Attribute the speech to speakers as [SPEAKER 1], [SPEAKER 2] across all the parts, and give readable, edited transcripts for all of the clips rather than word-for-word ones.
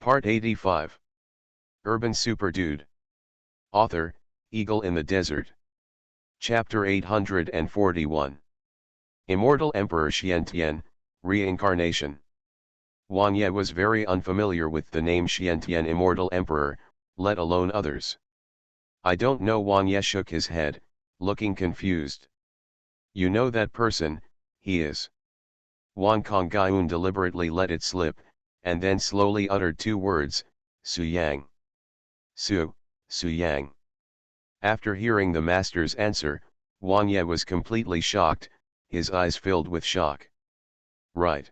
[SPEAKER 1] Part 85. Urban Super Dude. Author, Eagle in the Desert. Chapter 841. Immortal Emperor Xiantian, Reincarnation. Wang Ye was very unfamiliar with the name Xiantian Immortal Emperor, let alone others. I don't know. Wang Ye shook his head, looking confused. You know that person, he is. Wan Kongyun deliberately let it slip, and then slowly uttered two words, Su Yang. Su Yang. After hearing the master's answer, Wang Ye was completely shocked, his eyes filled with shock. Right.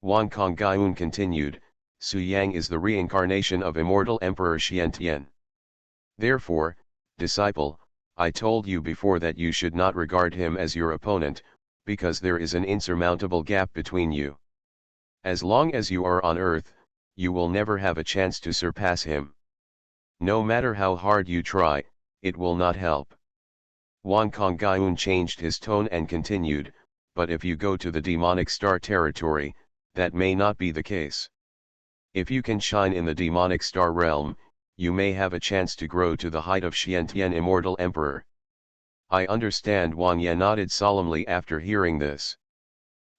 [SPEAKER 1] Wan Kongyun continued, Su Yang is the reincarnation of immortal Emperor Xiantian. Therefore, disciple, I told you before that you should not regard him as your opponent, because there is an insurmountable gap between you. As long as you are on earth, you will never have a chance to surpass him. No matter how hard you try, it will not help. Wan Kongyun changed his tone and continued, but if you go to the demonic star territory, that may not be the case. If you can shine in the demonic star realm, you may have a chance to grow to the height of Xiantian Immortal Emperor. I understand. Wang Ye nodded solemnly after hearing this.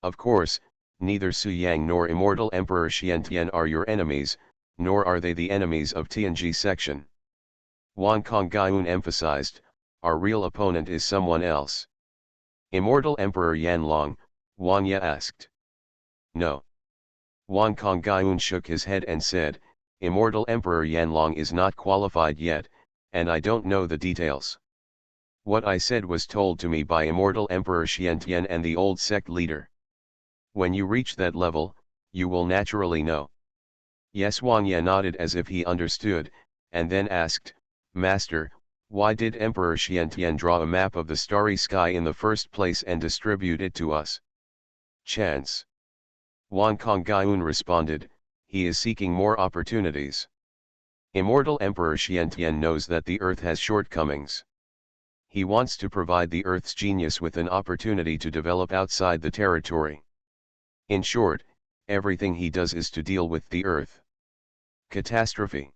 [SPEAKER 1] Of course, neither Su Yang nor Immortal Emperor Xiantian are your enemies, nor are they the enemies of Tianji section. Wan Kongyun emphasized, our real opponent is someone else. Immortal Emperor Yanlong, Wang Ye asked. No. Wan Kongyun shook his head and said, Immortal Emperor Yanlong is not qualified yet, and I don't know the details. What I said was told to me by Immortal Emperor Xiantian and the old sect leader. When you reach that level, you will naturally know. Yes. Wang Ye nodded as if he understood, and then asked, Master, why did Emperor Xiantian draw a map of the starry sky in the first place and distribute it to us? Chance. Wan Kongyun responded, he is seeking more opportunities. Immortal Emperor Xiantian knows that the earth has shortcomings. He wants to provide the earth's genius with an opportunity to develop outside the territory. In short, everything he does is to deal with the earth. Catastrophe.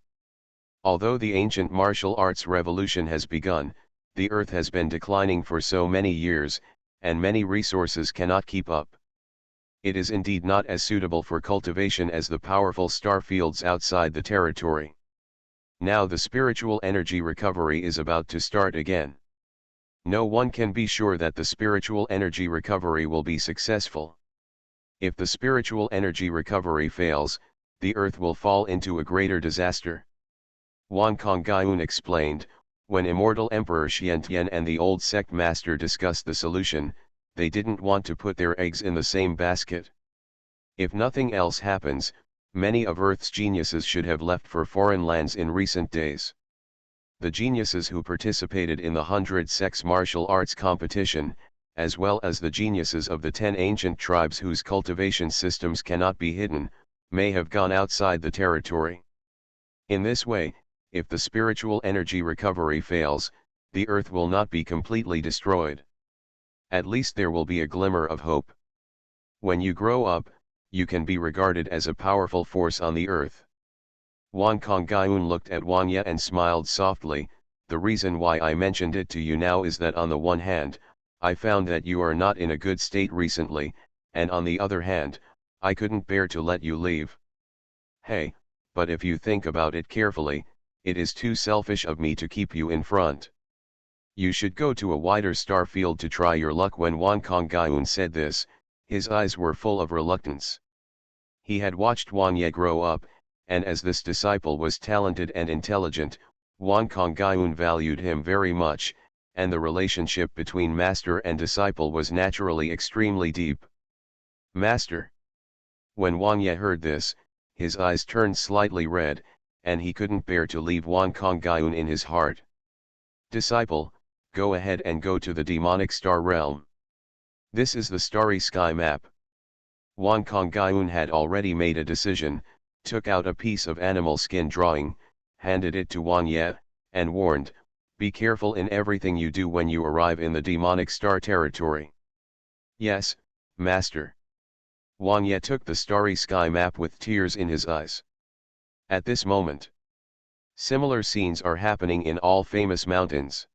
[SPEAKER 1] Although the ancient martial arts revolution has begun, the earth has been declining for so many years, and many resources cannot keep up. It is indeed not as suitable for cultivation as the powerful star fields outside the territory. Now the spiritual energy recovery is about to start again. No one can be sure that the spiritual energy recovery will be successful. If the spiritual energy recovery fails, the earth will fall into a greater disaster. Wan Kongyun explained, when Immortal Emperor Xiantian and the old sect master discussed the solution, they didn't want to put their eggs in the same basket. If nothing else happens, many of Earth's geniuses should have left for foreign lands in recent days. The geniuses who participated in the 100 Sects martial arts competition, as well as the geniuses of the 10 ancient tribes whose cultivation systems cannot be hidden, may have gone outside the territory. In this way, if the spiritual energy recovery fails, the earth will not be completely destroyed. At least there will be a glimmer of hope. When you grow up, you can be regarded as a powerful force on the earth. Wan Kongyun looked at Wang Ye and smiled softly. The reason why I mentioned it to you now is that on the one hand, I found that you are not in a good state recently, and on the other hand, I couldn't bear to let you leave. Hey, but if you think about it carefully, it is too selfish of me to keep you in front. You should go to a wider star field to try your luck. When Wan Kongyun said this, his eyes were full of reluctance. He had watched Wang Ye grow up, and as this disciple was talented and intelligent, Wan Kongyun valued him very much, and the relationship between master and disciple was naturally extremely deep. Master. When Wang Ye heard this, his eyes turned slightly red, and he couldn't bear to leave Wan Kongyun in his heart. Disciple, go ahead and go to the demonic star realm. This is the starry sky map. Wan Kongyun had already made a decision, took out a piece of animal skin drawing, handed it to Wang Ye, and warned, be careful in everything you do when you arrive in the demonic star territory. Yes, master. Wang Ye took the starry sky map with tears in his eyes. At this moment, similar scenes are happening in all famous mountains.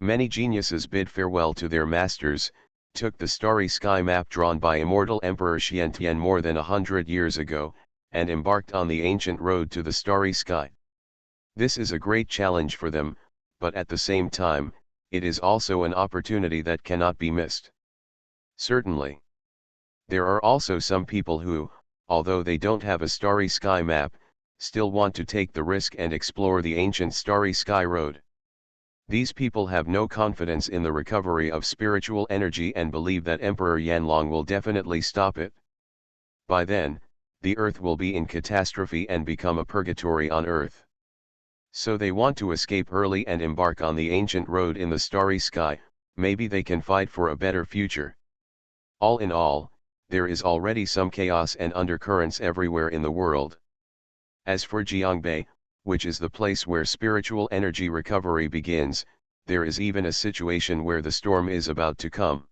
[SPEAKER 1] Many geniuses bid farewell to their masters, took the starry sky map drawn by immortal Emperor Xiantian more than 100 years ago, and embarked on the ancient road to the starry sky. This is a great challenge for them, but at the same time, it is also an opportunity that cannot be missed. Certainly. There are also some people who, although they don't have a starry sky map, still want to take the risk and explore the ancient starry sky road. These people have no confidence in the recovery of spiritual energy and believe that Emperor Yanlong will definitely stop it. By then, the earth will be in catastrophe and become a purgatory on earth. So they want to escape early and embark on the ancient road in the starry sky. Maybe they can fight for a better future. All in all, there is already some chaos and undercurrents everywhere in the world. As for Jiangbei, which is the place where spiritual energy recovery begins, there is even a situation where the storm is about to come.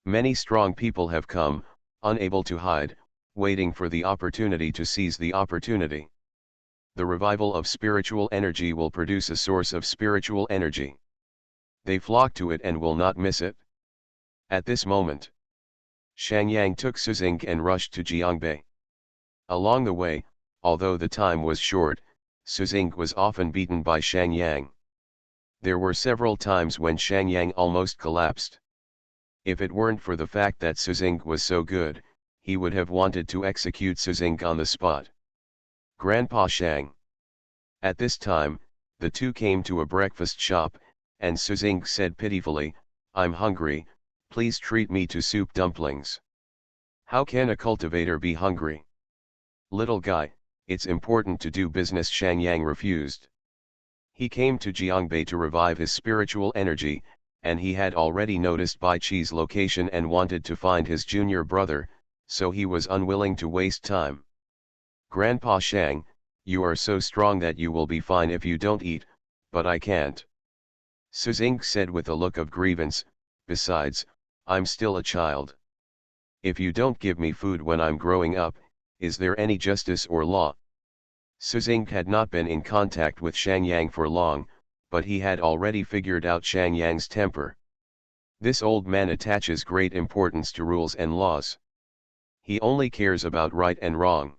[SPEAKER 1] Many strong people have come, unable to hide, waiting for the opportunity to seize the opportunity. The revival of spiritual energy will produce a source of spiritual energy. They flock to it and will not miss it. At this moment, Shangyang took Suzing and rushed to Jiangbei. Along the way, although the time was short, Suzing was often beaten by Shangyang. There were several times when Shangyang almost collapsed. If it weren't for the fact that Suzing was so good, he would have wanted to execute Suzing on the spot. Grandpa Shang. At this time, the two came to a breakfast shop, and Suzing said pitifully, "I'm hungry, please treat me to soup dumplings." "How can a cultivator be hungry?" "Little guy, it's important to do business." Shangyang refused. He came to Jiangbei to revive his spiritual energy, and he had already noticed Bai Qi's location and wanted to find his junior brother, so he was unwilling to waste time. "Grandpa Shang, you are so strong that you will be fine if you don't eat, but I can't." Suzing said with a look of grievance, "Besides, I'm still a child. If you don't give me food when I'm growing up, is there any justice or law?" Suzing had not been in contact with Shangyang for long, but he had already figured out Shangyang's temper. This old man attaches great importance to rules and laws. He only cares about right and wrong.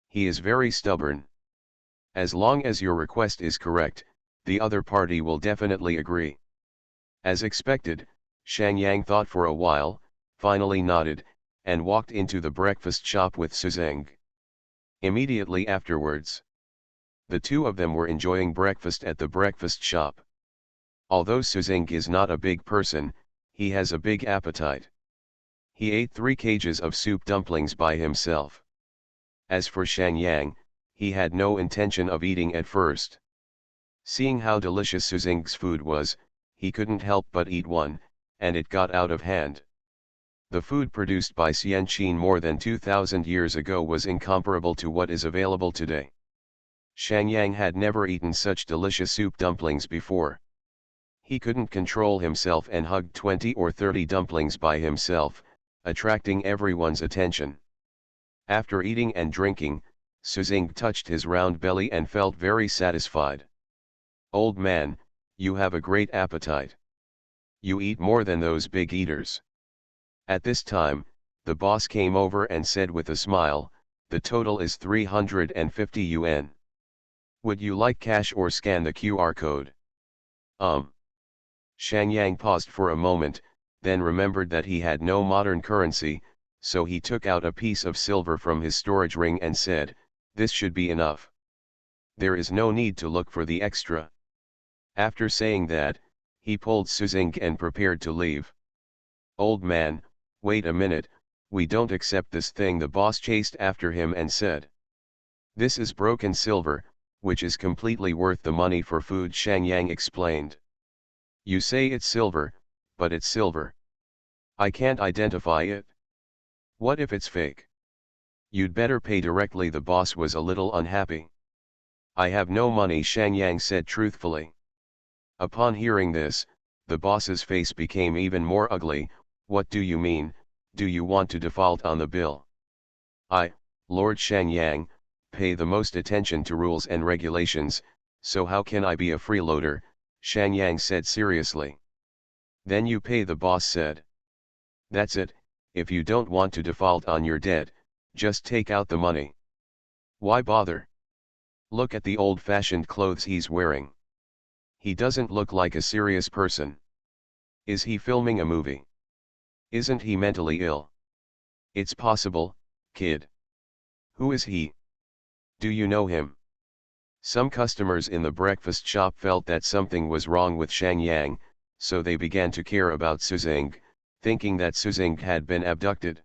[SPEAKER 1] He is very stubborn. As long as your request is correct, the other party will definitely agree. As expected, Shangyang thought for a while, finally nodded, and walked into the breakfast shop with Suzing. Immediately afterwards, the two of them were enjoying breakfast at the breakfast shop. Although Suzing is not a big person, he has a big appetite. He ate 3 cages of soup dumplings by himself. As for Shangyang, he had no intention of eating at first. Seeing how delicious Suzing's food was, he couldn't help but eat one, and it got out of hand. The food produced by Xianqin more than 2,000 years ago was incomparable to what is available today. Shangyang had never eaten such delicious soup dumplings before. He couldn't control himself and hugged 20 or 30 dumplings by himself, attracting everyone's attention. After eating and drinking, Suzing touched his round belly and felt very satisfied. "Old man, you have a great appetite. You eat more than those big eaters." At this time, the boss came over and said with a smile, "The total is 350 yuan. Would you like cash or scan the QR code?" Shangyang paused for a moment, then remembered that he had no modern currency, so he took out a piece of silver from his storage ring and said, "This should be enough. There is no need to look for the extra." After saying that, he pulled Suzing and prepared to leave. "Old man, wait a minute, we don't accept this thing." The boss chased after him and said, "This is broken silver, which is completely worth the money for food." Shangyang explained. "You say it's silver, but it's silver. I can't identify it. What if it's fake? You'd better pay directly." The boss was a little unhappy. "I have no money," Shangyang said truthfully. Upon hearing this, the boss's face became even more ugly. "What do you mean, do you want to default on the bill?" "I, Lord Shangyang, pay the most attention to rules and regulations, so how can I be a freeloader, Shang Yang said seriously. Then you pay, the boss said. That's it, if you don't want to default on your debt, just take out the money. Why bother? Look at the old-fashioned clothes he's wearing. He doesn't look like a serious person. Is he filming a movie? Isn't he mentally ill? It's possible, kid. Who is he? Do you know him? Some customers in the breakfast shop felt that something was wrong with Shang Yang, so they began to care about Suzing, thinking that Suzing had been abducted.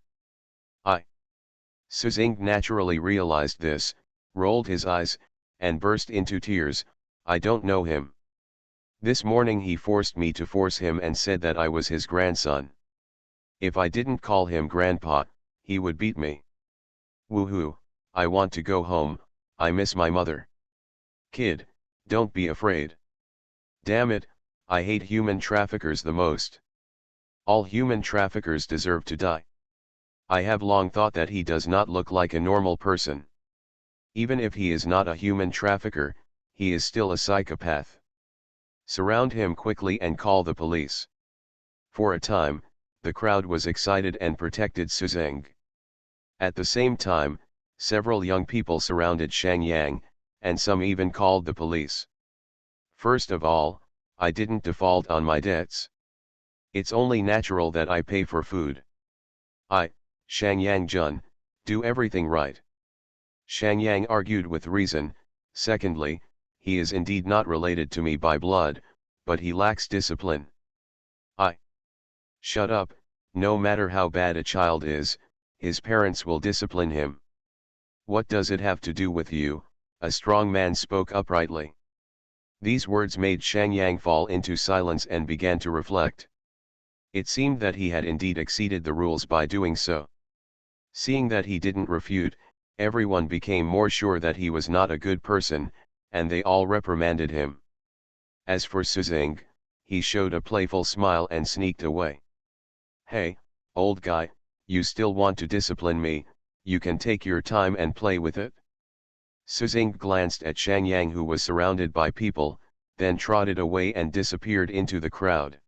[SPEAKER 1] Suzing naturally realized this, rolled his eyes, and burst into tears. I don't know him. This morning he forced me to force him and said that I was his grandson. If I didn't call him grandpa, he would beat me. Woohoo, I want to go home, I miss my mother. Kid, don't be afraid. Damn it, I hate human traffickers the most. All human traffickers deserve to die. I have long thought that he does not look like a normal person. Even if he is not a human trafficker, he is still a psychopath. Surround him quickly and call the police. For a time, the crowd was excited and protected Suzeng. At the same time, several young people surrounded Shang Yang, and some even called the police. First of all, I didn't default on my debts. It's only natural that I pay for food. Shang Yang Jun, do everything right. Shang Yang argued with reason. Secondly, he is indeed not related to me by blood, but he lacks discipline. Shut up, no matter how bad a child is, his parents will discipline him. What does it have to do with you? A strong man spoke uprightly. These words made Shang Yang fall into silence and began to reflect. It seemed that he had indeed exceeded the rules by doing so. Seeing that he didn't refute, everyone became more sure that he was not a good person, and they all reprimanded him. As for Suzing, he showed a playful smile and sneaked away. Hey, old guy, you still want to discipline me? You can take your time and play with it. Suzing glanced at Shang Yang, who was surrounded by people, then trotted away and disappeared into the crowd.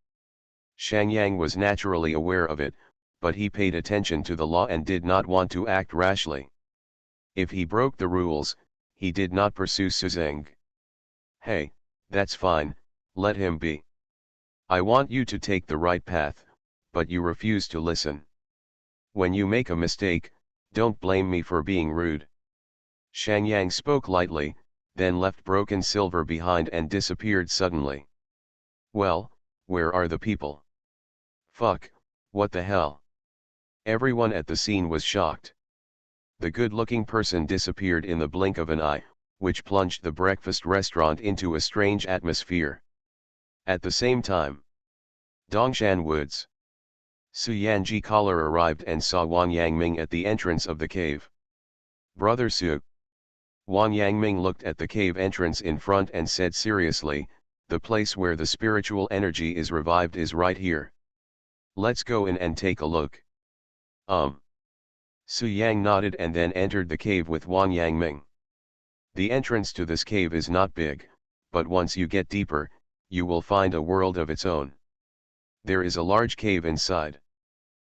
[SPEAKER 1] Shang Yang was naturally aware of it, but he paid attention to the law and did not want to act rashly. If he broke the rules, he did not pursue Suzing. Hey, that's fine, let him be. I want you to take the right path, but you refuse to listen. When you make a mistake, don't blame me for being rude. Shang Yang spoke lightly, then left broken silver behind and disappeared suddenly. Well, where are the people? Fuck, what the hell? Everyone at the scene was shocked. The good-looking person disappeared in the blink of an eye, which plunged the breakfast restaurant into a strange atmosphere. At the same time, Dongshan Woods. Su Yanji caller arrived and saw Wang Yangming at the entrance of the cave. Brother Su. Wang Yangming looked at the cave entrance in front and said seriously, the place where the spiritual energy is revived is right here. Let's go in and take a look. Su Yang nodded and then entered the cave with Wang Yangming. The entrance to this cave is not big, but once you get deeper, you will find a world of its own. There is a large cave inside.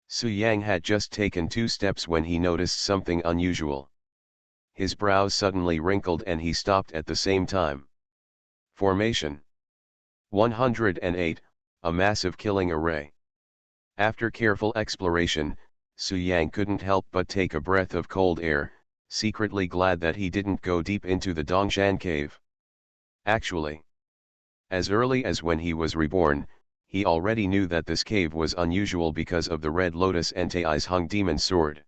[SPEAKER 1] Su Yang had just taken 2 steps when he noticed something unusual. His brows suddenly wrinkled and he stopped at the same time. Formation 108, a massive killing array. After careful exploration, Su Yang couldn't help but take a breath of cold air, secretly glad that he didn't go deep into the Dongshan cave. Actually, as early as when he was reborn, he already knew that this cave was unusual because of the red lotus Entei's hung demon sword.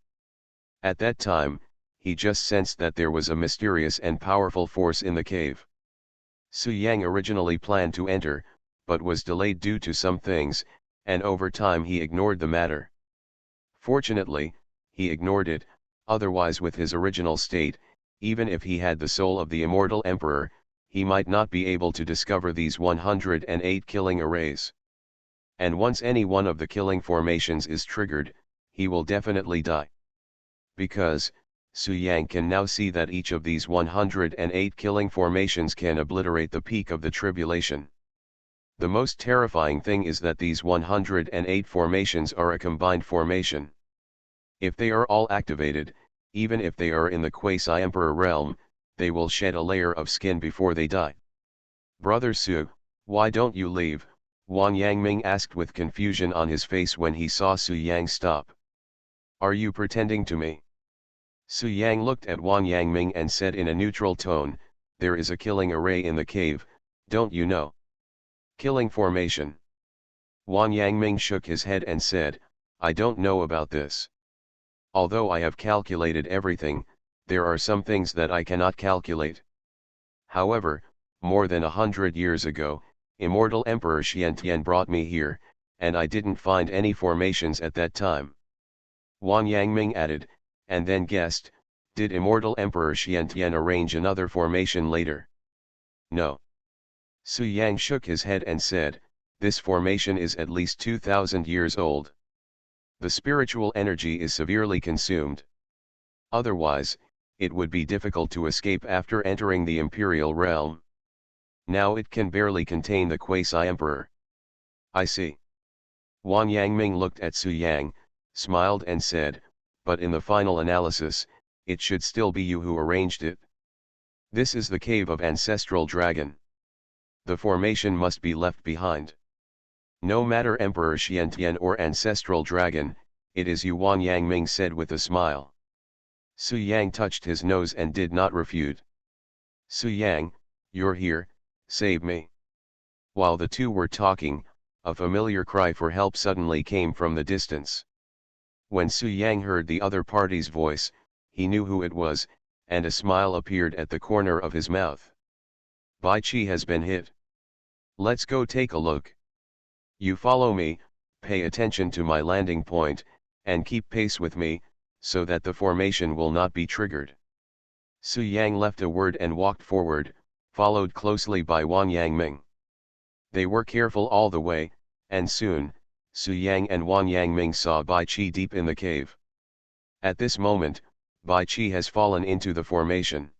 [SPEAKER 1] At that time, he just sensed that there was a mysterious and powerful force in the cave. Su Yang originally planned to enter, but was delayed due to some things, and over time he ignored the matter. Fortunately, he ignored it, otherwise with his original state, even if he had the soul of the immortal emperor, he might not be able to discover these 108 killing arrays. And once any one of the killing formations is triggered, he will definitely die. Because, Su Yang can now see that each of these 108 killing formations can obliterate the peak of the tribulation. The most terrifying thing is that these 108 formations are a combined formation. If they are all activated, even if they are in the quasi-emperor realm, they will shed a layer of skin before they die. Brother Su, why don't you leave? Wang Yangming asked with confusion on his face when he saw Su Yang stop. Are you pretending to me? Su Yang looked at Wang Yangming and said in a neutral tone, there is a killing array in the cave, don't you know? Killing formation. Wang Yangming shook his head and said, I don't know about this. Although I have calculated everything, there are some things that I cannot calculate. However, more than 100 years ago, immortal Emperor Xiantian brought me here, and I didn't find any formations at that time. Wang Yangming added, and then guessed, did immortal Emperor Xiantian arrange another formation later? No. Su Yang shook his head and said, this formation is at least 2,000 years old. The spiritual energy is severely consumed. Otherwise, it would be difficult to escape after entering the imperial realm. Now it can barely contain the quasi-emperor. I see. Wang Yangming looked at Su Yang, smiled and said, but in the final analysis, it should still be you who arranged it. This is the cave of Ancestral Dragon. The formation must be left behind. No matter Emperor Xiantian or Ancestral Dragon, it is you, Wang Yangming said with a smile. Su Yang touched his nose and did not refute. Su Yang, you're here, save me. While the two were talking, a familiar cry for help suddenly came from the distance. When Su Yang heard the other party's voice, he knew who it was, and a smile appeared at the corner of his mouth. Bai Qi has been hit. Let's go take a look. You follow me, pay attention to my landing point, and keep pace with me, so that the formation will not be triggered. Su Yang left a word and walked forward, followed closely by Wang Yangming. They were careful all the way, and soon, Su Yang and Wang Yangming saw Bai Qi deep in the cave. At this moment, Bai Qi has fallen into the formation.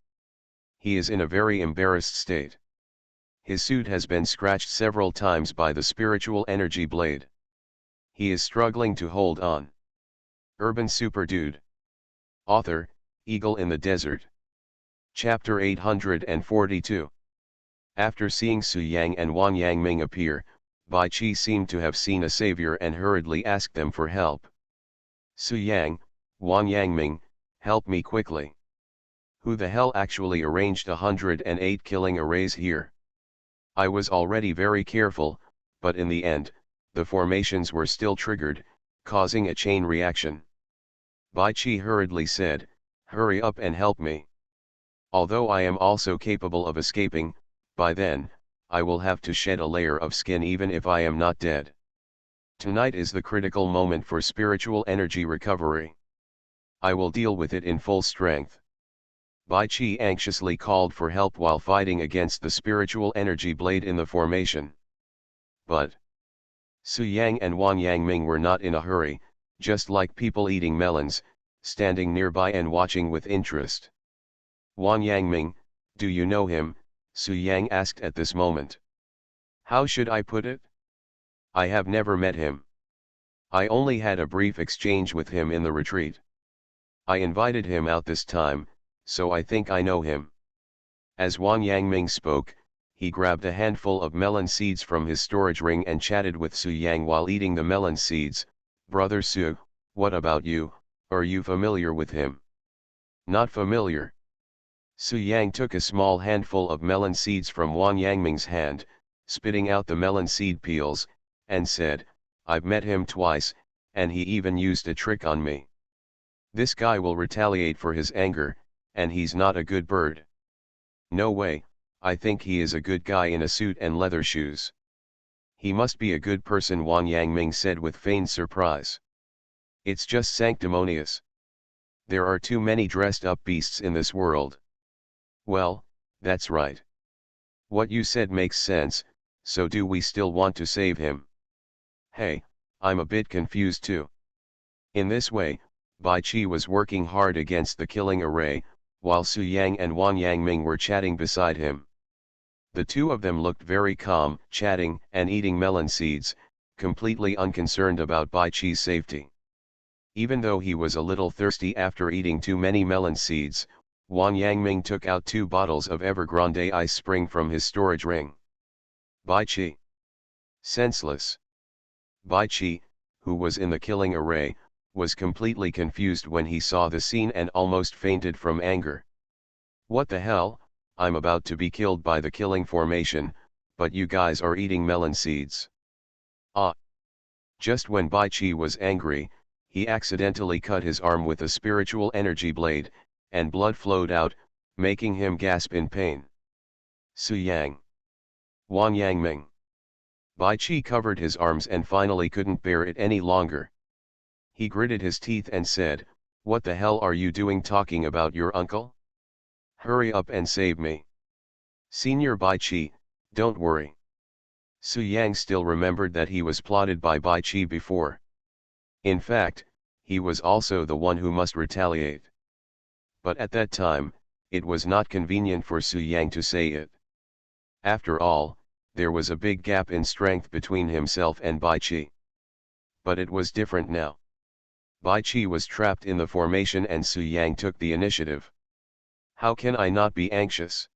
[SPEAKER 1] He is in a very embarrassed state. His suit has been scratched several times by the spiritual energy blade. He is struggling to hold on. Urban Super Dude. Author, Eagle in the Desert. Chapter 842. After seeing Su Yang and Wang Yangming appear, Bai Qi seemed to have seen a savior and hurriedly asked them for help. Su Yang, Wang Yangming, help me quickly. Who the hell actually arranged 108 killing arrays here? I was already very careful, but in the end, the formations were still triggered, causing a chain reaction. Bai Qi hurriedly said, hurry up and help me. Although I am also capable of escaping, by then, I will have to shed a layer of skin even if I am not dead. Tonight is the critical moment for spiritual energy recovery. I will deal with it in full strength. Bai Qi anxiously called for help while fighting against the spiritual energy blade in the formation. But Su Yang and Wang Yangming were not in a hurry, just like people eating melons, standing nearby and watching with interest. Wang Yangming, do you know him? Su Yang asked at this moment. How should I put it? I have never met him. I only had a brief exchange with him in the retreat. I invited him out this time, so I think I know him. As Wang Yangming spoke, he grabbed a handful of melon seeds from his storage ring and chatted with Su Yang while eating the melon seeds. Brother Su, what about you, are you familiar with him? Not familiar. Su Yang took a small handful of melon seeds from Wang Yangming's hand, spitting out the melon seed peels, and said, I've met him twice, and he even used a trick on me. This guy will retaliate for his anger, and he's not a good bird. No way, I think he is a good guy in a suit and leather shoes. He must be a good person, Wang Yangming said with feigned surprise. It's just sanctimonious. There are too many dressed up beasts in this world. Well, that's right. What you said makes sense, so do we still want to save him? Hey, I'm a bit confused too. In this way, Bai Qi was working hard against the killing array, while Su Yang and Wang Yangming were chatting beside him. The two of them looked very calm, chatting and eating melon seeds, completely unconcerned about Bai Qi's safety. Even though he was a little thirsty after eating too many melon seeds, Wang Yangming took out 2 bottles of Evergrande Ice Spring from his storage ring. Bai Qi. Senseless. Bai Qi, who was in the killing array, was completely confused when he saw the scene and almost fainted from anger. What the hell, I'm about to be killed by the killing formation, but you guys are eating melon seeds. Ah! Just when Bai Qi was angry, he accidentally cut his arm with a spiritual energy blade, and blood flowed out, making him gasp in pain. Su Yang. Wang Yangming. Bai Qi covered his arms and finally couldn't bear it any longer. He gritted his teeth and said, "What the hell are you doing talking about your uncle? Hurry up and save me. Senior Bai Qi, don't worry." Su Yang still remembered that he was plotted by Bai Qi before. In fact, he was also the one who must retaliate. But at that time, it was not convenient for Su Yang to say it. After all, there was a big gap in strength between himself and Bai Qi. But it was different now. Bai Qi was trapped in the formation and Su Yang took the initiative. How can I not be anxious?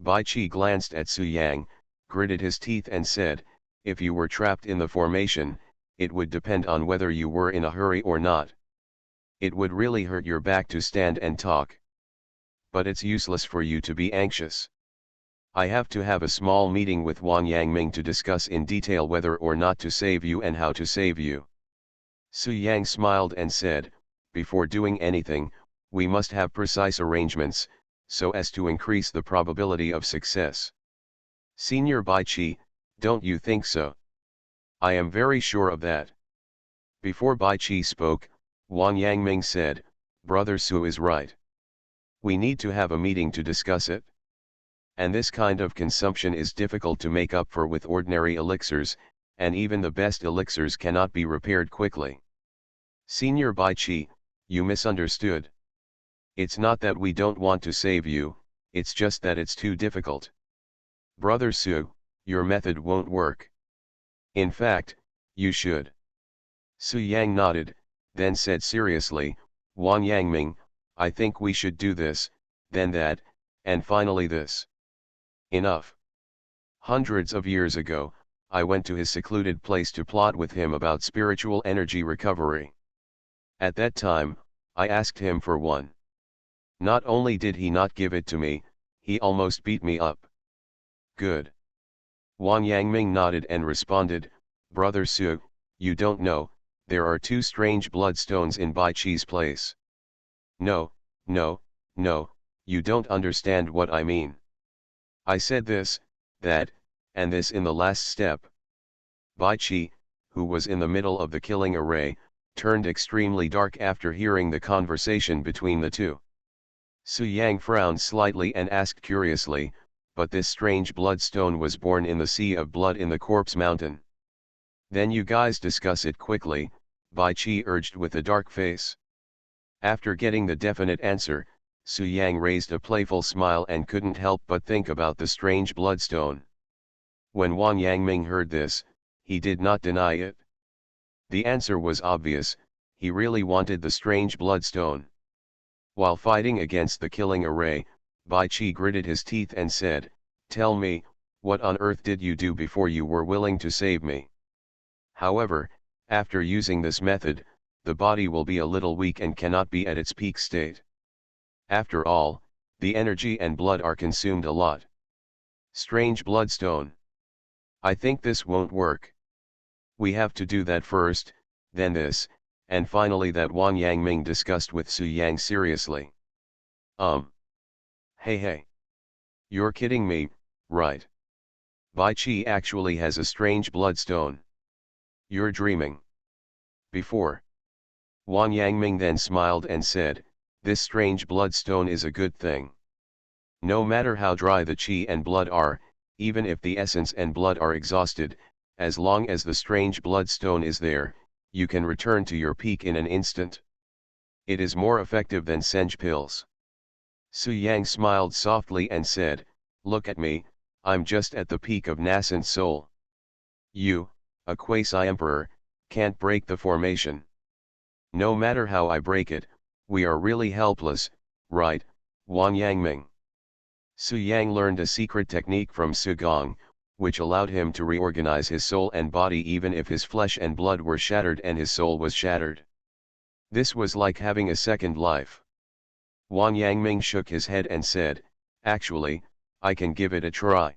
[SPEAKER 1] Bai Qi glanced at Su Yang, gritted his teeth and said, "If you were trapped in the formation, it would depend on whether you were in a hurry or not. It would really hurt your back to stand and talk. But it's useless for you to be anxious. I have to have a small meeting with Wang Yangming to discuss in detail whether or not to save you and how to save you." Su Yang smiled and said, "Before doing anything, we must have precise arrangements, so as to increase the probability of success." "Senior Bai Qi, don't you think so?" "I am very sure of that." Before Bai Qi spoke, Wang Yangming said, "Brother Su is right. We need to have a meeting to discuss it. And this kind of consumption is difficult to make up for with ordinary elixirs, and even the best elixirs cannot be repaired quickly." "Senior Bai Qi, you misunderstood. It's not that we don't want to save you, it's just that it's too difficult. Brother Su, your method won't work. In fact, you should." Su Yang nodded, then said seriously, "Wang Yangming, I think we should do this, then that, and finally this. Enough. Hundreds of years ago, I went to his secluded place to plot with him about spiritual energy recovery. At that time, I asked him for one. Not only did he not give it to me, he almost beat me up." "Good." Wang Yangming nodded and responded, "Brother Su, you don't know, there are 2 strange bloodstones in Bai Qi's place." No, no, you don't understand what I mean. I said this, that, and this in the last step." Bai Qi, who was in the middle of the killing array, turned extremely dark after hearing the conversation between the two. Su Yang frowned slightly and asked curiously, "But this strange bloodstone was born in the sea of blood in the Corpse Mountain." "Then you guys discuss it quickly," Bai Qi urged with a dark face. After getting the definite answer, Su Yang raised a playful smile and couldn't help but think about the strange bloodstone. When Wang Yangming heard this, he did not deny it. The answer was obvious, he really wanted the strange bloodstone. While fighting against the killing array, Bai Qi gritted his teeth and said, "Tell me, what on earth did you do before you were willing to save me? However, after using this method, the body will be a little weak and cannot be at its peak state. After all, the energy and blood are consumed a lot. Strange bloodstone. I think this won't work. We have to do that first, then this, and finally that," Wang Yangming discussed with Su Yang seriously. Hey. You're kidding me, right? Bai Qi actually has a strange bloodstone. You're dreaming. Before. Wang Yangming then smiled and said, "This strange bloodstone is a good thing. No matter how dry the qi and blood are, even if the essence and blood are exhausted, as long as the strange bloodstone is there, you can return to your peak in an instant. It is more effective than Senj pills. Su Yang smiled softly and said, "Look at me, I'm just at the peak of nascent soul. You, a quasi-emperor, can't break the formation. No matter how I break it, we are really helpless, right, Wang Yangming?" Su Yang learned a secret technique from Su Gong, which allowed him to reorganize his soul and body even if his flesh and blood were shattered and his soul was shattered. This was like having a second life. Wang Yangming shook his head and said, "Actually, I can give it a try.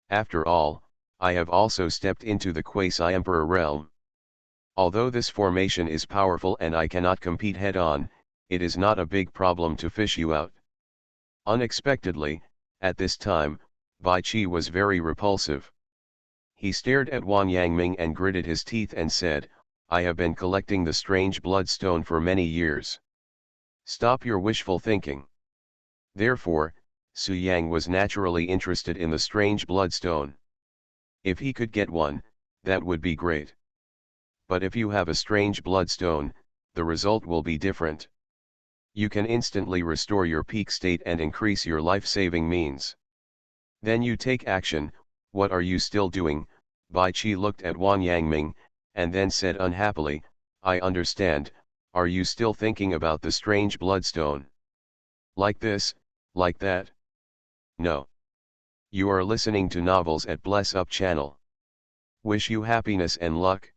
[SPEAKER 1] After all, I have also stepped into the quasi-emperor realm. Although this formation is powerful and I cannot compete head-on, it is not a big problem to fish you out." Unexpectedly, at this time, Bai Qi was very repulsive. He stared at Wang Yangming and gritted his teeth and said, "I have been collecting the strange bloodstone for many years. Stop your wishful thinking." Therefore, Su Yang was naturally interested in the strange bloodstone. If he could get one, that would be great. But if you have a strange bloodstone, the result will be different. You can instantly restore your peak state and increase your life-saving means. Then you take action. What are you still doing? Bai Qi looked at Wang Yangming, and then said unhappily, "I understand, are you still thinking about the strange bloodstone? Like this, like that? No. You are listening to novels at Bless Up channel. Wish you happiness and luck.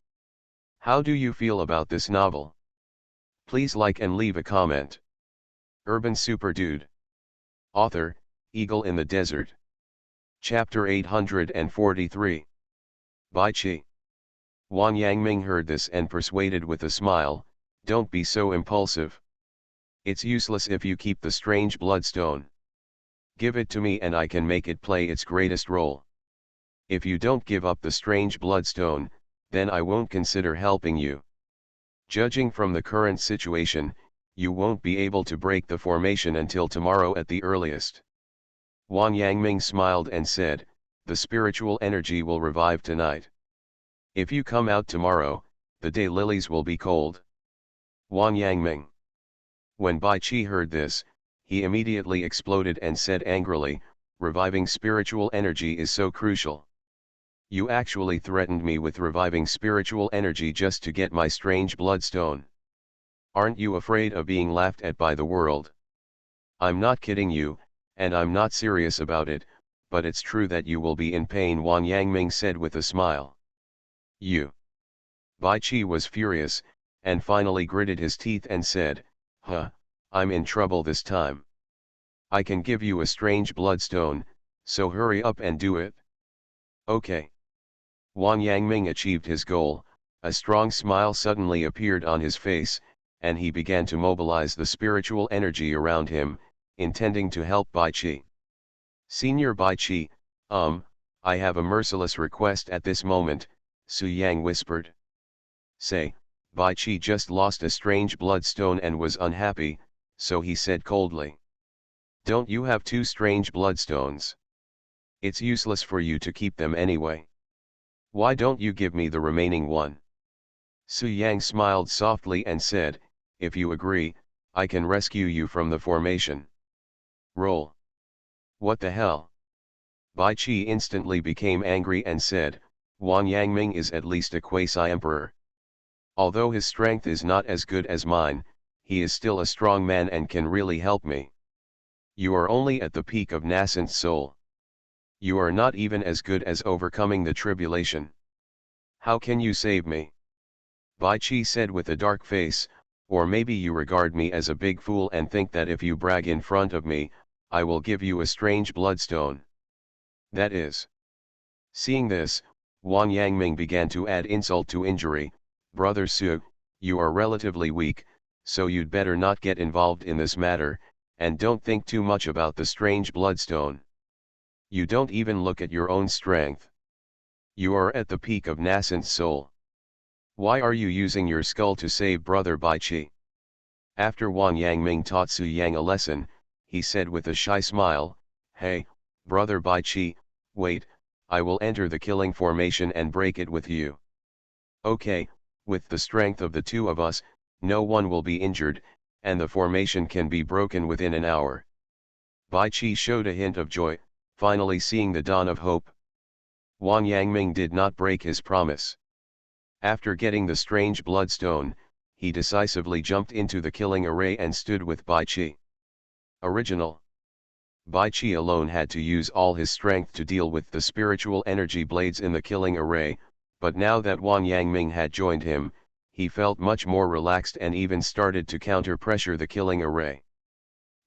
[SPEAKER 1] How do you feel about this novel? Please like and leave a comment." Urban Super Dude. Author, Eagle in the Desert. Chapter 843. Bai Qi. Wang Yangming heard this and persuaded with a smile, "Don't be so impulsive. It's useless if you keep the strange bloodstone. Give it to me and I can make it play its greatest role. If you don't give up the strange bloodstone, then I won't consider helping you. Judging from the current situation, you won't be able to break the formation until tomorrow at the earliest." Wang Yangming smiled and said, "The spiritual energy will revive tonight. If you come out tomorrow, the day lilies will be cold." Wang Yangming. When Bai Qi heard this, he immediately exploded and said angrily, "Reviving spiritual energy is so crucial. You actually threatened me with reviving spiritual energy just to get my strange bloodstone. Aren't you afraid of being laughed at by the world? I'm not kidding you, and I'm not serious about it, but it's true that you will be in pain," Wang Yangming said with a smile. "You." Bai Qi was furious, and finally gritted his teeth and said, "Huh, I'm in trouble this time. I can give you a strange bloodstone, so hurry up and do it." "Okay." Wang Yangming achieved his goal, a strong smile suddenly appeared on his face, and he began to mobilize the spiritual energy around him, intending to help Bai Qi. "Senior Bai Qi, I have a merciless request at this moment," Su Yang whispered. "Say." Bai Qi just lost a strange bloodstone and was unhappy, so he said coldly. "Don't you have two strange bloodstones? It's useless for you to keep them anyway. Why don't you give me the remaining one?" Su Yang smiled softly and said, "If you agree, I can rescue you from the formation." Roll. "What the hell?" Bai Qi instantly became angry and said, "Wang Yangming is at least a quasi-emperor. Although his strength is not as good as mine, he is still a strong man and can really help me. You are only at the peak of nascent soul. You are not even as good as overcoming the tribulation. How can you save me?" Bai Qi said with a dark face, "Or maybe you regard me as a big fool and think that if you brag in front of me, I will give you a strange bloodstone. That is." Seeing this, Wang Yangming began to add insult to injury, "Brother Su, you are relatively weak, so you'd better not get involved in this matter, and don't think too much about the strange bloodstone. You don't even look at your own strength. You are at the peak of nascent soul. Why are you using your skull to save brother Bai Qi?" After Wang Yangming taught Su Yang a lesson, he said with a shy smile, "Hey, brother Bai Qi, wait, I will enter the killing formation and break it with you. Okay, with the strength of the two of us, no one will be injured, and the formation can be broken within an hour. Bai Qi showed a hint of joy, finally seeing the dawn of hope. Wang Yangming did not break his promise. After getting the strange bloodstone, he decisively jumped into the killing array and stood with Bai Qi. Original. Bai Qi alone had to use all his strength to deal with the spiritual energy blades in the killing array, but now that Wang Yangming had joined him, he felt much more relaxed and even started to counter-pressure the killing array.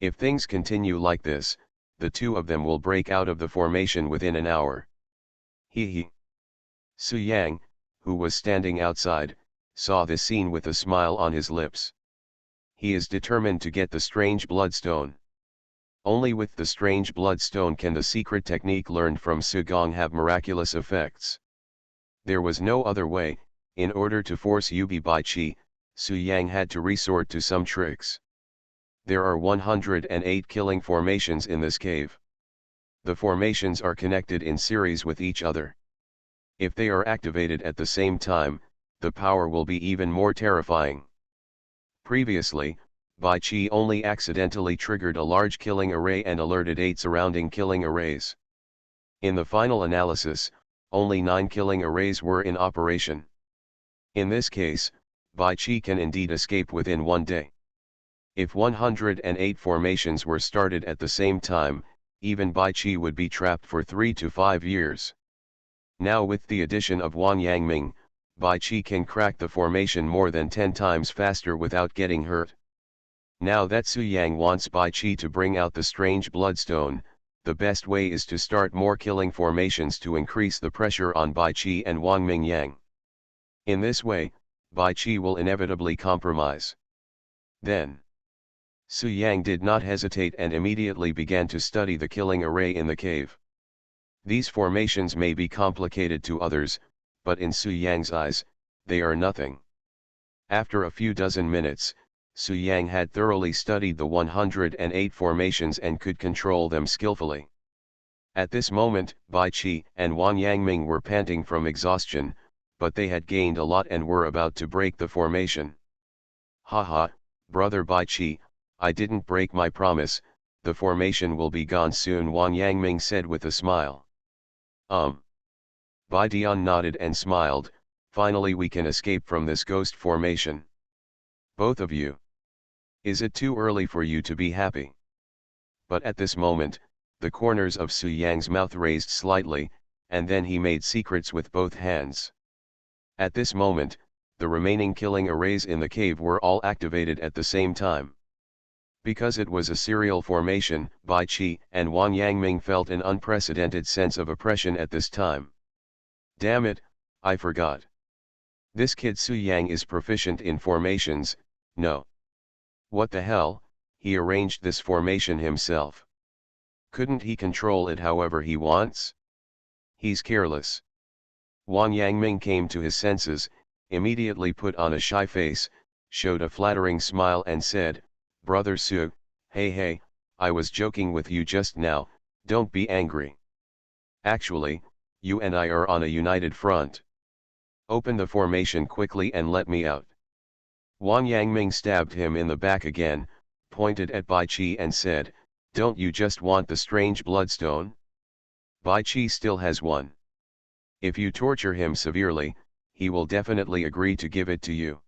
[SPEAKER 1] If things continue like this, the two of them will break out of the formation within an hour. He. Su Yang, who was standing outside, saw this scene with a smile on his lips. He is determined to get the strange bloodstone. Only with the strange bloodstone can the secret technique learned from Su Gong have miraculous effects. There was no other way. In order to force Yubi Bai Qi, Su Yang had to resort to some tricks. There are 108 killing formations in this cave. The formations are connected in series with each other. If they are activated at the same time, the power will be even more terrifying. Previously, Bai Qi only accidentally triggered a large killing array and alerted 8 surrounding killing arrays. In the final analysis, only 9 killing arrays were in operation. In this case, Bai Qi can indeed escape within one day. If 108 formations were started at the same time, even Bai Qi would be trapped for 3 to 5 years. Now with the addition of Wang Yangming, Bai Qi can crack the formation more than 10 times faster without getting hurt. Now that Su Yang wants Bai Qi to bring out the strange bloodstone, the best way is to start more killing formations to increase the pressure on Bai Qi and Wang Mingyang. In this way, Bai Qi will inevitably compromise. Then, Su Yang did not hesitate and immediately began to study the killing array in the cave. These formations may be complicated to others, but in Su Yang's eyes, they are nothing. After a few dozen minutes, Su Yang had thoroughly studied the 108 formations and could control them skillfully. At this moment, Bai Qi and Wang Yangming were panting from exhaustion, but they had gained a lot and were about to break the formation. Haha, brother Bai Qi, I didn't break my promise, the formation will be gone soon, Wang Yangming said with a smile. Bai Dian nodded and smiled, finally we can escape from this ghost formation. Both of you. Is it too early for you to be happy? But at this moment, the corners of Su Yang's mouth raised slightly, and then he made secrets with both hands. At this moment, the remaining killing arrays in the cave were all activated at the same time. Because it was a serial formation, Bai Qi and Wang Yangming felt an unprecedented sense of oppression at this time. Damn it, I forgot. This kid Su Yang is proficient in formations, no. What the hell, he arranged this formation himself. Couldn't he control it however he wants? He's careless. Wang Yangming came to his senses, immediately put on a shy face, showed a flattering smile and said, Brother Su, hey, I was joking with you just now, don't be angry. Actually, you and I are on a united front. Open the formation quickly and let me out. Wang Yangming stabbed him in the back again, pointed at Bai Qi and said, don't you just want the strange bloodstone? Bai Qi still has one. If you torture him severely, he will definitely agree to give it to you.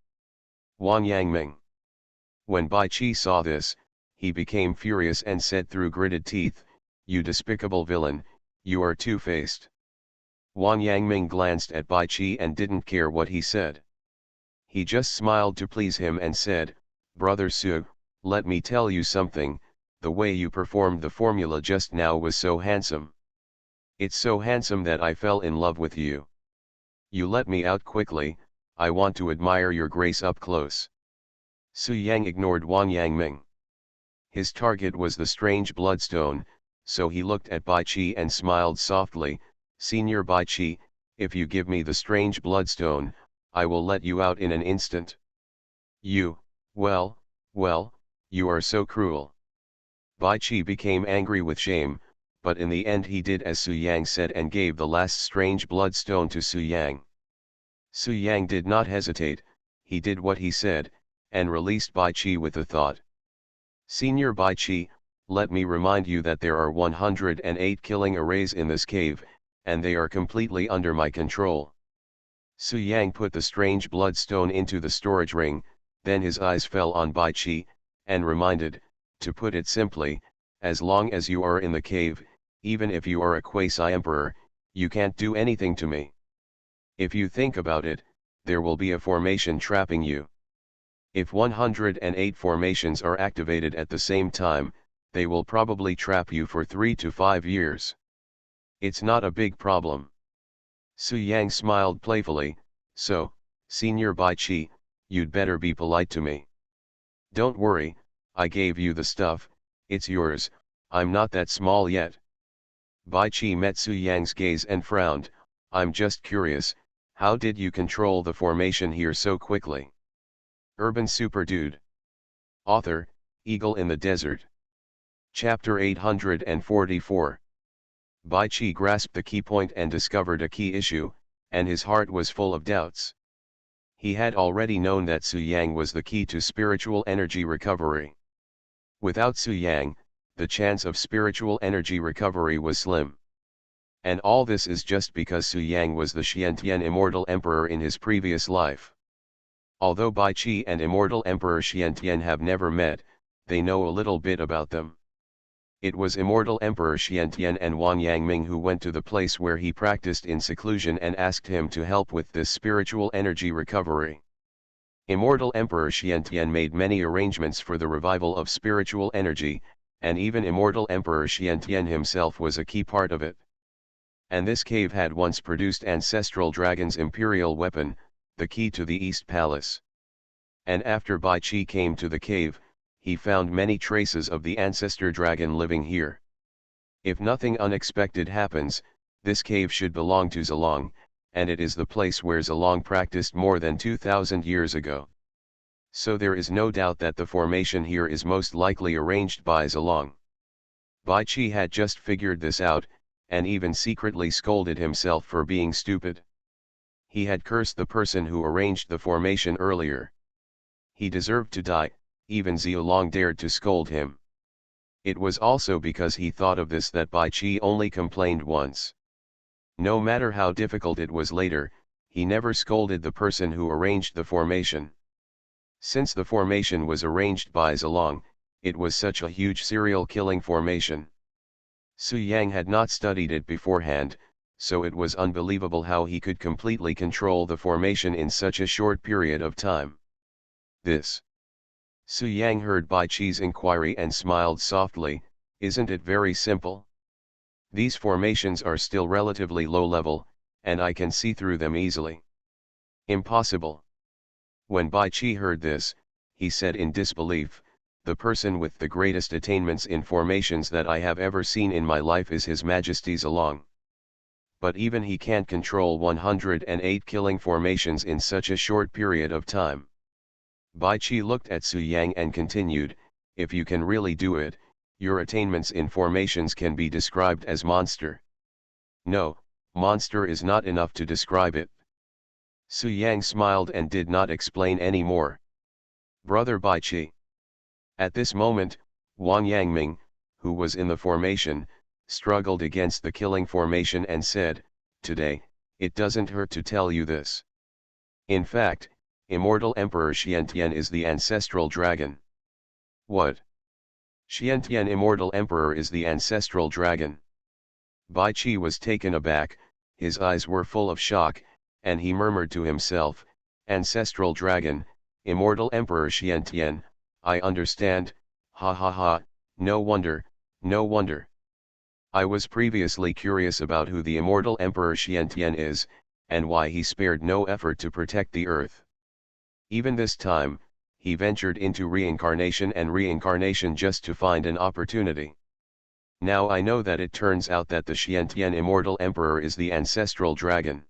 [SPEAKER 1] Wang Yangming. When Bai Qi saw this, he became furious and said through gritted teeth, you despicable villain, you are two-faced. Wang Yangming glanced at Bai Qi and didn't care what he said. He just smiled to please him and said, Brother Su, let me tell you something, the way you performed the formula just now was so handsome. It's so handsome that I fell in love with you. You let me out quickly, I want to admire your grace up close. Su Yang ignored Wang Yangming. His target was the strange bloodstone, so he looked at Bai Qi and smiled softly, Senior Bai Qi, if you give me the strange bloodstone, I will let you out in an instant. You, well, you are so cruel. Bai Qi became angry with shame, but in the end he did as Su Yang said and gave the last strange bloodstone to Su Yang. Su Yang did not hesitate, he did what he said, and released Bai Qi with a thought. Senior Bai Chi, let me remind you that there are 108 killing arrays in this cave, and they are completely under my control. Su Yang put the strange bloodstone into the storage ring, then his eyes fell on Bai Chi, and reminded, to put it simply, as long as you are in the cave, even if you are a quasi-emperor, you can't do anything to me. If you think about it, there will be a formation trapping you. If 108 formations are activated at the same time, they will probably trap you for 3 to 5 years. It's not a big problem. Su Yang smiled playfully, so, Senior Bai Chi, you'd better be polite to me. Don't worry, I gave you the stuff, it's yours, I'm not that small yet. Bai Chi met Su Yang's gaze and frowned, I'm just curious, how did you control the formation here so quickly? Urban Super Dude. Author, Eagle in the Desert. Chapter 844. Bai Chi grasped the key point and discovered a key issue, and his heart was full of doubts. He had already known that Su Yang was the key to spiritual energy recovery. Without Su Yang, the chance of spiritual energy recovery was slim. And all this is just because Su Yang was the Xiantian Immortal Emperor in his previous life. Although Bai Chi and Immortal Emperor Xiantian have never met, they know a little bit about them. It was Immortal Emperor Xiantian and Wang Yangming who went to the place where he practiced in seclusion and asked him to help with this spiritual energy recovery. Immortal Emperor Xiantian made many arrangements for the revival of spiritual energy, and even Immortal Emperor Xiantian himself was a key part of it. And this cave had once produced Ancestral Dragon's imperial weapon, the key to the East Palace. And after Bai Chi came to the cave, he found many traces of the ancestor dragon living here. If nothing unexpected happens, this cave should belong to Zilong, and it is the place where Zilong practiced more than 2,000 years ago. So there is no doubt that the formation here is most likely arranged by Zilong. Bai Chi had just figured this out, and even secretly scolded himself for being stupid. He had cursed the person who arranged the formation earlier. He deserved to die, even Zilong dared to scold him. It was also because he thought of this that Bai Chi only complained once. No matter how difficult it was later, he never scolded the person who arranged the formation. Since the formation was arranged by Zilong, it was such a huge serial killing formation. Su Yang had not studied it beforehand, so it was unbelievable how he could completely control the formation in such a short period of time. This. Su Yang heard Bai Chi's inquiry and smiled softly, isn't it very simple? These formations are still relatively low level, and I can see through them easily. Impossible. When Bai Chi heard this, he said in disbelief, the person with the greatest attainments in formations that I have ever seen in my life is His Majesty Zilong. But even he can't control 108 killing formations in such a short period of time. Bai Chi looked at Su Yang and continued, if you can really do it, your attainments in formations can be described as monster. No, monster is not enough to describe it. Su Yang smiled and did not explain any more. Brother Bai Chi. At this moment, Wang Yangming, who was in the formation, struggled against the killing formation and said, today, it doesn't hurt to tell you this. In fact, Immortal Emperor Xiantian is the ancestral dragon. What? Xiantian Immortal Emperor is the ancestral dragon. Bai Chi was taken aback, his eyes were full of shock, and he murmured to himself, Ancestral Dragon, Immortal Emperor Xiantian, I understand, ha ha ha, no wonder, no wonder. I was previously curious about who the Immortal Emperor Xiantian is, and why he spared no effort to protect the earth. Even this time, he ventured into reincarnation and reincarnation just to find an opportunity. Now I know that it turns out that the Xiantian Immortal Emperor is the ancestral dragon.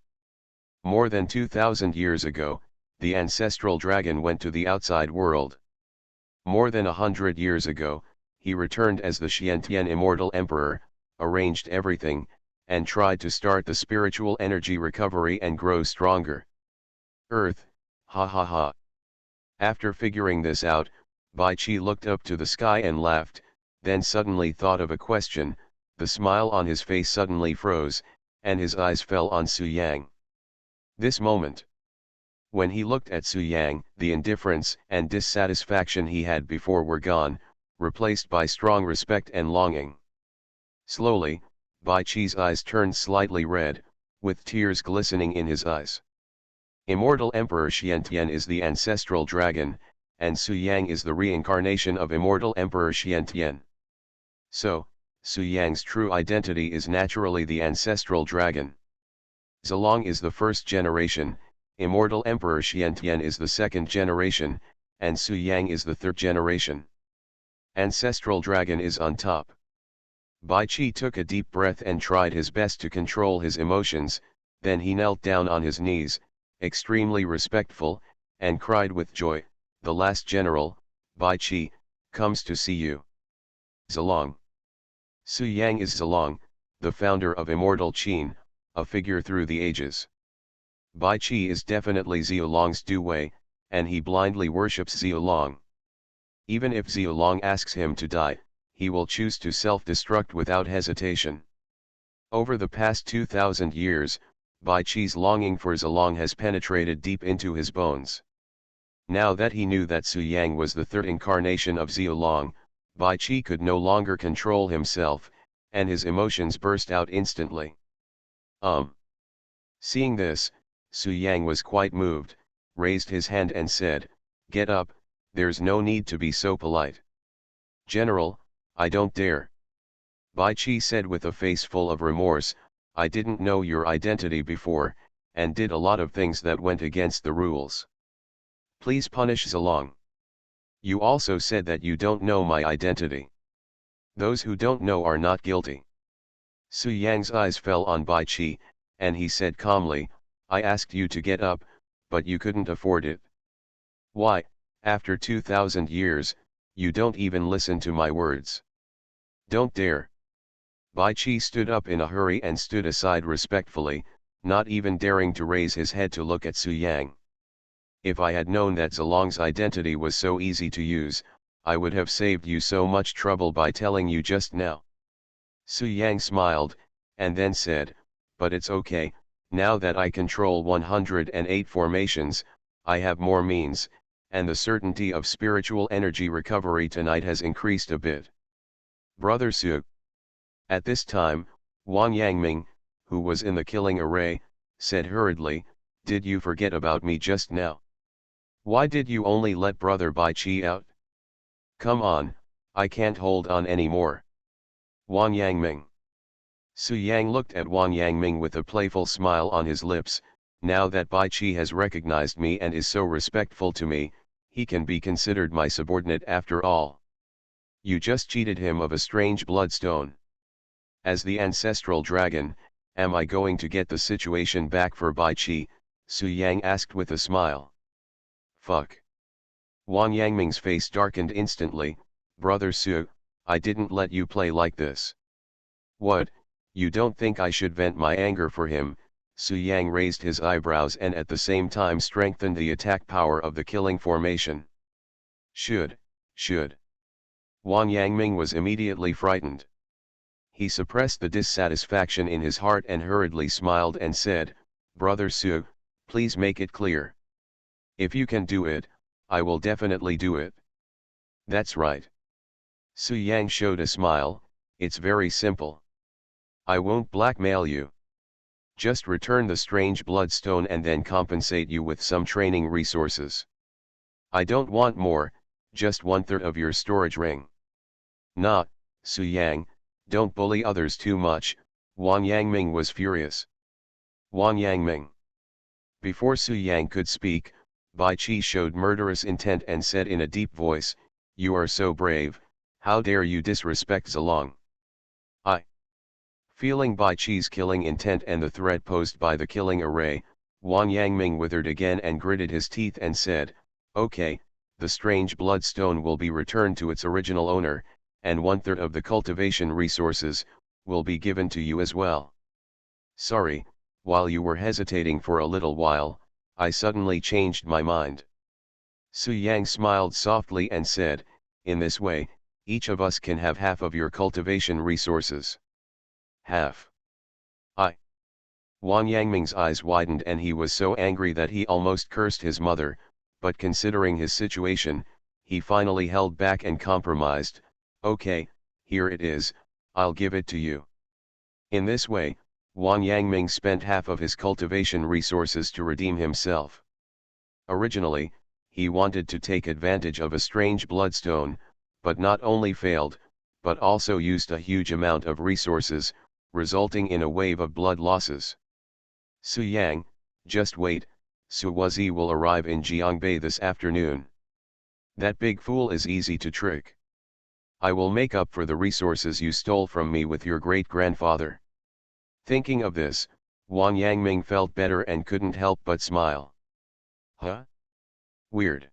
[SPEAKER 1] More than 2,000 years ago, the ancestral dragon went to the outside world. More than 100 years ago, he returned as the Xiantian Immortal Emperor, arranged everything, and tried to start the spiritual energy recovery and grow stronger. Earth, ha ha ha. After figuring this out, Bai Qi looked up to the sky and laughed, then suddenly thought of a question, the smile on his face suddenly froze, and his eyes fell on Su Yang. This moment, when he looked at Su Yang, the indifference and dissatisfaction he had before were gone, replaced by strong respect and longing. Slowly, Bai Qi's eyes turned slightly red, with tears glistening in his eyes. Immortal Emperor Xiantian is the ancestral dragon, and Su Yang is the reincarnation of Immortal Emperor Xiantian. So, Su Yang's true identity is naturally the ancestral dragon. Zilong is the first generation, Immortal Emperor Xiantian is the second generation, and Su Yang is the third generation. Ancestral dragon is on top. Bai Qi took a deep breath and tried his best to control his emotions, then he knelt down on his knees, extremely respectful, and cried with joy, "The last general, Bai Qi, comes to see you." Zilong. Su Yang is Zilong, the founder of Immortal Qin, a figure through the ages. Bai Qi is definitely Zilong's Duwei, and he blindly worships Zilong. Even if Zilong asks him to die, he will choose to self-destruct without hesitation. Over the past 2,000 years, Bai Qi's longing for Zilong has penetrated deep into his bones. Now that he knew that Su Yang was the third incarnation of Zilong, Bai Qi could no longer control himself, and his emotions burst out instantly. Seeing this, Su Yang was quite moved, raised his hand and said, "Get up, there's no need to be so polite." "General, I don't dare." Bai Qi said with a face full of remorse, "I didn't know your identity before, and did a lot of things that went against the rules. Please punish Zilong. You also said that you don't know my identity. Those who don't know are not guilty." Su Yang's eyes fell on Bai Qi, and he said calmly, "I asked you to get up, but you couldn't afford it. Why, after 2,000 years, you don't even listen to my words? Don't dare." Bai Qi stood up in a hurry and stood aside respectfully, not even daring to raise his head to look at Su Yang. "If I had known that Zilong's identity was so easy to use, I would have saved you so much trouble by telling you just now." Su Yang smiled, and then said, "But it's okay, now that I control 108 formations, I have more means, and the certainty of spiritual energy recovery tonight has increased a bit. Brother Su." At this time, Wang Yangming, who was in the killing array, said hurriedly, "Did you forget about me just now? Why did you only let Brother Bai Qi out? Come on, I can't hold on anymore." Wang Yangming. Su Yang looked at Wang Yangming with a playful smile on his lips. "Now that Bai Qi has recognized me and is so respectful to me, he can be considered my subordinate after all. You just cheated him of a strange bloodstone. As the ancestral dragon, am I going to get the situation back for Bai Qi?" Su Yang asked with a smile. "Fuck." Wang Yangming's face darkened instantly. "Brother Su, I didn't let you play like this." "What, you don't think I should vent my anger for him?" Su Yang raised his eyebrows and at the same time strengthened the attack power of the killing formation. Should. Wang Yangming was immediately frightened. He suppressed the dissatisfaction in his heart and hurriedly smiled and said, "Brother Su, please make it clear. If you can do it, I will definitely do it." "That's right." Su Yang showed a smile. "It's very simple. I won't blackmail you. Just return the strange bloodstone and then compensate you with some training resources. I don't want more, just 1/3 of your storage ring." "Nah, Su Yang, don't bully others too much." Wang Yangming was furious. Wang Yangming. Before Su Yang could speak, Bai Qi showed murderous intent and said in a deep voice, "You are so brave, how dare you disrespect Zilong?" I. Feeling Bai Qi's killing intent and the threat posed by the killing array, Wang Yangming withered again and gritted his teeth and said, "Okay, the strange bloodstone will be returned to its original owner, and 1/3 of the cultivation resources will be given to you as well. Sorry, while you were hesitating for a little while, I suddenly changed my mind." Su Yang smiled softly and said, in this way, each of us can have half of your cultivation resources. Half. I. Wang Yangming's eyes widened and he was so angry that he almost cursed his mother, but considering his situation, he finally held back and compromised. Okay, here it is, I'll give it to you. In this way, Wang Yangming spent half of his cultivation resources to redeem himself. Originally, he wanted to take advantage of a strange bloodstone, but not only failed, but also used a huge amount of resources, resulting in a wave of blood losses. Su Yang, just wait, Su Wazi will arrive in Jiangbei this afternoon. That big fool is easy to trick. I will make up for the resources you stole from me with your great-grandfather. Thinking of this, Wang Yangming felt better and couldn't help but smile. Huh? Weird.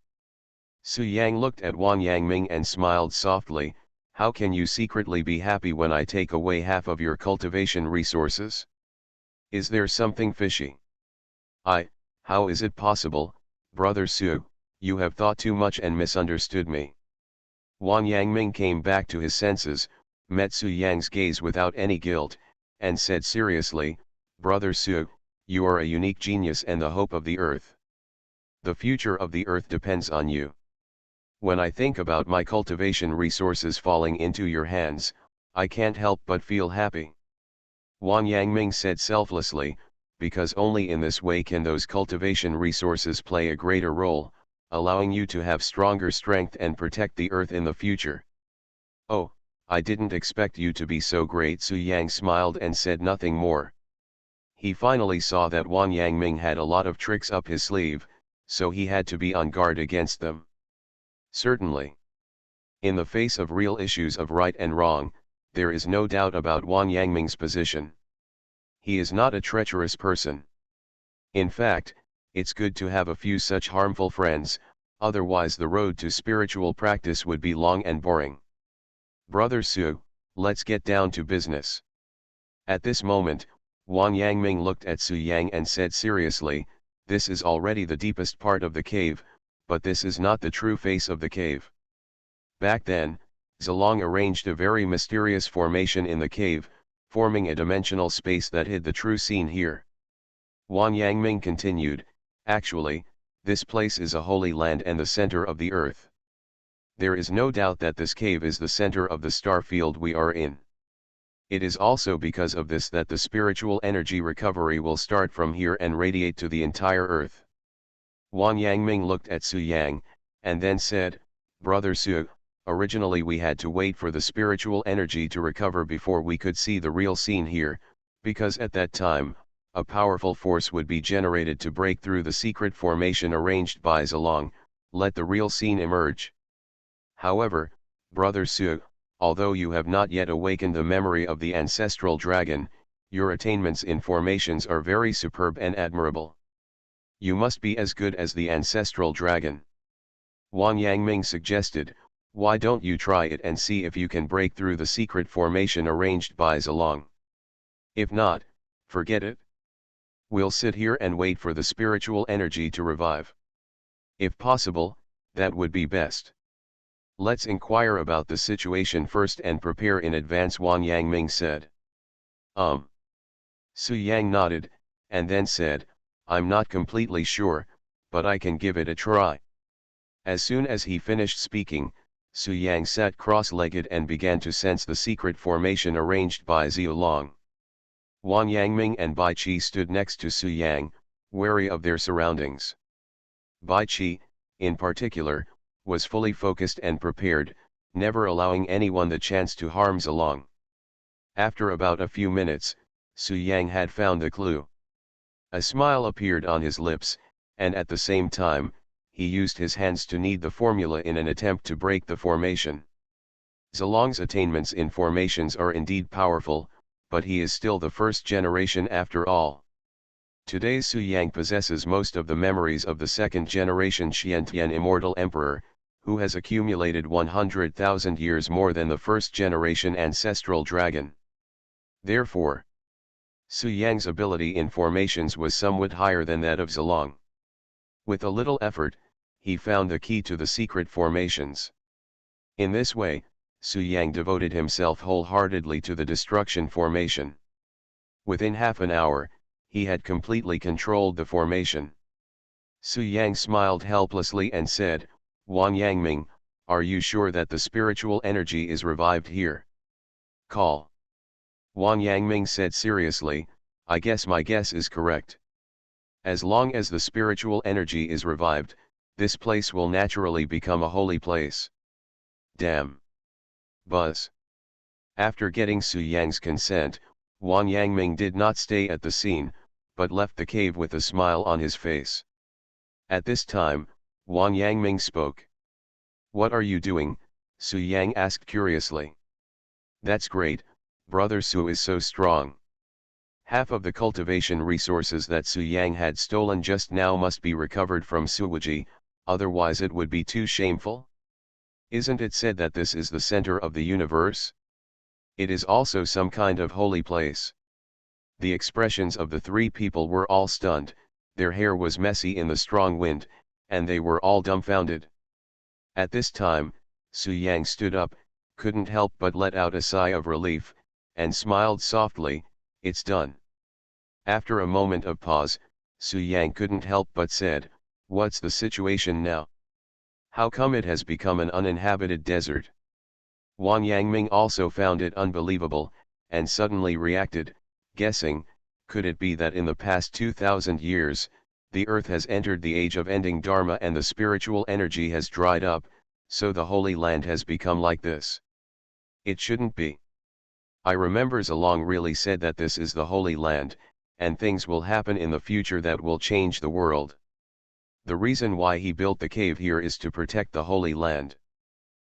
[SPEAKER 1] Su Yang looked at Wang Yangming and smiled softly. How can you secretly be happy when I take away half of your cultivation resources? Is there something fishy? How is it possible, brother Su, you have thought too much and misunderstood me. Wang Yangming came back to his senses, met Su Yang's gaze without any guilt, and said seriously, brother Su, you are a unique genius and the hope of the earth. The future of the earth depends on you. When I think about my cultivation resources falling into your hands, I can't help but feel happy. Wang Yangming said selflessly, because only in this way can those cultivation resources play a greater role, allowing you to have stronger strength and protect the earth in the future. Oh, I didn't expect you to be so great. Su Yang smiled and said nothing more. He finally saw that Wang Yangming had a lot of tricks up his sleeve, so he had to be on guard against them. Certainly. In the face of real issues of right and wrong, there is no doubt about Wang Yangming's position. He is not a treacherous person. In fact, it's good to have a few such harmful friends, otherwise the road to spiritual practice would be long and boring. Brother Su, let's get down to business. At this moment, Wang Yangming looked at Su Yang and said seriously, this is already the deepest part of the cave, but this is not the true face of the cave. Back then, Zilong arranged a very mysterious formation in the cave, forming a dimensional space that hid the true scene here. Wang Yangming continued, actually, this place is a holy land and the center of the earth. There is no doubt that this cave is the center of the star field we are in. It is also because of this that the spiritual energy recovery will start from here and radiate to the entire earth. Wang Yangming looked at Su Yang, and then said, brother Su, originally we had to wait for the spiritual energy to recover before we could see the real scene here, because at that time, a powerful force would be generated to break through the secret formation arranged by Zilong, let the real scene emerge. However, brother Su, although you have not yet awakened the memory of the ancestral dragon, your attainments in formations are very superb and admirable. You must be as good as the ancestral dragon. Wang Yangming suggested, why don't you try it and see if you can break through the secret formation arranged by Zilong? If not, forget it. We'll sit here and wait for the spiritual energy to revive. If possible, that would be best. Let's inquire about the situation first and prepare in advance, Wang Yangming said. Su Yang nodded, and then said, I'm not completely sure, but I can give it a try. As soon as he finished speaking, Su Yang sat cross-legged and began to sense the secret formation arranged by Zilong. Wang Yangming and Bai Qi stood next to Su Yang, wary of their surroundings. Bai Qi, in particular, was fully focused and prepared, never allowing anyone the chance to harm Zilong. After about a few minutes, Su Yang had found the clue. A smile appeared on his lips, and at the same time, he used his hands to knead the formula in an attempt to break the formation. Zilong's attainments in formations are indeed powerful, but he is still the first generation after all. Today's Su Yang possesses most of the memories of the second generation Xiantian immortal emperor, who has accumulated 100,000 years more than the first generation ancestral dragon. Therefore, Su Yang's ability in formations was somewhat higher than that of Zilong. With a little effort, he found the key to the secret formations. In this way, Su Yang devoted himself wholeheartedly to the destruction formation. Within half an hour, he had completely controlled the formation. Su Yang smiled helplessly and said, "Wang Yangming, are you sure that the spiritual energy is revived here?" "Call." Wang Yangming said seriously, "I guess my guess is correct. As long as the spiritual energy is revived, this place will naturally become a holy place." Damn. Buzz. After getting Su Yang's consent, Wang Yangming did not stay at the scene, but left the cave with a smile on his face. At this time, Wang Yangming spoke. "What are you doing?" Su Yang asked curiously. "That's great, brother Su is so strong." Half of the cultivation resources that Su Yang had stolen just now must be recovered from Suwuji, otherwise it would be too shameful. Isn't it said that this is the center of the universe? It is also some kind of holy place. The expressions of the three people were all stunned, their hair was messy in the strong wind, and they were all dumbfounded. At this time, Su Yang stood up, couldn't help but let out a sigh of relief, and smiled softly, "It's done." After a moment of pause, Su Yang couldn't help but said, "What's the situation now? How come it has become an uninhabited desert?" Wang Yangming also found it unbelievable, and suddenly reacted, guessing, could it be that in the past 2000 years, the earth has entered the age of ending dharma and the spiritual energy has dried up, so the Holy Land has become like this? It shouldn't be. I remember Zilong really said that this is the Holy Land, and things will happen in the future that will change the world. The reason why he built the cave here is to protect the Holy Land.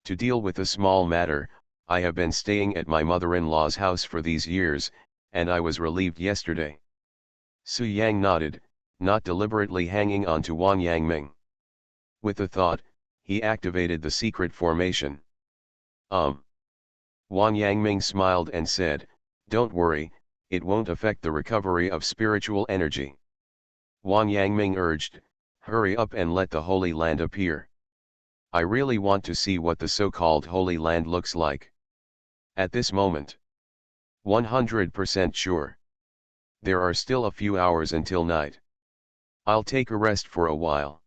[SPEAKER 1] To deal with a small matter, I have been staying at my mother-in-law's house for these years, and I was relieved yesterday. Su Yang nodded, not deliberately hanging on to Wang Yangming. With the thought, he activated the secret formation. Wang Yangming smiled and said, "Don't worry, it won't affect the recovery of spiritual energy." Wang Yangming urged, "Hurry up and let the Holy Land appear. I really want to see what the so-called Holy Land looks like." At this moment, 100% sure. There are still a few hours until night. I'll take a rest for a while.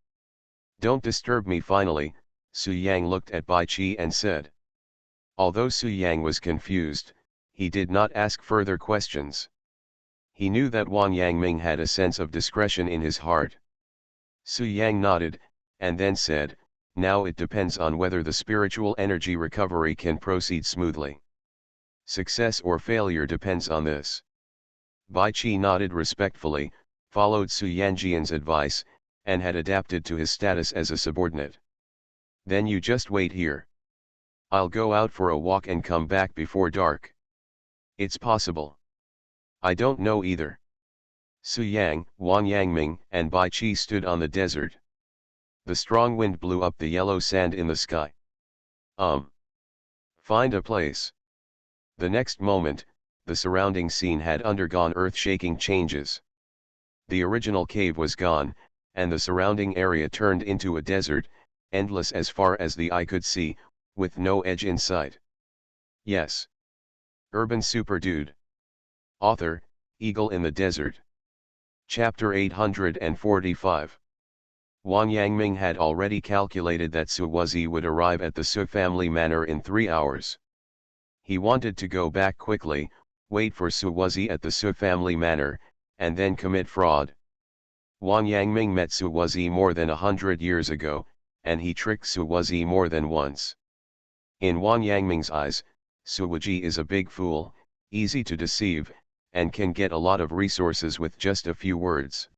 [SPEAKER 1] Don't disturb me. Finally, Su Yang looked at Bai Qi and said. Although Su Yang was confused, he did not ask further questions. He knew that Wang Yangming had a sense of discretion in his heart. Su Yang nodded, and then said, "Now it depends on whether the spiritual energy recovery can proceed smoothly. Success or failure depends on this." Bai Qi nodded respectfully, followed Su Yanjian's advice, and had adapted to his status as a subordinate. "Then you just wait here. I'll go out for a walk and come back before dark." "It's possible. I don't know either." Su Yang, Wang Yangming, and Bai Qi stood on the desert. The strong wind blew up the yellow sand in the sky. Find a place." The next moment, the surrounding scene had undergone earth-shaking changes. The original cave was gone, and the surrounding area turned into a desert, endless as far as the eye could see, with no edge in sight. Yes. Urban Super Dude. Author, Eagle in the Desert. Chapter 845. Wang Yangming had already calculated that Su Wuzi would arrive at the Su family manor in 3 hours. He wanted to go back quickly, wait for Su Wuzi at the Su family manor, and then commit fraud. Wang Yangming met Su Wuzi more than 100 years ago, and he tricked Su Wuzi more than once. In Wang Yangming's eyes, Su Wuzi is a big fool, easy to deceive, and can get a lot of resources with just a few words.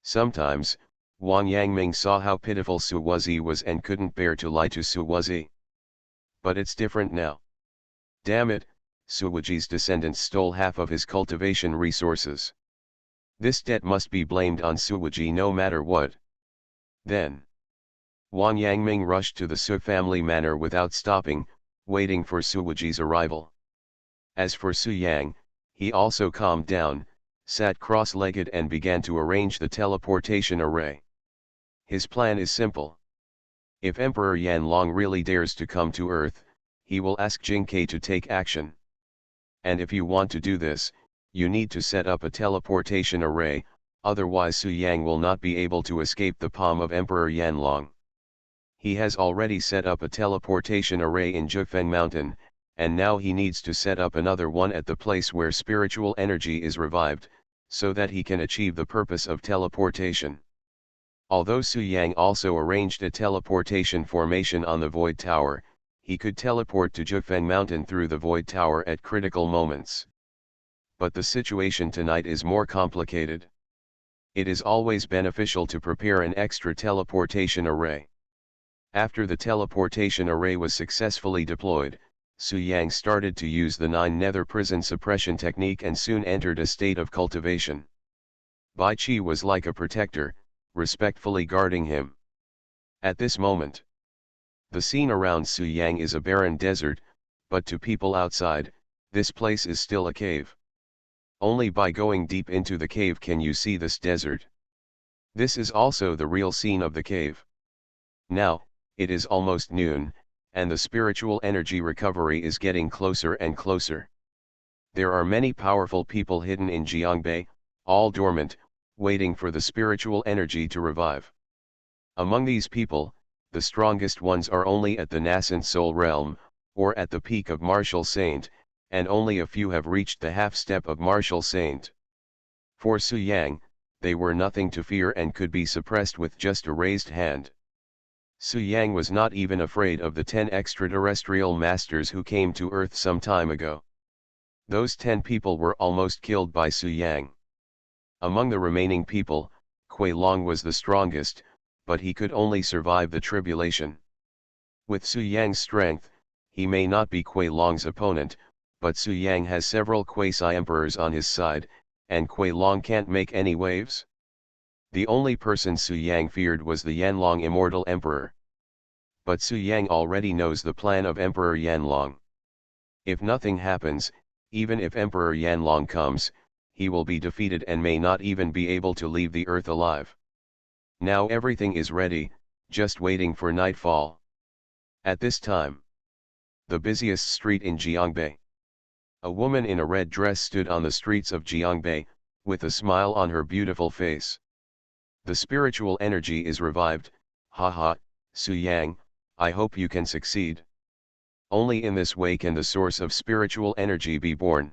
[SPEAKER 1] Sometimes, Wang Yangming saw how pitiful Su Wuzi was and couldn't bear to lie to Su Wuzi. But it's different now. Damn it, Su Wuzi's descendants stole half of his cultivation resources. This debt must be blamed on Su Wuzi no matter what. Then, Wang Yangming rushed to the Su family manor without stopping, waiting for Su Wuzi's arrival. As for Su Yang, he also calmed down, sat cross-legged and began to arrange the teleportation array. His plan is simple. If Emperor Yanlong really dares to come to Earth, he will ask Jing Ke to take action. And if you want to do this, you need to set up a teleportation array, otherwise Su Yang will not be able to escape the palm of Emperor Yanlong. He has already set up a teleportation array in Jufeng Mountain, and now he needs to set up another one at the place where spiritual energy is revived, so that he can achieve the purpose of teleportation. Although Su Yang also arranged a teleportation formation on the Void Tower, he could teleport to Jufeng Mountain through the Void Tower at critical moments. But the situation tonight is more complicated. It is always beneficial to prepare an extra teleportation array. After the teleportation array was successfully deployed, Su Yang started to use the 9 nether prison suppression technique and soon entered a state of cultivation. Bai Qi was like a protector, respectfully guarding him. At this moment, the scene around Su Yang is a barren desert, but to people outside, this place is still a cave. Only by going deep into the cave can you see this desert. This is also the real scene of the cave. Now, it is almost noon, and the spiritual energy recovery is getting closer and closer. There are many powerful people hidden in Jiangbei, all dormant, waiting for the spiritual energy to revive. Among these people, the strongest ones are only at the nascent soul realm, or at the peak of martial saint, and only a few have reached the half-step of martial saint. For Su Yang, they were nothing to fear and could be suppressed with just a raised hand. Su Yang was not even afraid of the 10 extraterrestrial masters who came to Earth some time ago. Those 10 people were almost killed by Su Yang. Among the remaining people, Kui Long was the strongest, but he could only survive the tribulation. With Su Yang's strength, he may not be Kui Long's opponent, but Su Yang has several quasi-emperors on his side, and Kui Long can't make any waves. The only person Su Yang feared was the Yanlong Immortal Emperor. But Su Yang already knows the plan of Emperor Yanlong. If nothing happens, even if Emperor Yanlong comes, he will be defeated and may not even be able to leave the earth alive. Now everything is ready, just waiting for nightfall. At this time, the busiest street in Jiangbei. A woman in a red dress stood on the streets of Jiangbei, with a smile on her beautiful face. The spiritual energy is revived, haha, Su Yang, I hope you can succeed. Only in this way can the source of spiritual energy be born.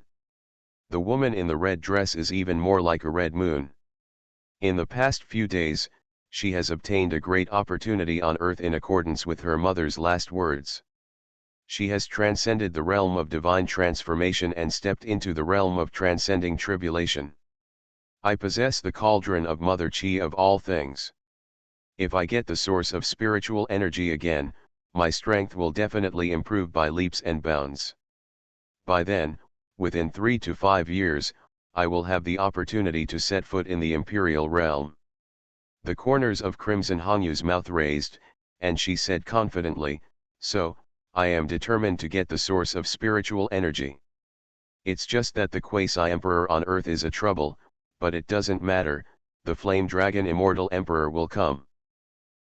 [SPEAKER 1] The woman in the red dress is even more like a red moon. In the past few days, she has obtained a great opportunity on earth in accordance with her mother's last words. She has transcended the realm of divine transformation and stepped into the realm of transcending tribulation. I possess the cauldron of Mother Qi of all things. If I get the source of spiritual energy again, my strength will definitely improve by leaps and bounds. By then, within 3 to 5 years, I will have the opportunity to set foot in the imperial realm. The corners of Crimson Hangyu's mouth raised, and she said confidently, so, I am determined to get the source of spiritual energy. It's just that the quasi-emperor on earth is a trouble, but it doesn't matter, the flame dragon immortal emperor will come.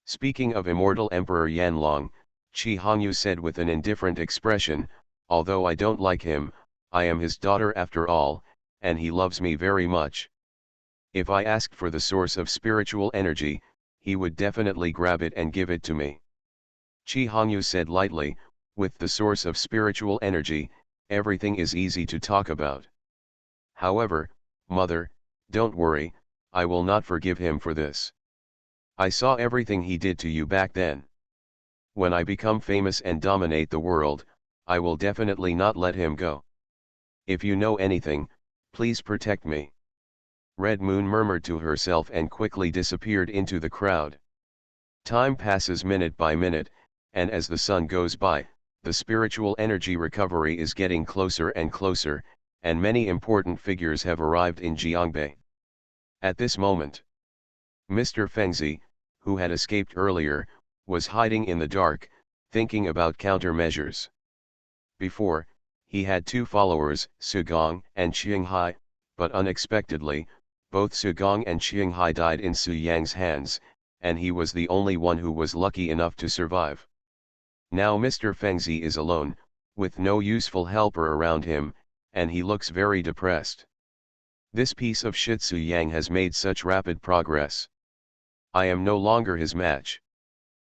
[SPEAKER 1] Speaking of immortal emperor Yanlong, Qi Hongyu said with an indifferent expression, although I don't like him, I am his daughter after all, and he loves me very much. If I asked for the source of spiritual energy, he would definitely grab it and give it to me. Qi Hongyu said lightly, with the source of spiritual energy, everything is easy to talk about. However, mother, don't worry, I will not forgive him for this. I saw everything he did to you back then. When I become famous and dominate the world, I will definitely not let him go. If you know anything, please protect me. Red Moon murmured to herself and quickly disappeared into the crowd. Time passes minute by minute, and as the sun goes by, the spiritual energy recovery is getting closer and closer, and many important figures have arrived in Jiangbei. At this moment, Mr. Fengzi, who had escaped earlier, was hiding in the dark, thinking about countermeasures. Before, he had 2 followers, Sugong and Qinghai, but unexpectedly, both Sugong and Qinghai died in Su Yang's hands, and he was the only one who was lucky enough to survive. Now Mr. Fengzi is alone, with no useful helper around him, and he looks very depressed. This piece of shit Su Yang has made such rapid progress. I am no longer his match.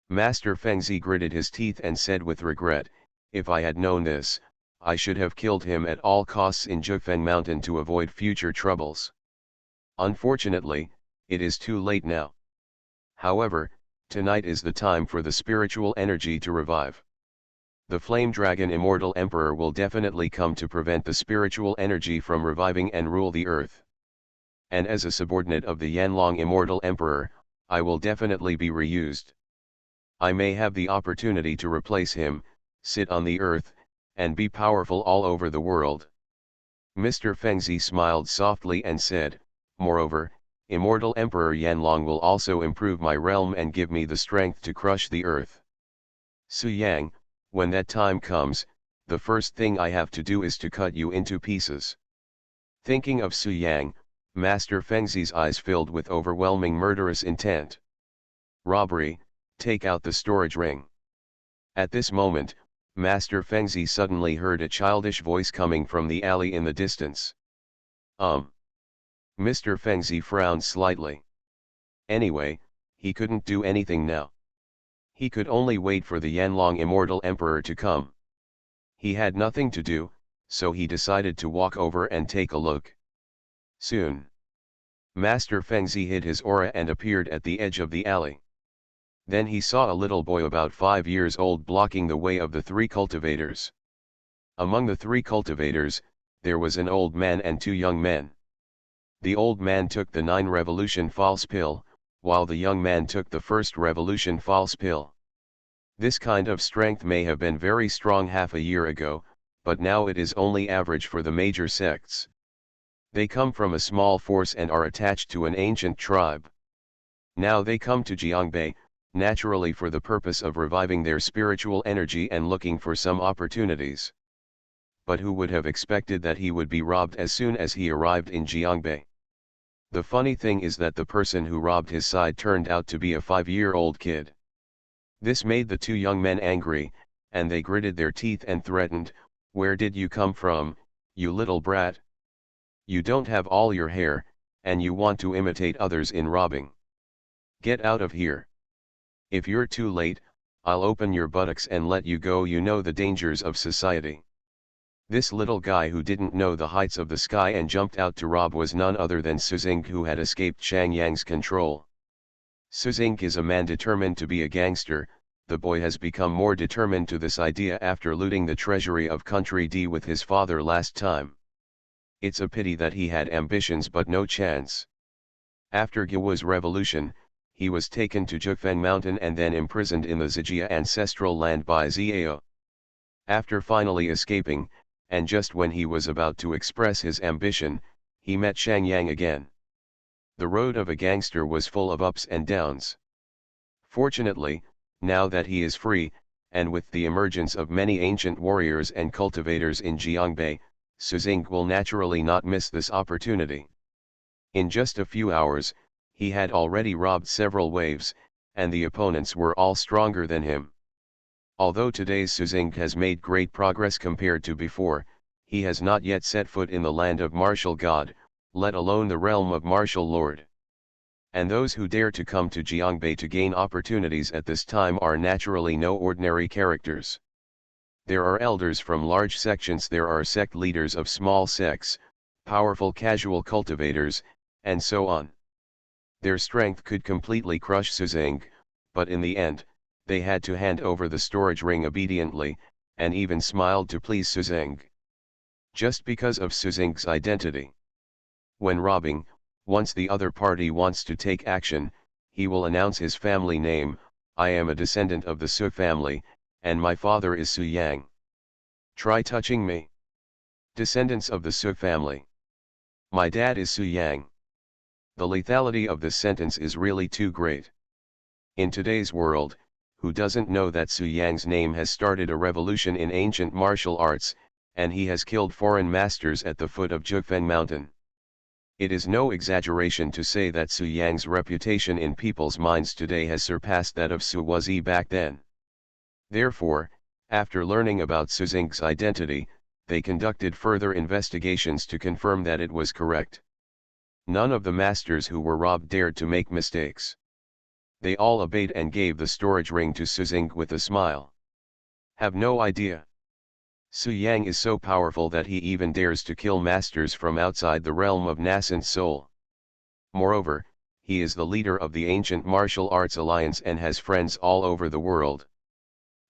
[SPEAKER 1] Master Fengzi gritted his teeth and said with regret, if I had known this, I should have killed him at all costs in Jufeng Mountain to avoid future troubles. Unfortunately, it is too late now. However, tonight is the time for the spiritual energy to revive. The Flame Dragon Immortal Emperor will definitely come to prevent the spiritual energy from reviving and rule the earth. And as a subordinate of the Yanlong Immortal Emperor, I will definitely be reused. I may have the opportunity to replace him, sit on the earth, and be powerful all over the world. Mr. Fengzi smiled softly and said, moreover, Immortal Emperor Yanlong will also improve my realm and give me the strength to crush the earth. Su Yang, when that time comes, the first thing I have to do is to cut you into pieces. Thinking of Su Yang, Master Fengzi's eyes filled with overwhelming murderous intent. Robbery, take out the storage ring. At this moment, Master Fengzi suddenly heard a childish voice coming from the alley in the distance. Mr. Fengzi frowned slightly. Anyway, he couldn't do anything now. He could only wait for the Yanlong Immortal Emperor to come. He had nothing to do, so he decided to walk over and take a look. Soon, Master Fengzi hid his aura and appeared at the edge of the alley. Then he saw a little boy about 5 years old blocking the way of the 3 cultivators. Among the 3 cultivators, there was an old man and 2 young men. The old man took the 9 revolution false pill, while the young man took the 1st revolution false pill. This kind of strength may have been very strong half a year ago, but now it is only average for the major sects. They come from a small force and are attached to an ancient tribe. Now they come to Jiangbei, naturally for the purpose of reviving their spiritual energy and looking for some opportunities. But who would have expected that he would be robbed as soon as he arrived in Jiangbei? The funny thing is that the person who robbed his side turned out to be a 5-year-old kid. This made the 2 young men angry, and they gritted their teeth and threatened, "Where did you come from, you little brat? You don't have all your hair, and you want to imitate others in robbing. Get out of here. If you're too late, I'll open your buttocks and let you go. You know the dangers of society." This little guy who didn't know the heights of the sky and jumped out to rob was none other than Suzing, who had escaped Shang Yang's control. Suzing is a man determined to be a gangster. The boy has become more determined to this idea after looting the treasury of Country D with his father last time. It's a pity that he had ambitions but no chance. After Gewu's revolution, he was taken to Jufeng Mountain and then imprisoned in the Zijia ancestral land by Xiao. After finally escaping, and just when he was about to express his ambition, he met Shang Yang again. The road of a gangster was full of ups and downs. Fortunately, now that he is free, and with the emergence of many ancient warriors and cultivators in Jiangbei, Suzing will naturally not miss this opportunity. In just a few hours, he had already robbed several waves, and the opponents were all stronger than him. Although today's Suzing has made great progress compared to before, he has not yet set foot in the land of martial god, let alone the realm of martial lord. And those who dare to come to Jiangbei to gain opportunities at this time are naturally no ordinary characters. There are elders from large sections, there are sect leaders of small sects, powerful casual cultivators, and so on. Their strength could completely crush Suzing, but in the end, they had to hand over the storage ring obediently, and even smiled to please Suzing. Just because of Suzing's identity. When robbing, once the other party wants to take action, he will announce his family name: "I am a descendant of the Su family, and my father is Su Yang. Try touching me. Descendants of the Su family. My dad is Su Yang." The lethality of this sentence is really too great. In today's world, who doesn't know that Su Yang's name has started a revolution in ancient martial arts, and he has killed foreign masters at the foot of Jufeng Mountain? It is no exaggeration to say that Su Yang's reputation in people's minds today has surpassed that of Su Wazi back then. Therefore, after learning about Su Xing's identity, they conducted further investigations to confirm that it was correct. None of the masters who were robbed dared to make mistakes. They all obeyed and gave the storage ring to Su Xing with a smile. Have no idea. Su Yang is so powerful that he even dares to kill masters from outside the realm of nascent soul. Moreover, he is the leader of the ancient martial arts alliance and has friends all over the world.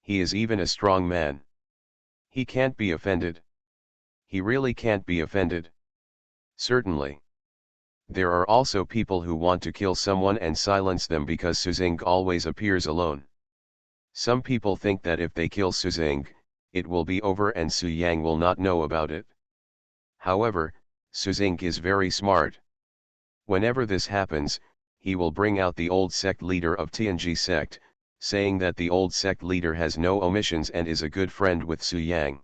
[SPEAKER 1] He is even a strong man. He can't be offended. He really can't be offended. Certainly. There are also people who want to kill someone and silence them because Su Xing always appears alone. Some people think that if they kill Su Xing, it will be over and Su Yang will not know about it. However, Su Xing is very smart. Whenever this happens, he will bring out the old sect leader of Tianji sect, saying that the old sect leader has no omissions and is a good friend with Su Yang.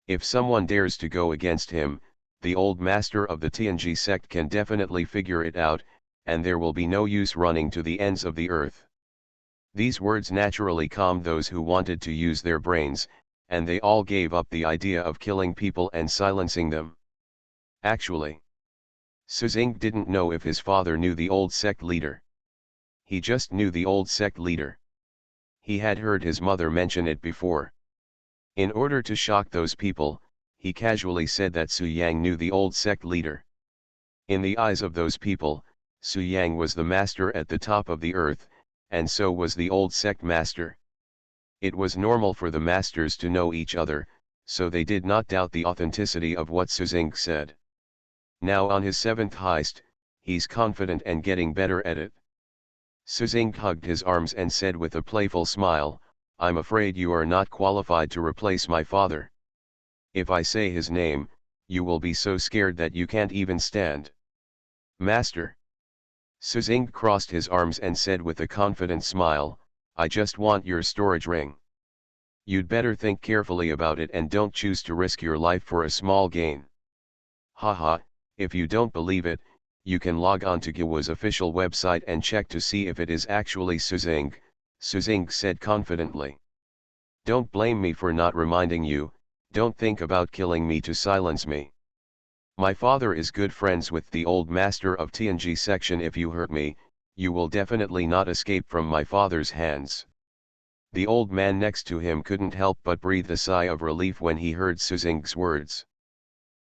[SPEAKER 1] If someone dares to go against him, the old master of the Tianji sect can definitely figure it out, and there will be no use running to the ends of the earth. These words naturally calmed those who wanted to use their brains, and they all gave up the idea of killing people and silencing them. Actually, Su Xing didn't know if his father knew the old sect leader. He just knew the old sect leader. He had heard his mother mention it before. In order to shock those people, he casually said that Su Yang knew the old sect leader. In the eyes of those people, Su Yang was the master at the top of the earth, and so was the old sect master. It was normal for the masters to know each other, so they did not doubt the authenticity of what Su Xing said. Now on his 7th heist, he's confident and getting better at it. Su Xing hugged his arms and said with a playful smile, "I'm afraid you are not qualified to replace my father. If I say his name, you will be so scared that you can't even stand." "Master." Su Xing crossed his arms and said with a confident smile, "I just want your storage ring. You'd better think carefully about it and don't choose to risk your life for a small gain." Haha, if you don't believe it, you can log on to Gwa's official website and check to see if it is actually Su Xing, Su Xing said confidently. "Don't blame me for not reminding you, don't think about killing me to silence me. My father is good friends with the old master of Tianji section. If you hurt me, you will definitely not escape from my father's hands." The old man next to him couldn't help but breathe a sigh of relief when he heard Su Xing's words.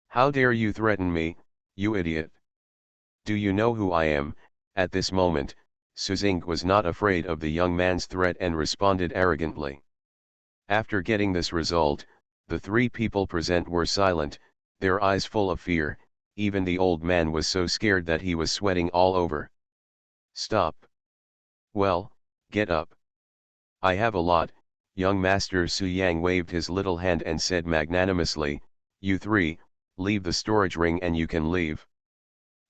[SPEAKER 1] "How dare you threaten me, you idiot? Do you know who I am?" At this moment, Su Xing was not afraid of the young man's threat and responded arrogantly. After getting this result, the 3 people present were silent, their eyes full of fear. Even the old man was so scared that he was sweating all over. "Stop. Well, get up. I have a lot." Young Master Su Yang waved his little hand and said magnanimously, "You 3, leave the storage ring and you can leave."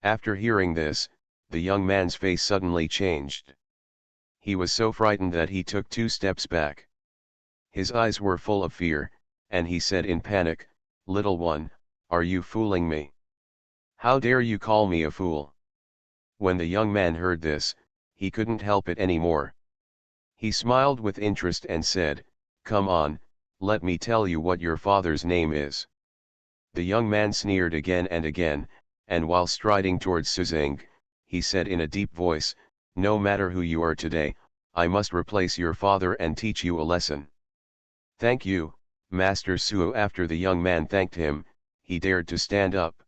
[SPEAKER 1] After hearing this, the young man's face suddenly changed. He was so frightened that he took 2 steps back. His eyes were full of fear, and he said in panic, "Little one, are you fooling me? How dare you call me a fool?" When the young man heard this, he couldn't help it anymore. He smiled with interest and said, "Come on, let me tell you what your father's name is." The young man sneered again and again, and while striding towards Su Xing, he said in a deep voice, "No matter who you are today, I must replace your father and teach you a lesson." "Thank you, Master Su." After the young man thanked him, he dared to stand up.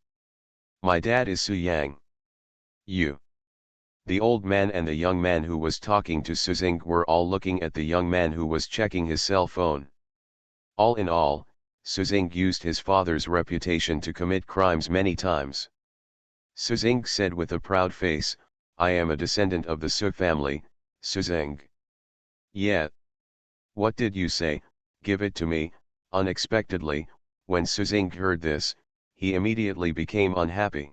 [SPEAKER 1] "My dad is Su Yang." "You." The old man and the young man who was talking to Su Xing were all looking at the young man who was checking his cell phone. All in all, Su Xing used his father's reputation to commit crimes many times. Su Xing said with a proud face, "I am a descendant of the Su family, Su Xing." "Yeah. What did you say? Give it to me." Unexpectedly, when Su Xing heard this, he immediately became unhappy.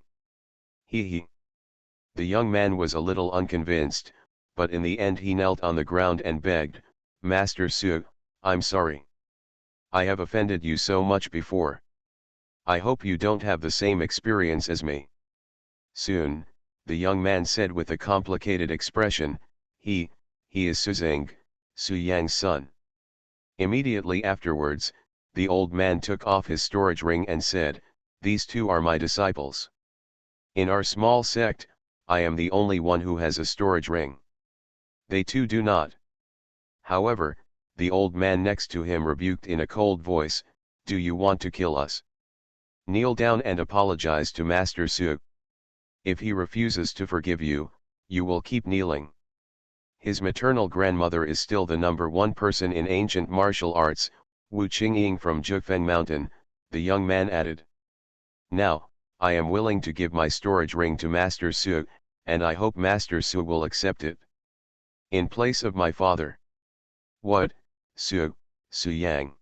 [SPEAKER 1] He. The young man was a little unconvinced, but in the end he knelt on the ground and begged, "Master Su, I'm sorry. I have offended you so much before. I hope you don't have the same experience as me." Soon, the young man said with a complicated expression, he is Suzing, Su Yang's son. Immediately afterwards, the old man took off his storage ring and said, "These two are my disciples. In our small sect, I am the only one who has a storage ring. They too do not." However, the old man next to him rebuked in a cold voice, "Do you want to kill us? Kneel down and apologize to Master Su. If he refuses to forgive you, you will keep kneeling." His maternal grandmother is still the #1 person in ancient martial arts, Wu Qingying from Jufeng Mountain, the young man added. "Now, I am willing to give my storage ring to Master Su, and I hope Master Su will accept it. In place of my father." "What, Su Yang?"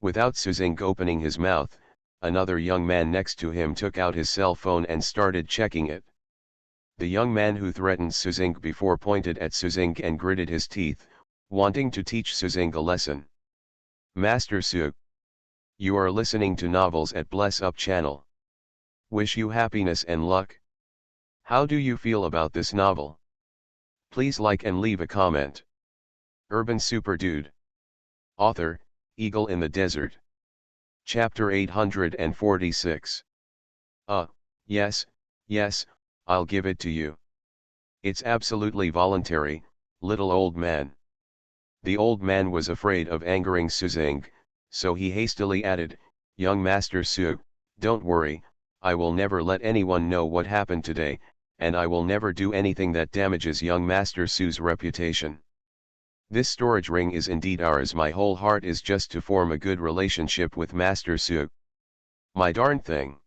[SPEAKER 1] Without Suzing opening his mouth, another young man next to him took out his cell phone and started checking it. The young man who threatened Suzing before pointed at Suzing and gritted his teeth, wanting to teach Suzing a lesson. "Master Su, you are listening to novels at Bless Up channel. Wish you happiness and luck. How do you feel about this novel? Please like and leave a comment." Urban Super Dude. Author, Eagle in the Desert. Chapter 846. Yes, I'll give it to you. It's absolutely voluntary, little old man. The old man was afraid of angering Suzing, so he hastily added, "Young Master Su, don't worry, I will never let anyone know what happened today, and I will never do anything that damages young Master Su's reputation. This storage ring is indeed ours. My whole heart is just to form a good relationship with Master Su. My darn thing.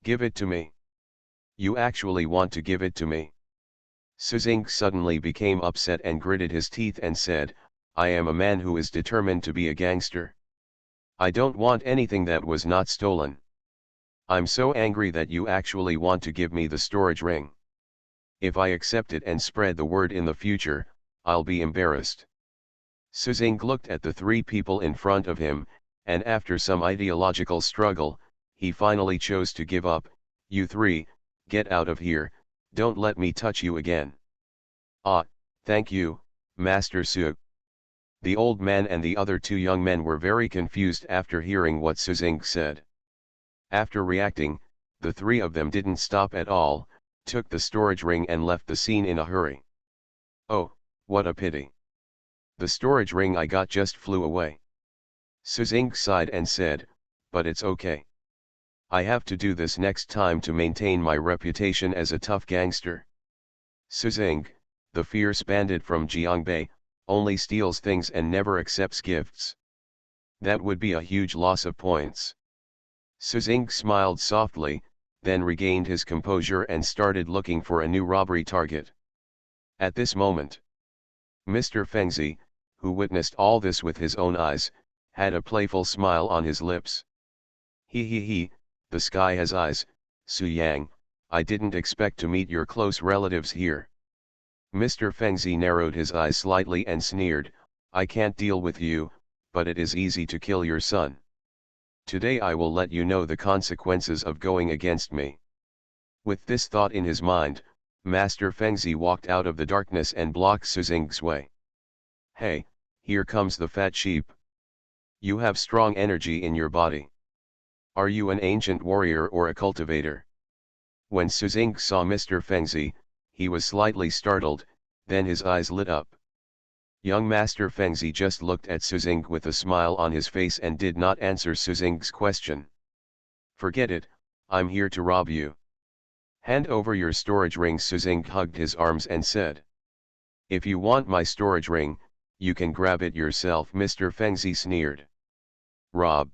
[SPEAKER 1] Give it to me. You actually want to give it to me?" Suzing suddenly became upset and gritted his teeth and said, "I am a man who is determined to be a gangster. I don't want anything that was not stolen. I'm so angry that you actually want to give me the storage ring. If I accept it and spread the word in the future, I'll be embarrassed." Suzing looked at the three people in front of him, and after some ideological struggle, he finally chose to give up. "You three, get out of here, don't let me touch you again." "Ah, thank you, Master Su." The old man and the other two young men were very confused after hearing what Suzing said. After reacting, the three of them didn't stop at all, took the storage ring and left the scene in a hurry. "Oh, what a pity. The storage ring I got just flew away." Suzing sighed and said, "But it's okay. I have to do this next time to maintain my reputation as a tough gangster." Suzing, the fierce bandit from Jiangbei, only steals things and never accepts gifts. That would be a huge loss of points. Suzing smiled softly, then regained his composure and started looking for a new robbery target. At this moment, Mr. Fengzi, who witnessed all this with his own eyes, had a playful smile on his lips. He, the sky has eyes, Su Yang, I didn't expect to meet your close relatives here." Mr. Fengzi narrowed his eyes slightly and sneered, "I can't deal with you, but it is easy to kill your son. Today I will let you know the consequences of going against me." With this thought in his mind, Master Fengzi walked out of the darkness and blocked Suzing's way. "Hey, here comes the fat sheep. You have strong energy in your body. Are you an ancient warrior or a cultivator?" When Suzing saw Mr. Fengzi, he was slightly startled, then his eyes lit up. Young Master Fengzi just looked at Suzing with a smile on his face and did not answer Suzing's question. "Forget it, I'm here to rob you. Hand over your storage ring." Suzing hugged his arms and said. "If you want my storage ring, you can grab it yourself." Mr. Fengzi sneered. "Rob."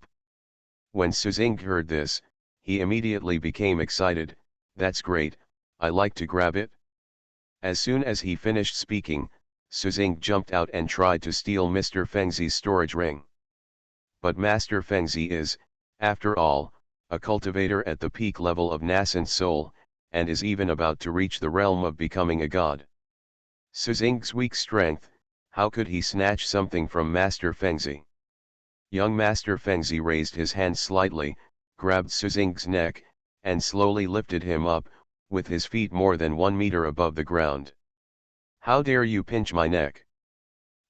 [SPEAKER 1] When Suzing heard this, he immediately became excited. "That's great, I like to grab it." As soon as he finished speaking, Suzing jumped out and tried to steal Mr. Fengzi's storage ring. But Master Fengzi is, after all, a cultivator at the peak level of nascent soul, and is even about to reach the realm of becoming a god. Suzing's weak strength, how could he snatch something from Master Fengzi? Young Master Fengzi raised his hand slightly, grabbed Suzing's neck, and slowly lifted him up, with his feet more than 1 meter above the ground. How dare you pinch my neck?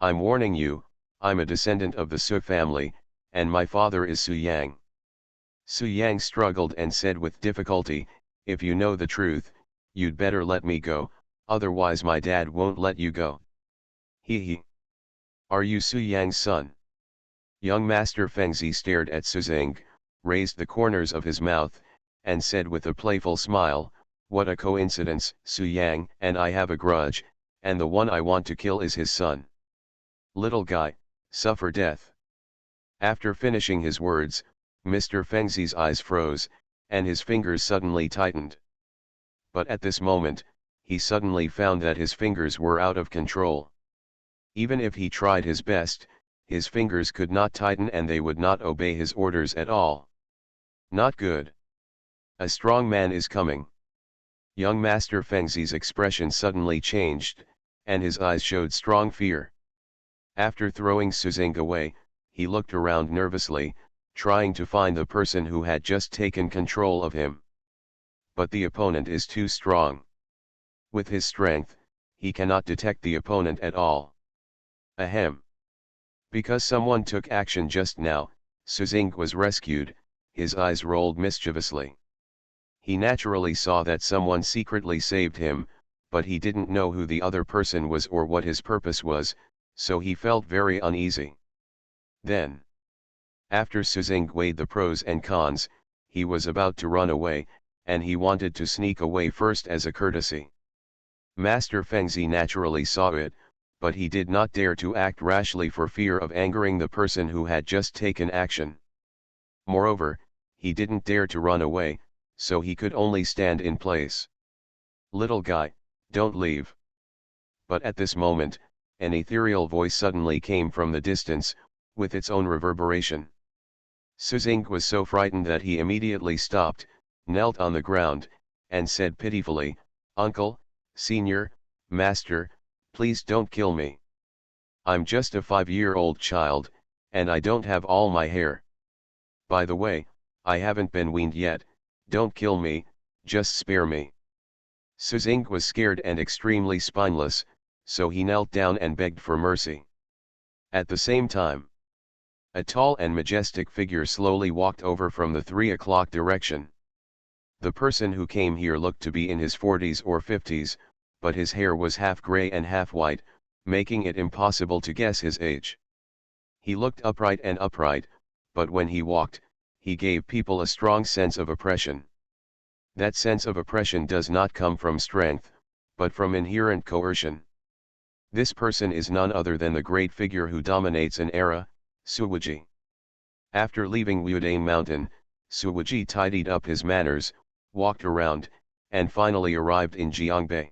[SPEAKER 1] I'm warning you, I'm a descendant of the Su family, and my father is Su Yang. Su Yang struggled and said with difficulty, if you know the truth, you'd better let me go, otherwise my dad won't let you go. He. Are you Su Yang's son? Young Master Fengzi stared at Su Zing, raised the corners of his mouth, and said with a playful smile, what a coincidence, Su Yang and I have a grudge, and the one I want to kill is his son. Little guy, suffer death. After finishing his words, Mr. Fengzi's eyes froze, and his fingers suddenly tightened. But at this moment, he suddenly found that his fingers were out of control. Even if he tried his best, his fingers could not tighten and they would not obey his orders at all. Not good. A strong man is coming. Young Master Fengzi's expression suddenly changed, and his eyes showed strong fear. After throwing Su Zing away, he looked around nervously, trying to find the person who had just taken control of him. But the opponent is too strong. With his strength, he cannot detect the opponent at all. Ahem. Because someone took action just now, Su Zing was rescued, his eyes rolled mischievously. He naturally saw that someone secretly saved him, but he didn't know who the other person was or what his purpose was, so he felt very uneasy. Then, after Su Zing weighed the pros and cons, he was about to run away, and he wanted to sneak away first as a courtesy. Master Fengzi naturally saw it, but he did not dare to act rashly for fear of angering the person who had just taken action. Moreover, he didn't dare to run away, so he could only stand in place. Little guy, don't leave. But at this moment, an ethereal voice suddenly came from the distance, with its own reverberation. Su Zing was so frightened that he immediately stopped, knelt on the ground, and said pitifully, Uncle, Senior, Master, please don't kill me. I'm just a 5-year-old child, and I don't have all my hair. By the way, I haven't been weaned yet, don't kill me, just spare me. Su Zing was scared and extremely spineless, so he knelt down and begged for mercy. At the same time, a tall and majestic figure slowly walked over from the 3 o'clock direction. The person who came here looked to be in his 40s or 50s, but his hair was half gray and half white, making it impossible to guess his age. He looked upright and upright, but when he walked, he gave people a strong sense of oppression. That sense of oppression does not come from strength, but from inherent coercion. This person is none other than the great figure who dominates an era, Suwuji. After leaving Wudang Mountain, Suwuji tidied up his manners, walked around, and finally arrived in Jiangbei.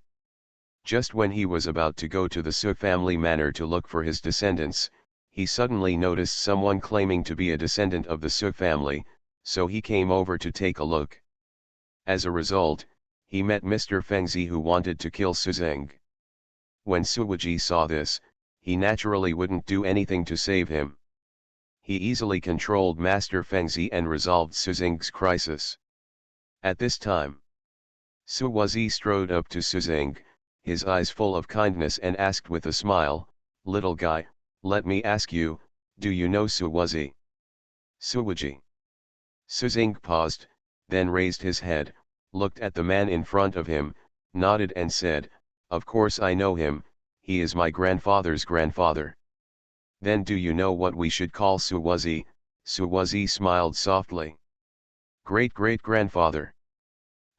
[SPEAKER 1] Just when he was about to go to the Su family manor to look for his descendants, he suddenly noticed someone claiming to be a descendant of the Su family, so he came over to take a look. As a result, he met Mr. Fengzi who wanted to kill Su Zing. When Suwuji saw this, he naturally wouldn't do anything to save him. He easily controlled Master Fengzi and resolved Su Zing's crisis. At this time, Suwuzi strode up to Su Zing, his eyes full of kindness, and asked with a smile, little guy, let me ask you, do you know Suwuzi? Suwuji. Su Zing paused, then raised his head, looked at the man in front of him, nodded and said, of course I know him, he is my grandfather's grandfather. Then do you know what we should call Suwuzi? Suwuzi smiled softly. Great-great-grandfather.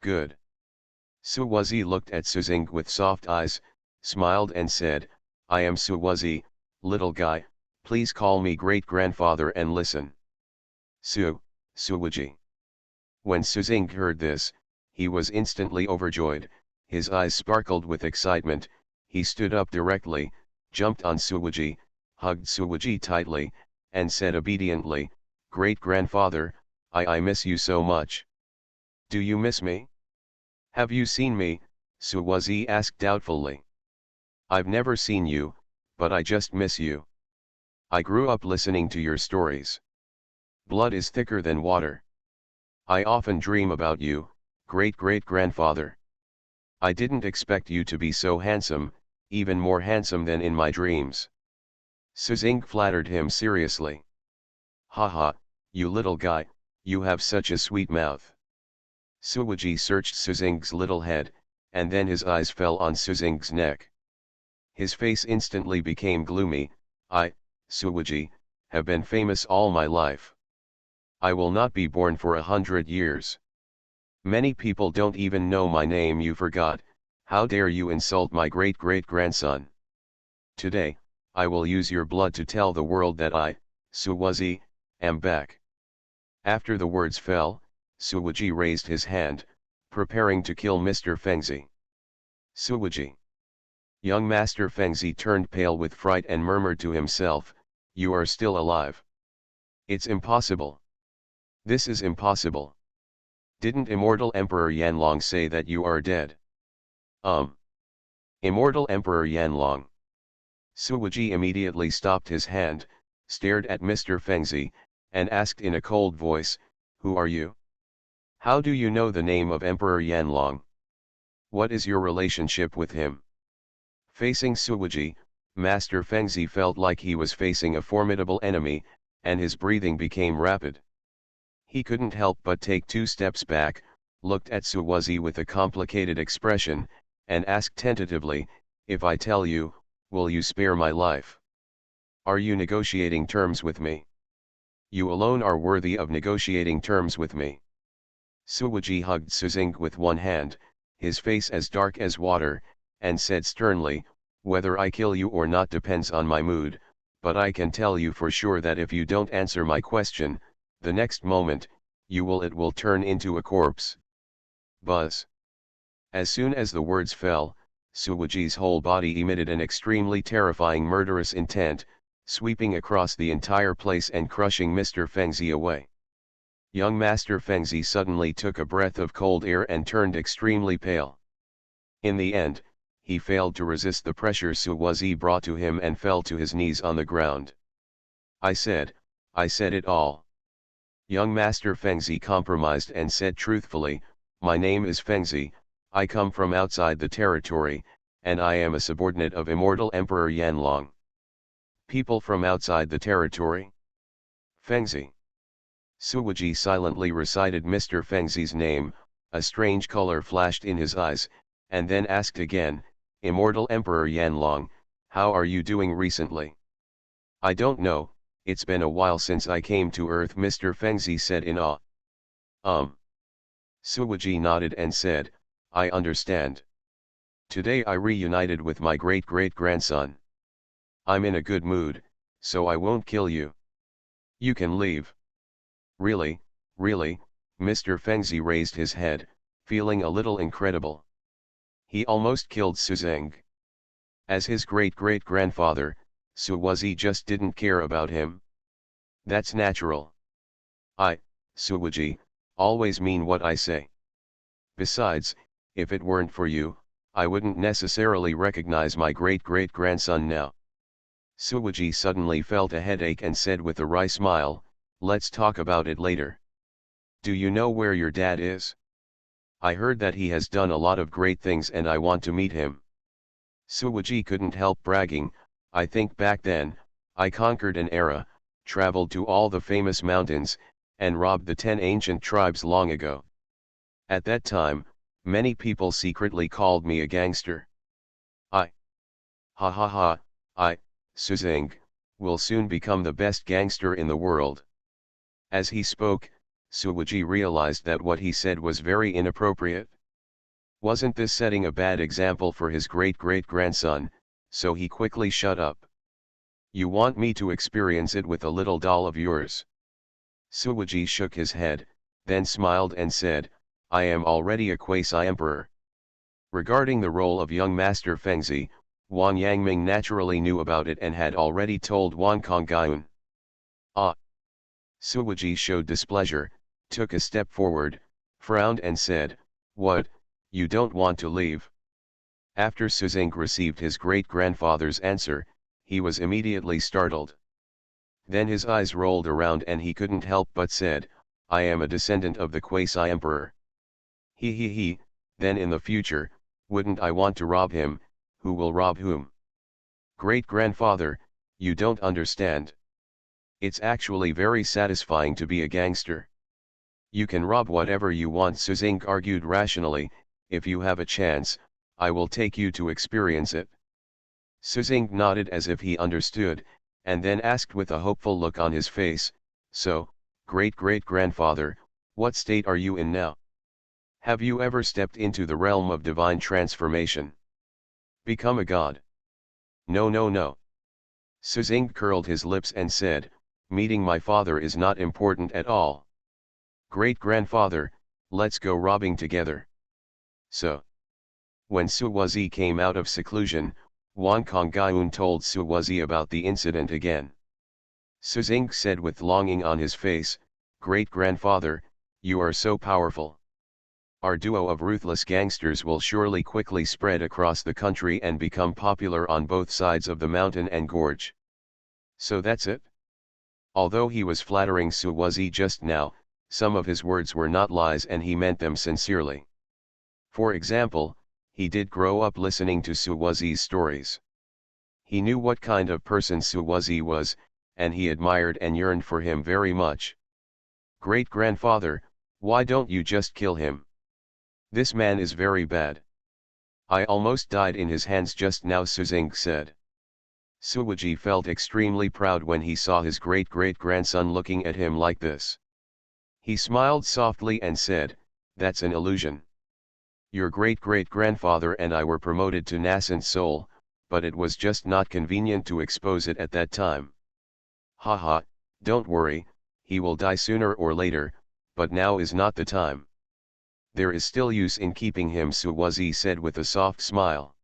[SPEAKER 1] Good. Suwuzi looked at Su Zing with soft eyes, smiled and said, I am Suwuzi, little guy, please call me great-grandfather and listen. Suwuji. When Su Zing heard this, he was instantly overjoyed, his eyes sparkled with excitement, he stood up directly, jumped on Suwuji, hugged Suwuji tightly, and said obediently, great-grandfather, I miss you so much. Do you miss me? Have you seen me? Suwuzi asked doubtfully. I've never seen you, but I just miss you. I grew up listening to your stories. Blood is thicker than water. I often dream about you, great-great-grandfather. I didn't expect you to be so handsome, even more handsome than in my dreams. Suzing flattered him seriously. Haha, you little guy, you have such a sweet mouth. Suwuji searched Suzing's little head, and then his eyes fell on Suzing's neck. His face instantly became gloomy. I, Suwuji, have been famous all my life. I will not be born for 100 years. Many people don't even know my name. You forgot. How dare you insult my great-great-grandson? Today, I will use your blood to tell the world that I, Suwuji, am back. After the words fell, Suwuji raised his hand, preparing to kill Mr. Fengzi. Suwuji. Young Master Fengzi turned pale with fright and murmured to himself, "You are still alive. It's impossible. This is impossible. Didn't Immortal Emperor Yanlong say that you are dead?" Immortal Emperor Yanlong. Suwuji immediately stopped his hand, stared at Mr. Fengzi, and asked in a cold voice, "Who are you? How do you know the name of Emperor Yanlong? What is your relationship with him?" Facing Suwuji, Master Fengzi felt like he was facing a formidable enemy, and his breathing became rapid. He couldn't help but take 2 steps back, looked at Suwuji with a complicated expression, and asked tentatively, "If I tell you, will you spare my life? Are you negotiating terms with me? You alone are worthy of negotiating terms with me." Suwuji hugged Suzing with one hand, his face as dark as water, and said sternly, "Whether I kill you or not depends on my mood, but I can tell you for sure that if you don't answer my question, the next moment, it will turn into a corpse." Buzz. As soon as the words fell, Suwuji's whole body emitted an extremely terrifying murderous intent, sweeping across the entire place and crushing Mr. Fengzi away. Young Master Fengzi suddenly took a breath of cold air and turned extremely pale. In the end, he failed to resist the pressure Suwuji brought to him and fell to his knees on the ground. I said it all." Young Master Fengzi compromised and said truthfully, "My name is Fengzi, I come from outside the territory, and I am a subordinate of Immortal Emperor Yanlong." "People from outside the territory? Fengzi." Suwuji silently recited Mr. Fengzi's name, a strange color flashed in his eyes, and then asked again, "Immortal Emperor Yanlong, how are you doing recently?" "I don't know, it's been a while since I came to Earth," Mr. Fengzi said in awe. Suwuji nodded and said, "I understand. Today I reunited with my great-great-grandson. I'm in a good mood, so I won't kill you. You can leave." "Really, really?" Mr. Fengzi raised his head, feeling a little incredible. He almost killed Suzeng. As his great-great-grandfather, Suwuji just didn't care about him. That's natural. I, Suwuji, always mean what I say. Besides, if it weren't for you, I wouldn't necessarily recognize my great-great-grandson now. Suwuji suddenly felt a headache and said with a wry smile, "Let's talk about it later. Do you know where your dad is? I heard that he has done a lot of great things and I want to meet him." Suwuji couldn't help bragging, "I think back then, I conquered an era, traveled to all the famous mountains, and robbed the 10 ancient tribes long ago. At that time, many people secretly called me a gangster. Ha ha ha, Suzeng, will soon become the best gangster in the world." As he spoke, Suwuji realized that what he said was very inappropriate. Wasn't this setting a bad example for his great-great-grandson, so he quickly shut up. "You want me to experience it with a little doll of yours?" Suwuji shook his head, then smiled and said, "I am already a quasi-emperor." Regarding the role of young Master Fengzi, Wang Yangming naturally knew about it and had already told Wang Kongyun. Suwuji showed displeasure, took a step forward, frowned and said, "What, you don't want to leave?" After Suzeng received his great-grandfather's answer, he was immediately startled. Then his eyes rolled around and he couldn't help but said, "I am a descendant of the quasi-emperor. He, then in the future, Wouldn't I want to rob him? Who will rob whom? Great-grandfather, you don't understand. It's actually very satisfying to be a gangster. You can rob whatever you want, Suzink argued rationally. If you have a chance, I will take you to experience it. Suzink nodded as if he understood, and then asked with a hopeful look on his face, so, great-great-grandfather, what state are you in now? Have you ever stepped into the realm of divine transformation? Become a god? No, no, no. Suzink curled his lips and said, meeting my father is not important at all. Great-grandfather, let's go robbing together. So, when Suwazi came out of seclusion, Wan Kongayun told Suwazi about the incident again. Suzink said with longing on his face, Great-grandfather, you are so powerful. Our duo of ruthless gangsters will surely quickly spread across the country and become popular on both sides of the mountain and gorge. So that's it? Although he was flattering Suwazi just now, some of his words were not lies and he meant them sincerely. For example, he did grow up listening to Suwazi's stories. He knew what kind of person Suwazi was, and he admired and yearned for him very much. Great-grandfather, why don't you just kill him? This man is very bad. I almost died in his hands just now, Suzink said. Suwaji felt extremely proud when he saw his great-great-grandson looking at him like this. He smiled softly and said, that's an illusion. Your great-great-grandfather and I were promoted to nascent soul, but it was just not convenient to expose it at that time. Haha, don't worry, he will die sooner or later, but now is not the time. There is still use in keeping him, Suwazi said with a soft smile.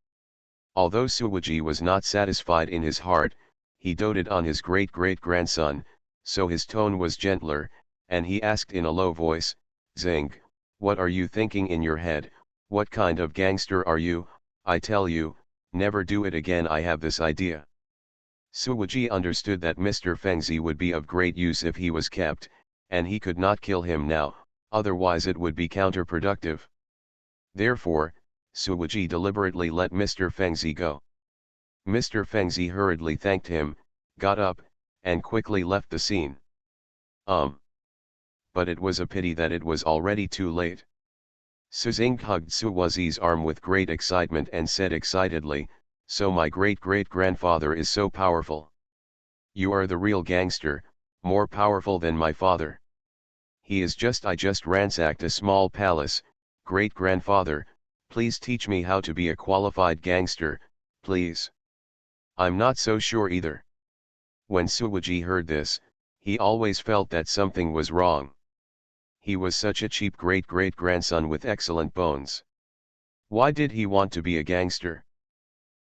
[SPEAKER 1] Although Suwaji was not satisfied in his heart, he doted on his great-great-grandson, so his tone was gentler, and he asked in a low voice, Zink, what are you thinking in your head? What kind of gangster are you? I tell you, never do it again. I have this idea. Suwaji understood that Mr. Fengzi would be of great use if he was kept, and he could not kill him now, otherwise it would be counterproductive. Therefore, Suwaji deliberately let Mr. Fengzi go. Mr. Fengzi hurriedly thanked him, got up, and quickly left the scene. But it was a pity that it was already too late. Suzink hugged Suwazi's arm with great excitement and said excitedly, so my great-great-grandfather is so powerful. You are the real gangster, more powerful than my father. He is just I just ransacked a small palace, great-grandfather, please teach me how to be a qualified gangster, please. I'm not so sure either. When Suwaji heard this, he always felt that something was wrong. He was such a cheap great-great-grandson with excellent bones. Why did he want to be a gangster?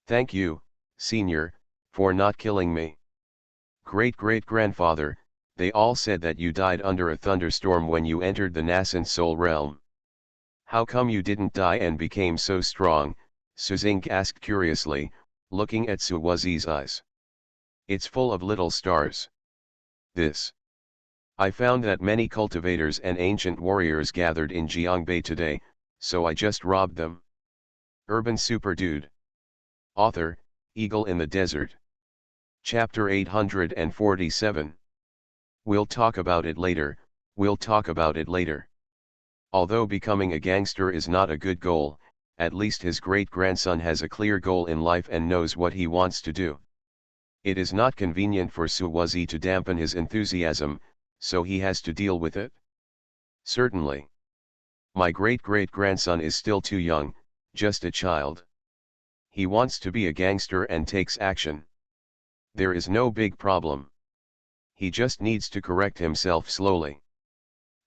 [SPEAKER 1] Thank you, senior, for not killing me. Great-great-grandfather, they all said that you died under a thunderstorm when you entered the nascent soul realm. How come you didn't die and became so strong? Suzink asked curiously, looking at Suwazi's eyes. It's full of little stars. I found that many cultivators and ancient warriors gathered in Jiangbei today, so I just robbed them. Urban Super Dude. Author, Eagle in the Desert. Chapter 847. We'll talk about it later, we'll talk about it later. Although becoming a gangster is not a good goal, at least his great-grandson has a clear goal in life and knows what he wants to do. It is not convenient for Suwazi to dampen his enthusiasm, so he has to deal with it. Certainly. My great-great-grandson is still too young, just a child. He wants to be a gangster and takes action. There is no big problem. He just needs to correct himself slowly.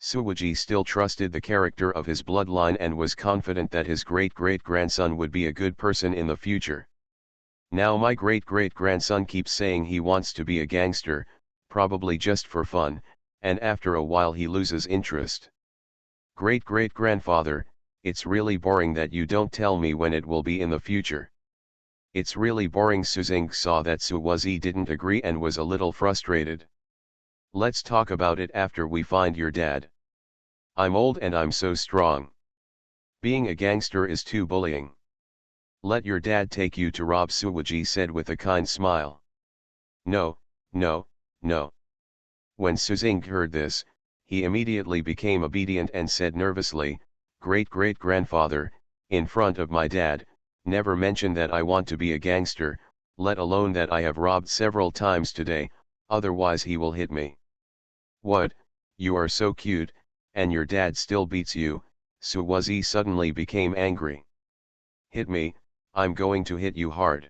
[SPEAKER 1] Suwaji still trusted the character of his bloodline and was confident that his great-great-grandson would be a good person in the future. Now my great-great-grandson keeps saying he wants to be a gangster, probably just for fun, and after a while he loses interest. Great-great-grandfather, it's really boring that you don't tell me when it will be in the future. It's really boring. Suzink saw that Suwazi didn't agree and was a little frustrated. Let's talk about it after we find your dad. I'm old and I'm so strong. Being a gangster is too bullying. Let your dad take you to rob, Suwaji said with a kind smile. No, no, no. When Suzing heard this, he immediately became obedient and said nervously, Great-great-grandfather, in front of my dad, never mention that I want to be a gangster, let alone that I have robbed several times today, otherwise he will hit me. What, you are so cute, and your dad still beats you, Suwazi suddenly became angry. Hit me, I'm going to hit you hard.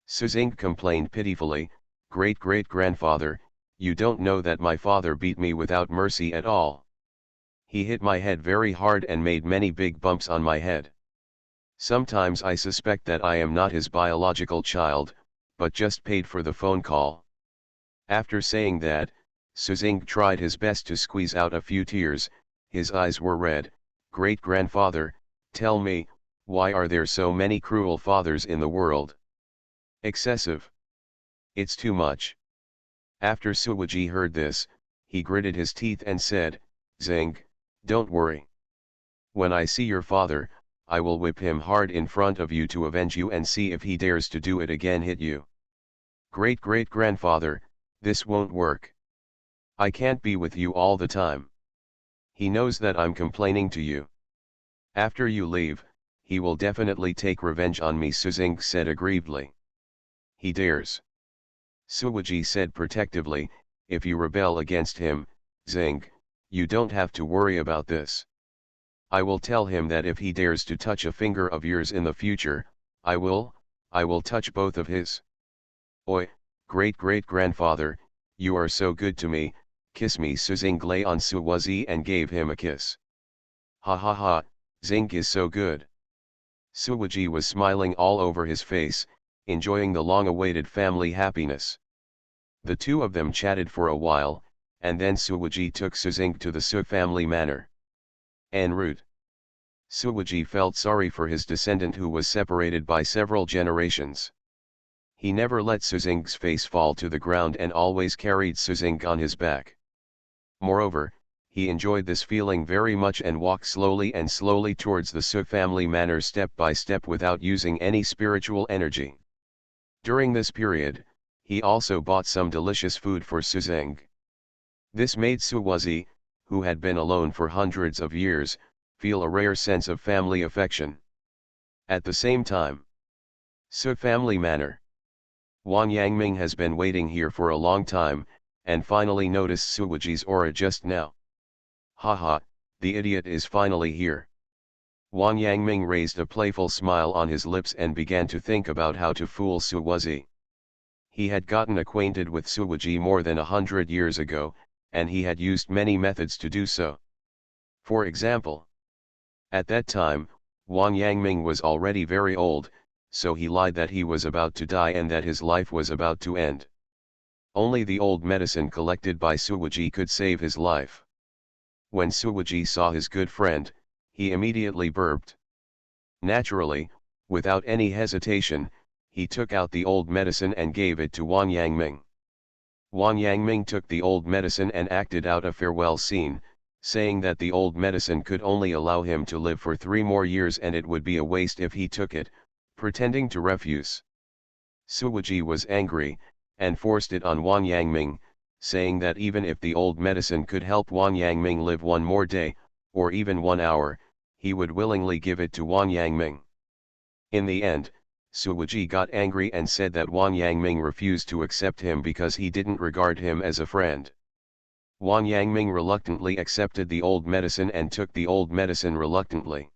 [SPEAKER 1] Suzing complained pitifully, Great-great-grandfather, you don't know that my father beat me without mercy at all. He hit my head very hard and made many big bumps on my head. Sometimes I suspect that I am not his biological child, but just paid for the phone call. After saying that, Suzing tried his best to squeeze out a few tears, his eyes were red. Great-grandfather, tell me, why are there so many cruel fathers in the world? Excessive. It's too much. After Suwaji heard this, he gritted his teeth and said, Zing, don't worry. When I see your father, I will whip him hard in front of you to avenge you and see if he dares to do it again hit you. Great-great-grandfather, this won't work. I can't be with you all the time. He knows that I'm complaining to you. After you leave, he will definitely take revenge on me, Suzing said aggrievedly. He dares. Suwaji said protectively, if you rebel against him, Zing, you don't have to worry about this. I will tell him that if he dares to touch a finger of yours in the future, I will touch both of his. Oi, great-great-grandfather, you are so good to me, kiss me. Suzing lay on Suwazi and gave him a kiss. Ha ha ha, Zing is so good. Suwaji was smiling all over his face, enjoying the long-awaited family happiness. The two of them chatted for a while, and then Suwaji took Suzing to the Su family manor. En route, Suwaji felt sorry for his descendant who was separated by several generations. He never let Suzing's face fall to the ground and always carried Suzing on his back. Moreover, he enjoyed this feeling very much and walked slowly towards the Su family manor step by step without using any spiritual energy. During this period, he also bought some delicious food for Suzing. This made Suwazi, who had been alone for hundreds of years, feel a rare sense of family affection. At the same time, Su family manor. Wang Yangming has been waiting here for a long time, and finally noticed Suwaji's aura just now. Haha, the idiot is finally here. Wang Yangming raised a playful smile on his lips and began to think about how to fool Suwazi. He had gotten acquainted with Suwaji more than 100 years ago, and he had used many methods to do so. For example, at that time, Wang Yangming was already very old, so he lied that he was about to die and that his life was about to end. Only the old medicine collected by Suwaji could save his life. When Suwaji saw his good friend, he immediately burped. Naturally, without any hesitation, he took out the old medicine and gave it to Wang Yangming. Wang Yangming took the old medicine and acted out a farewell scene, saying that the old medicine could only allow him to live for 3 more years and it would be a waste if he took it, pretending to refuse. Suwaji was angry, and forced it on Wang Yangming, saying that even if the old medicine could help Wang Yangming live 1 more day, or even 1 hour, he would willingly give it to Wang Yangming. In the end, Suwaji got angry and said that Wang Yangming refused to accept him because he didn't regard him as a friend. Wang Yangming reluctantly accepted the old medicine and took the old medicine reluctantly.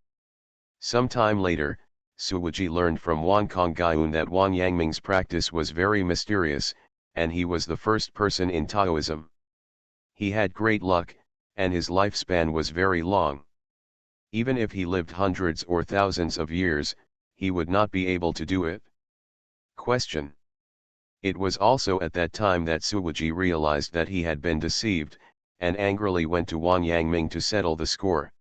[SPEAKER 1] Some time later, Suwaji learned from Wang Kongyun that Wang Yangming's practice was very mysterious, and he was the first person in Taoism. He had great luck, and his lifespan was very long. Even if he lived hundreds or thousands of years, he would not be able to do it. Question. It was also at that time that Suwaji realized that he had been deceived, and angrily went to Wang Yangming to settle the score.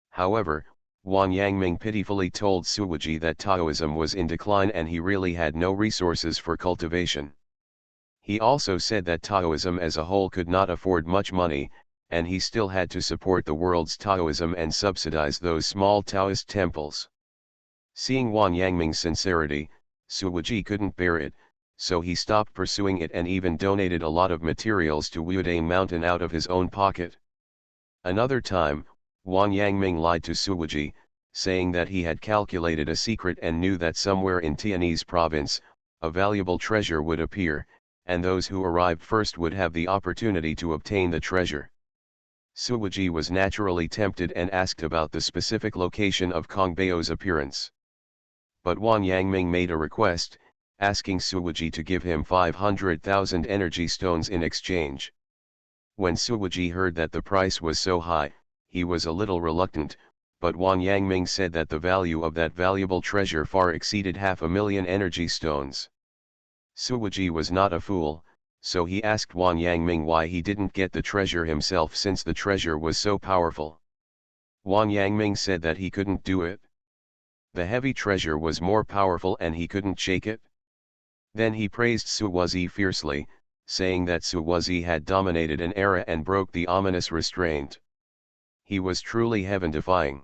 [SPEAKER 1] However, Wang Yangming pitifully told Suwaji that Taoism was in decline and he really had no resources for cultivation. He also said that Taoism as a whole could not afford much money, and he still had to support the world's Taoism and subsidize those small Taoist temples. Seeing Wan Yangming's sincerity, Suwaji couldn't bear it, so he stopped pursuing it and even donated a lot of materials to Wuodane Mountain out of his own pocket. Another time, Wan Yangming lied to Suwaji, saying that he had calculated a secret and knew that somewhere in Tianese province, a valuable treasure would appear, and those who arrived first would have the opportunity to obtain the treasure. Suwaji was naturally tempted and asked about the specific location of Kongbao's appearance. But Wan Yangming made a request, asking Suwaji to give him 500,000 energy stones in exchange. When Suwaji heard that the price was so high, he was a little reluctant, but Wan Yangming said that the value of that valuable treasure far exceeded 500,000 energy stones. Suwaji was not a fool, so he asked Wan Yangming why he didn't get the treasure himself since the treasure was so powerful. Wan Yangming said that he couldn't do it. The heavy treasure was more powerful and he couldn't shake it. Then he praised Suwazi fiercely, saying that Suwazi had dominated an era and broke the ominous restraint. He was truly heaven-defying.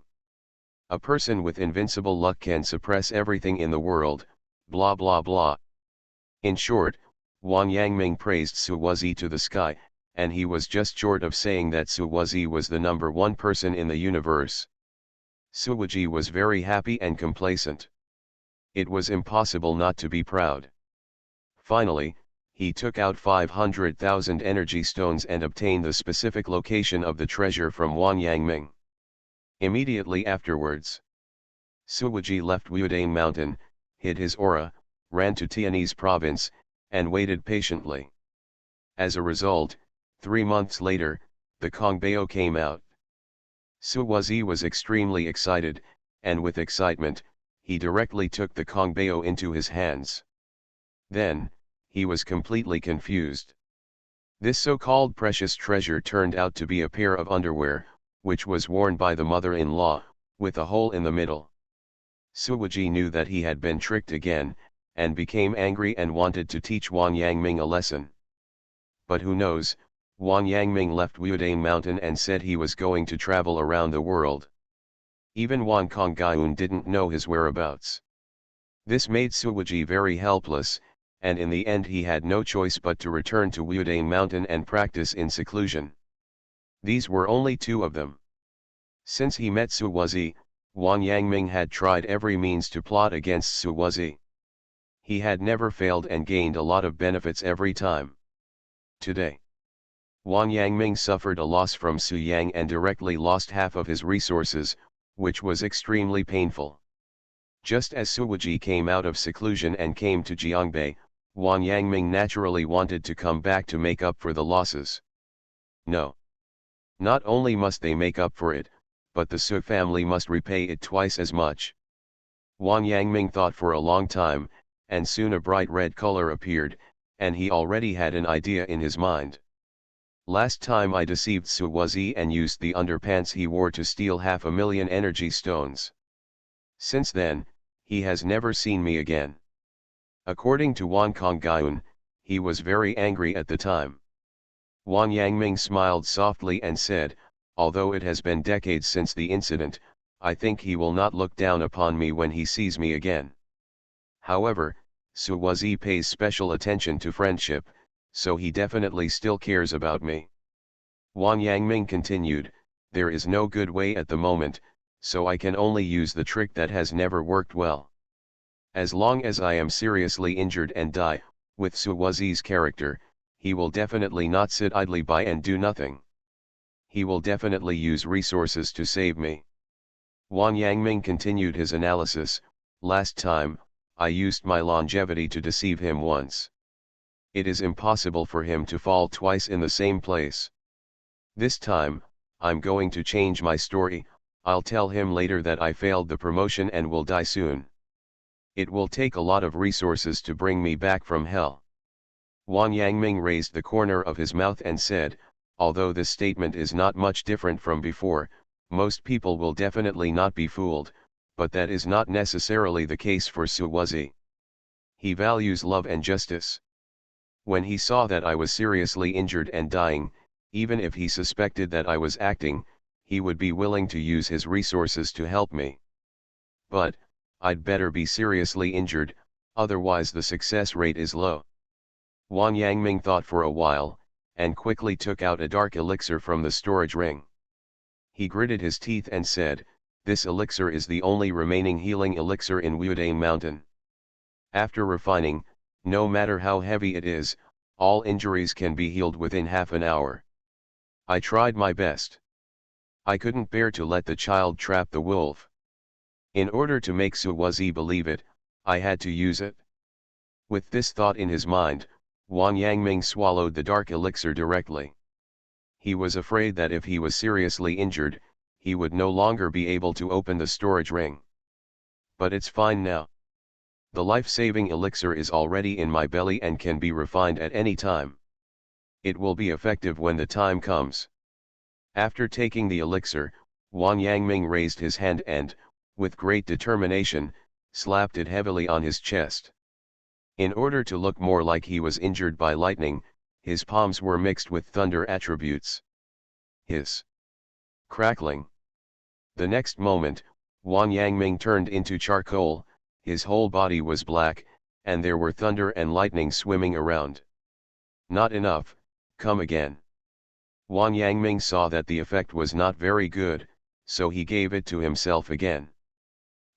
[SPEAKER 1] A person with invincible luck can suppress everything in the world, blah blah blah. In short, Wan Yangming praised Suwazi to the sky, and he was just short of saying that Suwazi was the number one person in the universe. Suwaji was very happy and complacent. It was impossible not to be proud. Finally, he took out 500,000 energy stones and obtained the specific location of the treasure from Wan Yangming. Immediately afterwards, Suwaji left Wuodane Mountain, hid his aura, ran to Tianese province, and waited patiently. As a result, 3 months later, the Kongbao came out. Suwazi was extremely excited, and with excitement, he directly took the Kongbao into his hands. Then, he was completely confused. This so-called precious treasure turned out to be a pair of underwear, which was worn by the mother-in-law, with a hole in the middle. Suwaji knew that he had been tricked again, and became angry and wanted to teach Wan Yangming a lesson. But who knows, Wan Yangming left Wuodane Mountain and said he was going to travel around the world. Even Wan Konggaun didn't know his whereabouts. This made Suwaji very helpless, and in the end he had no choice but to return to Wuodane Mountain and practice in seclusion. These were only 2 of them. Since he met Suwazi, Wan Yangming had tried every means to plot against Suwazi. He had never failed and gained a lot of benefits every time. Today, Wan Yangming suffered a loss from Su Yang and directly lost half of his resources, which was extremely painful. Just as Suwaji came out of seclusion and came to Jiangbei, Wan Yangming naturally wanted to come back to make up for the losses. No. Not only must they make up for it, but the Su family must repay it twice as much. Wan Yangming thought for a long time, and soon a bright red color appeared, and he already had an idea in his mind. Last time I deceived Suwazi and used the underpants he wore to steal 500,000 energy stones. Since then, he has never seen me again. According to Wan Konggaun, he was very angry at the time. Wan Yangming smiled softly and said, although it has been decades since the incident, I think he will not look down upon me when he sees me again. However, Suwazi pays special attention to friendship, so he definitely still cares about me. Wan Yangming continued, there is no good way at the moment, so I can only use the trick that has never worked well. As long as I am seriously injured and die, with Suwazi's character, he will definitely not sit idly by and do nothing. He will definitely use resources to save me. Wan Yangming continued his analysis, last time, I used my longevity to deceive him once. It is impossible for him to fall twice in the same place. This time, I'm going to change my story, I'll tell him later that I failed the promotion and will die soon. It will take a lot of resources to bring me back from hell. Wan Yangming raised the corner of his mouth and said, although this statement is not much different from before, most people will definitely not be fooled, but that is not necessarily the case for Suwazi. He values love and justice. When he saw that I was seriously injured and dying, even if he suspected that I was acting, he would be willing to use his resources to help me. But, I'd better be seriously injured, otherwise the success rate is low. Wang Yangming thought for a while, and quickly took out a dark elixir from the storage ring. He gritted his teeth and said, "This elixir is the only remaining healing elixir in Wudang Mountain. After refining, no matter how heavy it is, all injuries can be healed within half an hour. I tried my best. I couldn't bear to let the child trap the wolf. In order to make Suwazi believe it, I had to use it." With this thought in his mind, Wang Yangming swallowed the dark elixir directly. He was afraid that if he was seriously injured, he would no longer be able to open the storage ring. But it's fine now. The life-saving elixir is already in my belly and can be refined at any time. It will be effective when the time comes. After taking the elixir, Wang Yangming raised his hand and, with great determination, slapped it heavily on his chest. In order to look more like he was injured by lightning, his palms were mixed with thunder attributes. Hiss! Crackling! The next moment, Wang Yangming turned into charcoal, his whole body was black, and there were thunder and lightning swimming around. Not enough, come again. Wang Yangming saw that the effect was not very good, so he gave it to himself again.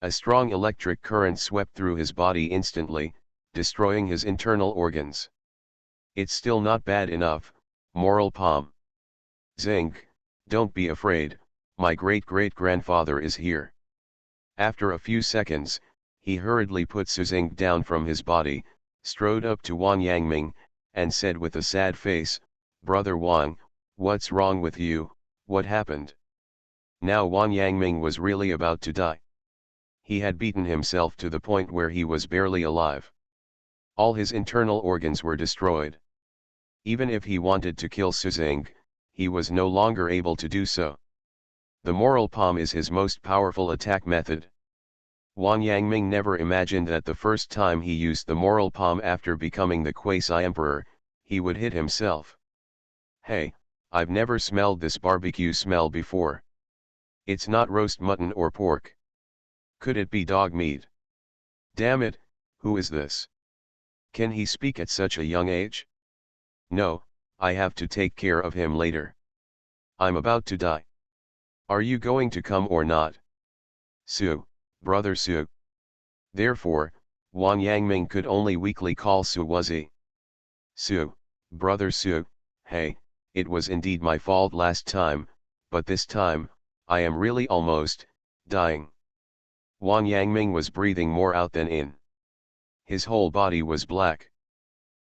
[SPEAKER 1] A strong electric current swept through his body instantly, destroying his internal organs. It's still not bad enough, moral palm. Zinc, don't be afraid, my great-great-grandfather is here. After a few seconds, he hurriedly put Suzing down from his body, strode up to Wang Yangming, and said with a sad face, "Brother Wang, what's wrong with you, what happened?" Now Wang Yangming was really about to die. He had beaten himself to the point where he was barely alive. All his internal organs were destroyed. Even if he wanted to kill Suzing, he was no longer able to do so. The moral palm is his most powerful attack method. Wang Yangming never imagined that the first time he used the moral palm after becoming the quasi-emperor, he would hit himself. Hey, I've never smelled this barbecue smell before. It's not roast mutton or pork. Could it be dog meat? Damn it, who is this? Can he speak at such a young age? No, I have to take care of him later. I'm about to die. Are you going to come or not? Su, brother Su. Therefore, Wang Yangming could only weakly call Suwazi. Su, brother Su, hey, it was indeed my fault last time, but this time, I am really almost dying. Wang Yangming was breathing more out than in. His whole body was black.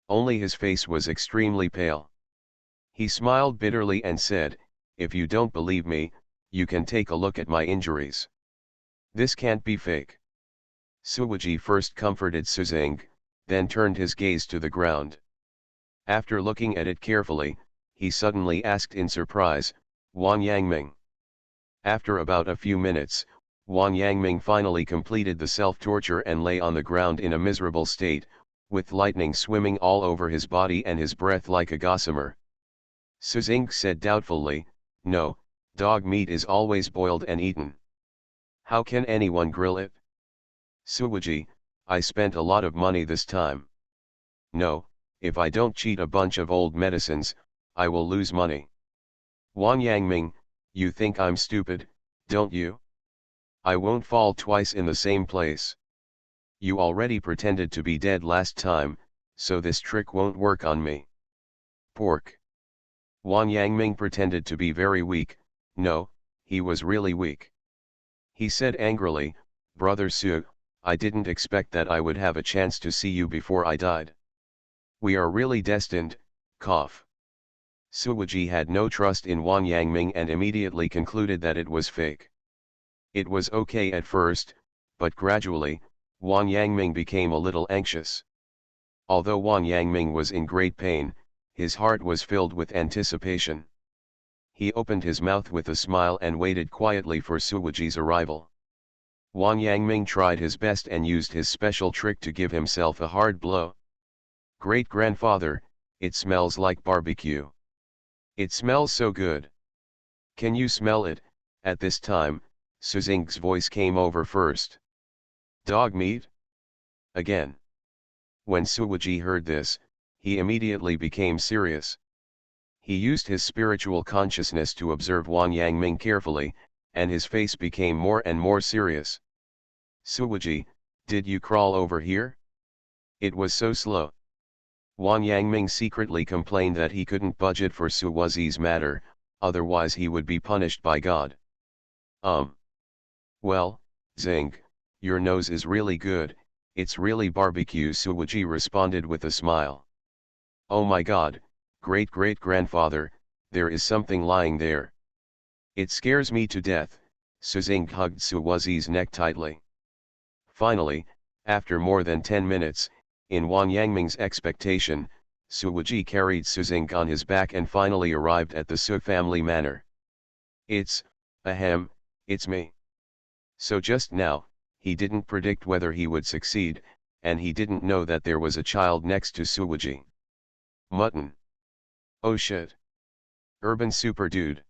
[SPEAKER 1] Only his face was extremely pale. He smiled bitterly and said, "If you don't believe me, you can take a look at my injuries. This can't be fake." Suwaji first comforted Suzing, then turned his gaze to the ground. After looking at it carefully, he suddenly asked in surprise, "Wang Yangming?" After about a few minutes, Wang Yangming finally completed the self-torture and lay on the ground in a miserable state, with lightning swimming all over his body and his breath like a gossamer. Suzing said doubtfully, "No, dog meat is always boiled and eaten. How can anyone grill it?" Suwaji, I spent a lot of money this time. No, if I don't cheat a bunch of old medicines, I will lose money. Wang Yangming, you think I'm stupid, don't you? I won't fall twice in the same place. You already pretended to be dead last time, so this trick won't work on me. Pork. Wang Yangming pretended to be very weak. No, he was really weak. He said angrily, "Brother Su, I didn't expect that I would have a chance to see you before I died. We are really destined, cough." Suwaji had no trust in Wang Yangming and immediately concluded that it was fake. It was okay at first, but gradually, Wang Yangming became a little anxious. Although Wang Yangming was in great pain, his heart was filled with anticipation. He opened his mouth with a smile and waited quietly for Suwaji's arrival. Wang Yangming tried his best and used his special trick to give himself a hard blow. "Great-grandfather, it smells like barbecue. It smells so good. Can you smell it?" At this time, Suzing's voice came over first. Dog meat? Again. When Suwaji heard this, he immediately became serious. He used his spiritual consciousness to observe Wang Yangming carefully, and his face became more and more serious. Suwaji, did you crawl over here? It was so slow. Wang Yangming secretly complained that he couldn't budget for Suwazi's matter, otherwise he would be punished by God. Well, Zinc, your nose is really good, it's really barbecue, Suwaji responded with a smile. Oh my God, great-great-grandfather, there is something lying there. It scares me to death, Zinc hugged Suwazi's neck tightly. Finally, after more than 10 minutes, in Wang Yangming's expectation, Suwaji carried Zinc on his back and finally arrived at the Su family manor. It's me. So just now, he didn't predict whether he would succeed, and he didn't know that there was a child next to Suwaji. Mutton. Oh shit. Urban Super Dude.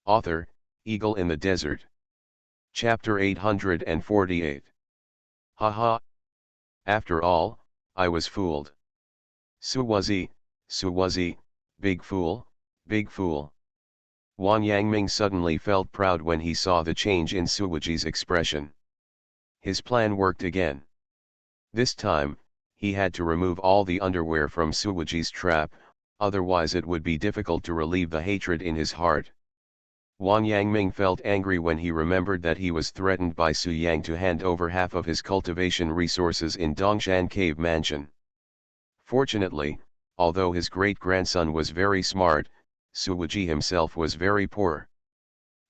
[SPEAKER 1] Author, Eagle in the Desert. Chapter 848. Haha. After all, I was fooled. Suwazi, big fool, big fool. Wang Yangming suddenly felt proud when he saw the change in Suwaji's expression. His plan worked again. This time, he had to remove all the underwear from Suwaji's trap, otherwise it would be difficult to relieve the hatred in his heart. Wang Yangming felt angry when he remembered that he was threatened by Su Yang to hand over half of his cultivation resources in Dongshan Cave Mansion. Fortunately, although his great-grandson was very smart, Suwaji himself was very poor.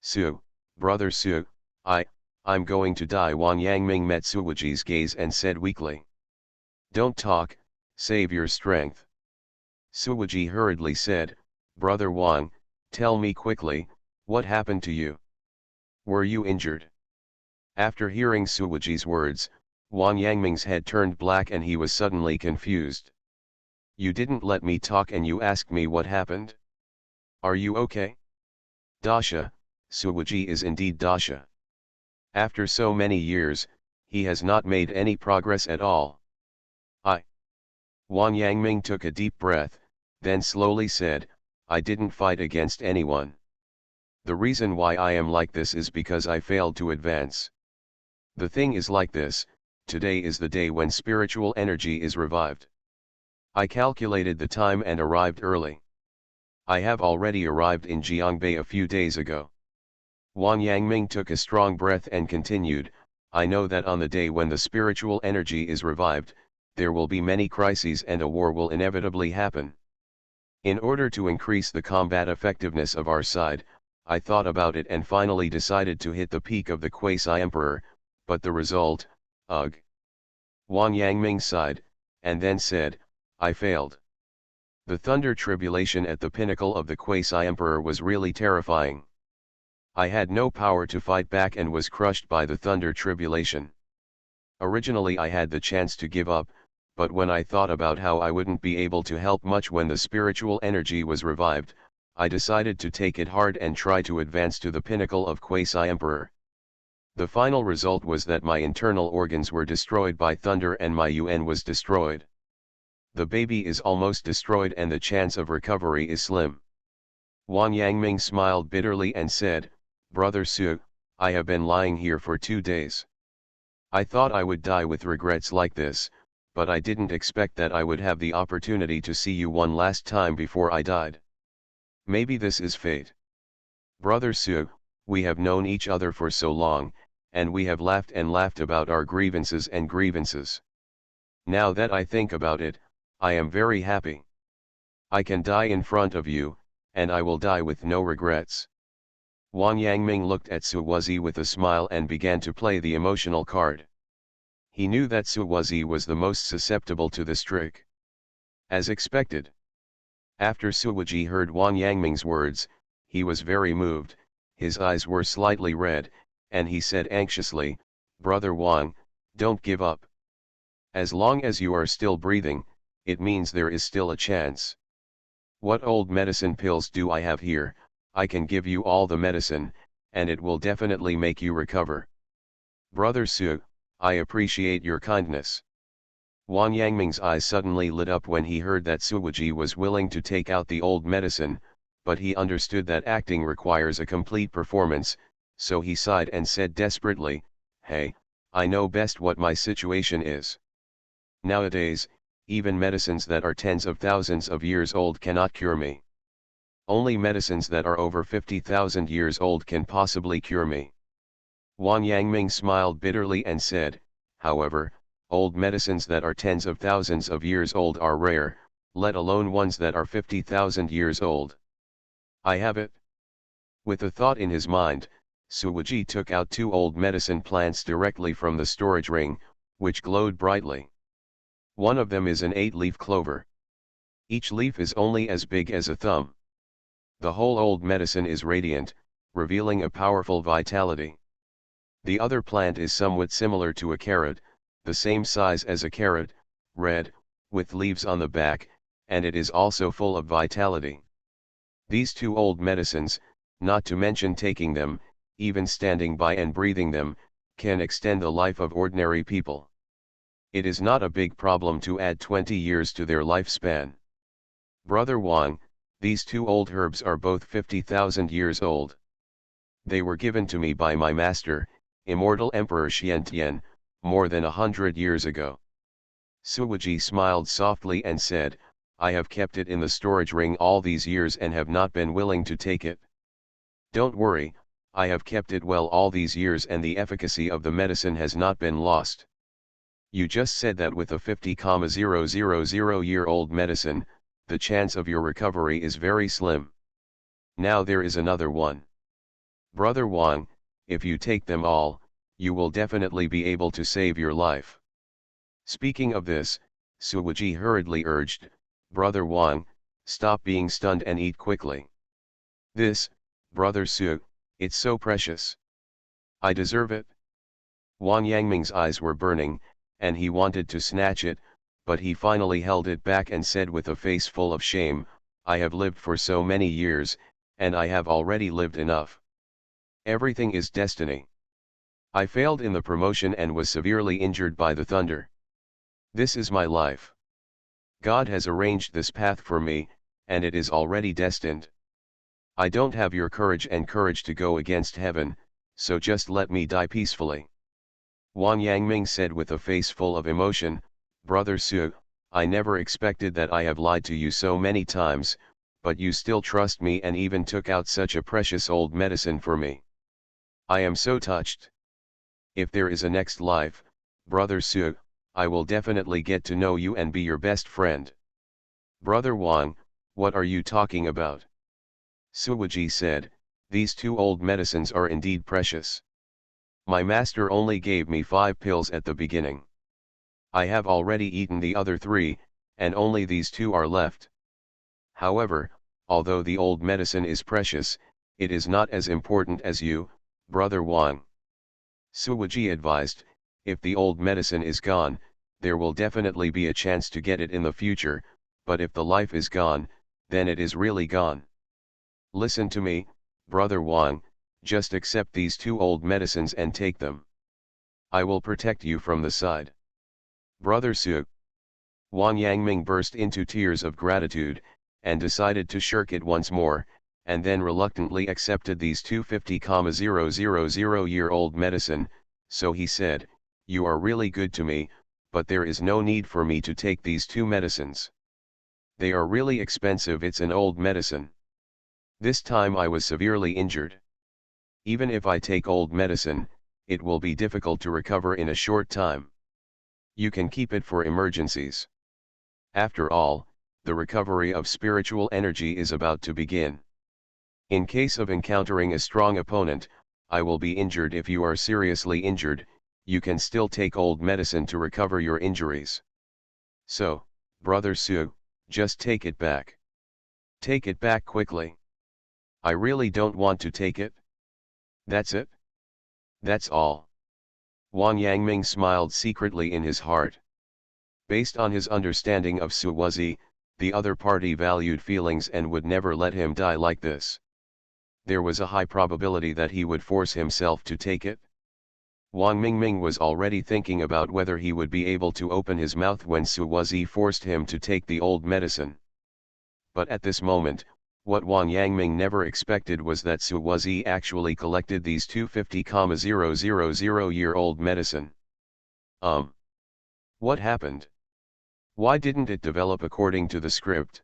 [SPEAKER 1] Su, brother Su, I'm going to die. Wang Yangming met Suwaji's gaze and said weakly. Don't talk, save your strength. Suwaji hurriedly said, Brother Wang, tell me quickly, what happened to you? Were you injured? After hearing Suwaji's words, Wang Yangming's head turned black and he was suddenly confused. You didn't let me talk and you asked me what happened? Are you okay? Dasha, Suwaji is indeed Dasha. After so many years, he has not made any progress at all. Wang Yangming took a deep breath, then slowly said, I didn't fight against anyone. The reason why I am like this is because I failed to advance. The thing is like this, today is the day when spiritual energy is revived. I calculated the time and arrived early. I have already arrived in Jiangbei a few days ago. Wang Yangming took a strong breath and continued, I know that on the day when the spiritual energy is revived, there will be many crises and a war will inevitably happen. In order to increase the combat effectiveness of our side, I thought about it and finally decided to hit the peak of the Quasi-Emperor, but the result, ugh. Wang Yangming sighed, and then said, I failed. The thunder tribulation at the pinnacle of the Quasi-Emperor was really terrifying. I had no power to fight back and was crushed by the thunder tribulation. Originally I had the chance to give up, but when I thought about how I wouldn't be able to help much when the spiritual energy was revived, I decided to take it hard and try to advance to the pinnacle of Quasi-Emperor. The final result was that my internal organs were destroyed by thunder and my UN was destroyed. The baby is almost destroyed and the chance of recovery is slim. Wang Yangming smiled bitterly and said, Brother Su, I have been lying here for 2 days. I thought I would die with regrets like this, but I didn't expect that I would have the opportunity to see you one last time before I died. Maybe this is fate. Brother Su, we have known each other for so long, and we have laughed and laughed about our grievances and grievances. Now that I think about it, I am very happy. I can die in front of you, and I will die with no regrets. Wang Yangming looked at Suwazi with a smile and began to play the emotional card. He knew that Suwazi was the most susceptible to this trick. As expected. After Suwaji heard Wang Yangming's words, he was very moved, his eyes were slightly red, and he said anxiously, Brother Wang, don't give up. As long as you are still breathing, it means there is still a chance. What old medicine pills do I have here? I can give you all the medicine, and it will definitely make you recover. Brother Su, I appreciate your kindness. Wang Yangming's eyes suddenly lit up when he heard that Suwuji was willing to take out the old medicine, but he understood that acting requires a complete performance, so he sighed and said desperately, "Hey, I know best what my situation is. Nowadays, even medicines that are tens of thousands of years old cannot cure me. Only medicines that are over 50,000 years old can possibly cure me." Wang Yangming smiled bitterly and said, "However, old medicines that are tens of thousands of years old are rare, let alone ones that are 50,000 years old. I have it." With a thought in his mind, Suwuji took out two old medicine plants directly from the storage ring, which glowed brightly. One of them is an 8-leaf clover. Each leaf is only as big as a thumb. The whole old medicine is radiant, revealing a powerful vitality. The other plant is somewhat similar to a carrot, the same size as a carrot, red, with leaves on the back, and it is also full of vitality. These two old medicines, not to mention taking them, even standing by and breathing them, can extend the life of ordinary people. It is not a big problem to add 20 years to their lifespan. Brother Wang, these two old herbs are both 50,000 years old. They were given to me by my master, Immortal Emperor Xiantian, more than 100 years ago. Suwuji smiled softly and said, "I have kept it in the storage ring all these years and have not been willing to take it. Don't worry, I have kept it well all these years and the efficacy of the medicine has not been lost. You just said that with a 50,000-year-old medicine, the chance of your recovery is very slim. Now there is another one. Brother Wang, if you take them all, you will definitely be able to save your life." Speaking of this, Suwuji hurriedly urged, "Brother Wang, stop being stunned and eat quickly. This, Brother Su, it's so precious. I deserve it." Wang Yangming's eyes were burning, and he wanted to snatch it, but he finally held it back and said with a face full of shame, "I have lived for so many years, and I have already lived enough. Everything is destiny. I failed in the promotion and was severely injured by the thunder. This is my life. God has arranged this path for me, and it is already destined. I don't have your courage and courage to go against heaven, so just let me die peacefully." Wang Yangming said with a face full of emotion, "Brother Su, I never expected that. I have lied to you so many times, but you still trust me and even took out such a precious old medicine for me. I am so touched. If there is a next life, Brother Su, I will definitely get to know you and be your best friend." "Brother Wang, what are you talking about?" Suwuji said, "These two old medicines are indeed precious. My master only gave me 5 pills at the beginning. I have already eaten the other 3, and only these 2 are left. However, although the old medicine is precious, it is not as important as you, Brother Wang." Suwuji advised, "If the old medicine is gone, there will definitely be a chance to get it in the future, but if the life is gone, then it is really gone. Listen to me, Brother Wang, just accept these 2 old medicines and take them. I will protect you from the side." "Brother Su." Wang Yangming burst into tears of gratitude, and decided to shirk it once more, and then reluctantly accepted these 250,000-year-old medicine, so he said, "You are really good to me, but there is no need for me to take these 2 medicines. They are really expensive. It's an old medicine. This time I was severely injured. Even if I take old medicine, it will be difficult to recover in a short time. You can keep it for emergencies. After all, the recovery of spiritual energy is about to begin. In case of encountering a strong opponent, I will be injured. If you are seriously injured, you can still take old medicine to recover your injuries. So, Brother Su, just take it back. Take it back quickly. I really don't want to take it. That's it? That's all." Wang Yangming smiled secretly in his heart. Based on his understanding of Suwuji, the other party valued feelings and would never let him die like this. There was a high probability that he would force himself to take it. Wang Mingming was already thinking about whether he would be able to open his mouth when Suwazi forced him to take the old medicine. But at this moment, what Wang Yangming never expected was that Suwazi actually collected these 250,000-year-old medicine. What happened? Why didn't it develop according to the script?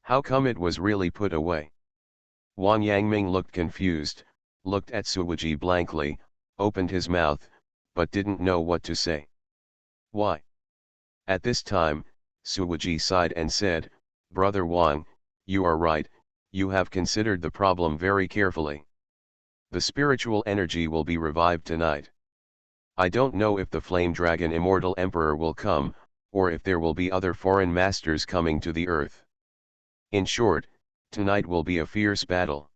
[SPEAKER 1] How come it was really put away? Wang Yangming looked confused, looked at Suwaji blankly, opened his mouth, but didn't know what to say. Why? At this time, Suwaji sighed and said, "Brother Wang, you are right, you have considered the problem very carefully. The spiritual energy will be revived tonight. I don't know if the Flame Dragon Immortal Emperor will come, or if there will be other foreign masters coming to the earth. In short, tonight will be a fierce battle.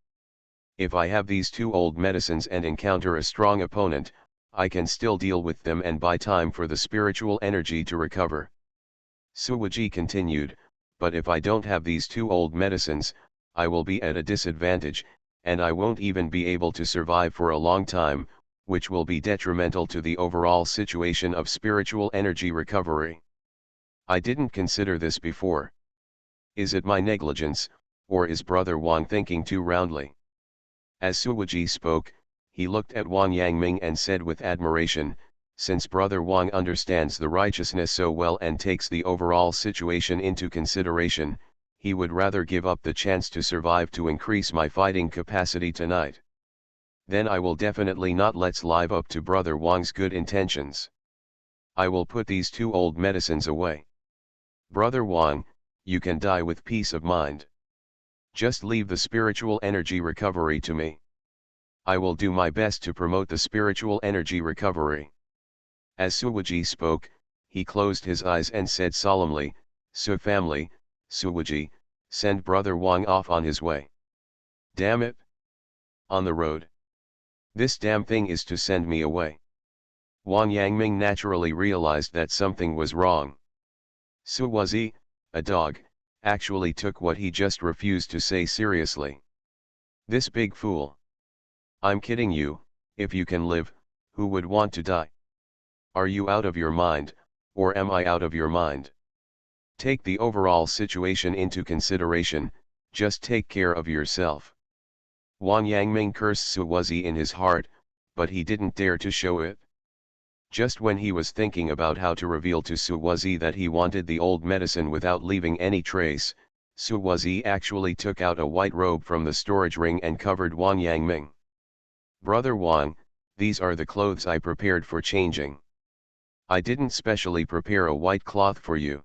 [SPEAKER 1] If I have these two old medicines and encounter a strong opponent, I can still deal with them and buy time for the spiritual energy to recover." Suwaji continued, "But if I don't have these two old medicines, I will be at a disadvantage, and I won't even be able to survive for a long time, which will be detrimental to the overall situation of spiritual energy recovery. I didn't consider this before. Is it my negligence, or is Brother Wang thinking too roundly?" As Suwaji spoke, he looked at Wang Yangming and said with admiration, "Since Brother Wang understands the righteousness so well and takes the overall situation into consideration, he would rather give up the chance to survive to increase my fighting capacity tonight. Then I will definitely not let's live up to Brother Wang's good intentions. I will put these two old medicines away. Brother Wang, you can die with peace of mind. Just leave the spiritual energy recovery to me. I will do my best to promote the spiritual energy recovery." As Suwaji spoke, he closed his eyes and said solemnly, "Su family, Suwaji, send Brother Wang off on his way." "Damn it! On the road. This damn thing is to send me away." Wang Yangming naturally realized that something was wrong. Suwazi, a dog, actually took what he just refused to say seriously. This big fool. "I'm kidding you, if you can live, who would want to die? Are you out of your mind, or am I out of your mind? Take the overall situation into consideration, just take care of yourself." Wang Yangming cursed Suwazi in his heart, but he didn't dare to show it. Just when he was thinking about how to reveal to Suwazi that he wanted the old medicine without leaving any trace, Suwazi actually took out a white robe from the storage ring and covered Wang Yangming. "Brother Wang, these are the clothes I prepared for changing. I didn't specially prepare a white cloth for you.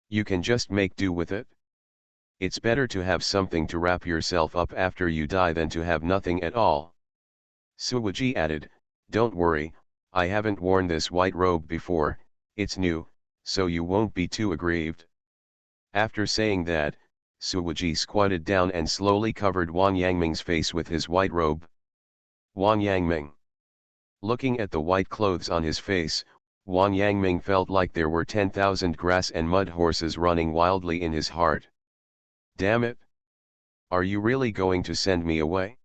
[SPEAKER 1] You can just make do with it. It's better to have something to wrap yourself up after you die than to have nothing at all." Suwaji added, "Don't worry, I haven't worn this white robe before, it's new, so you won't be too aggrieved." After saying that, Suwaji squatted down and slowly covered Wang Yangming's face with his white robe. Wang Yangming. Looking at the white clothes on his face, Wang Yangming felt like there were 10,000 grass and mud horses running wildly in his heart. "Damn it! Are you really going to send me away?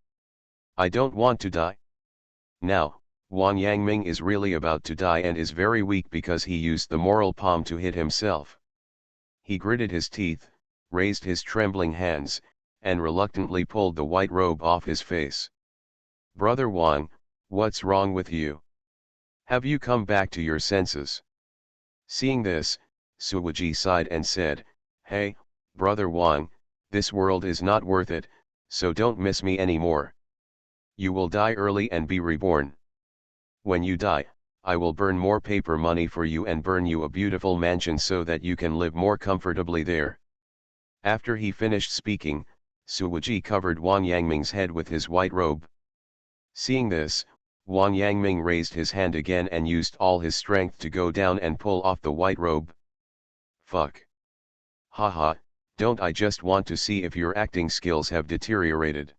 [SPEAKER 1] I don't want to die." Now, Wang Yangming is really about to die and is very weak because he used the moral palm to hit himself. He gritted his teeth, raised his trembling hands, and reluctantly pulled the white robe off his face. "Brother Wang, what's wrong with you? Have you come back to your senses?" Seeing this, Suwaji sighed and said, "Hey, Brother Wang, this world is not worth it, so don't miss me anymore. You will die early and be reborn. When you die, I will burn more paper money for you and burn you a beautiful mansion so that you can live more comfortably there." After he finished speaking, Suwaji covered Wang Yangming's head with his white robe. Seeing this, Wang Yangming raised his hand again and used all his strength to go down and pull off the white robe. "Fuck. Haha, don't I just want to see if your acting skills have deteriorated."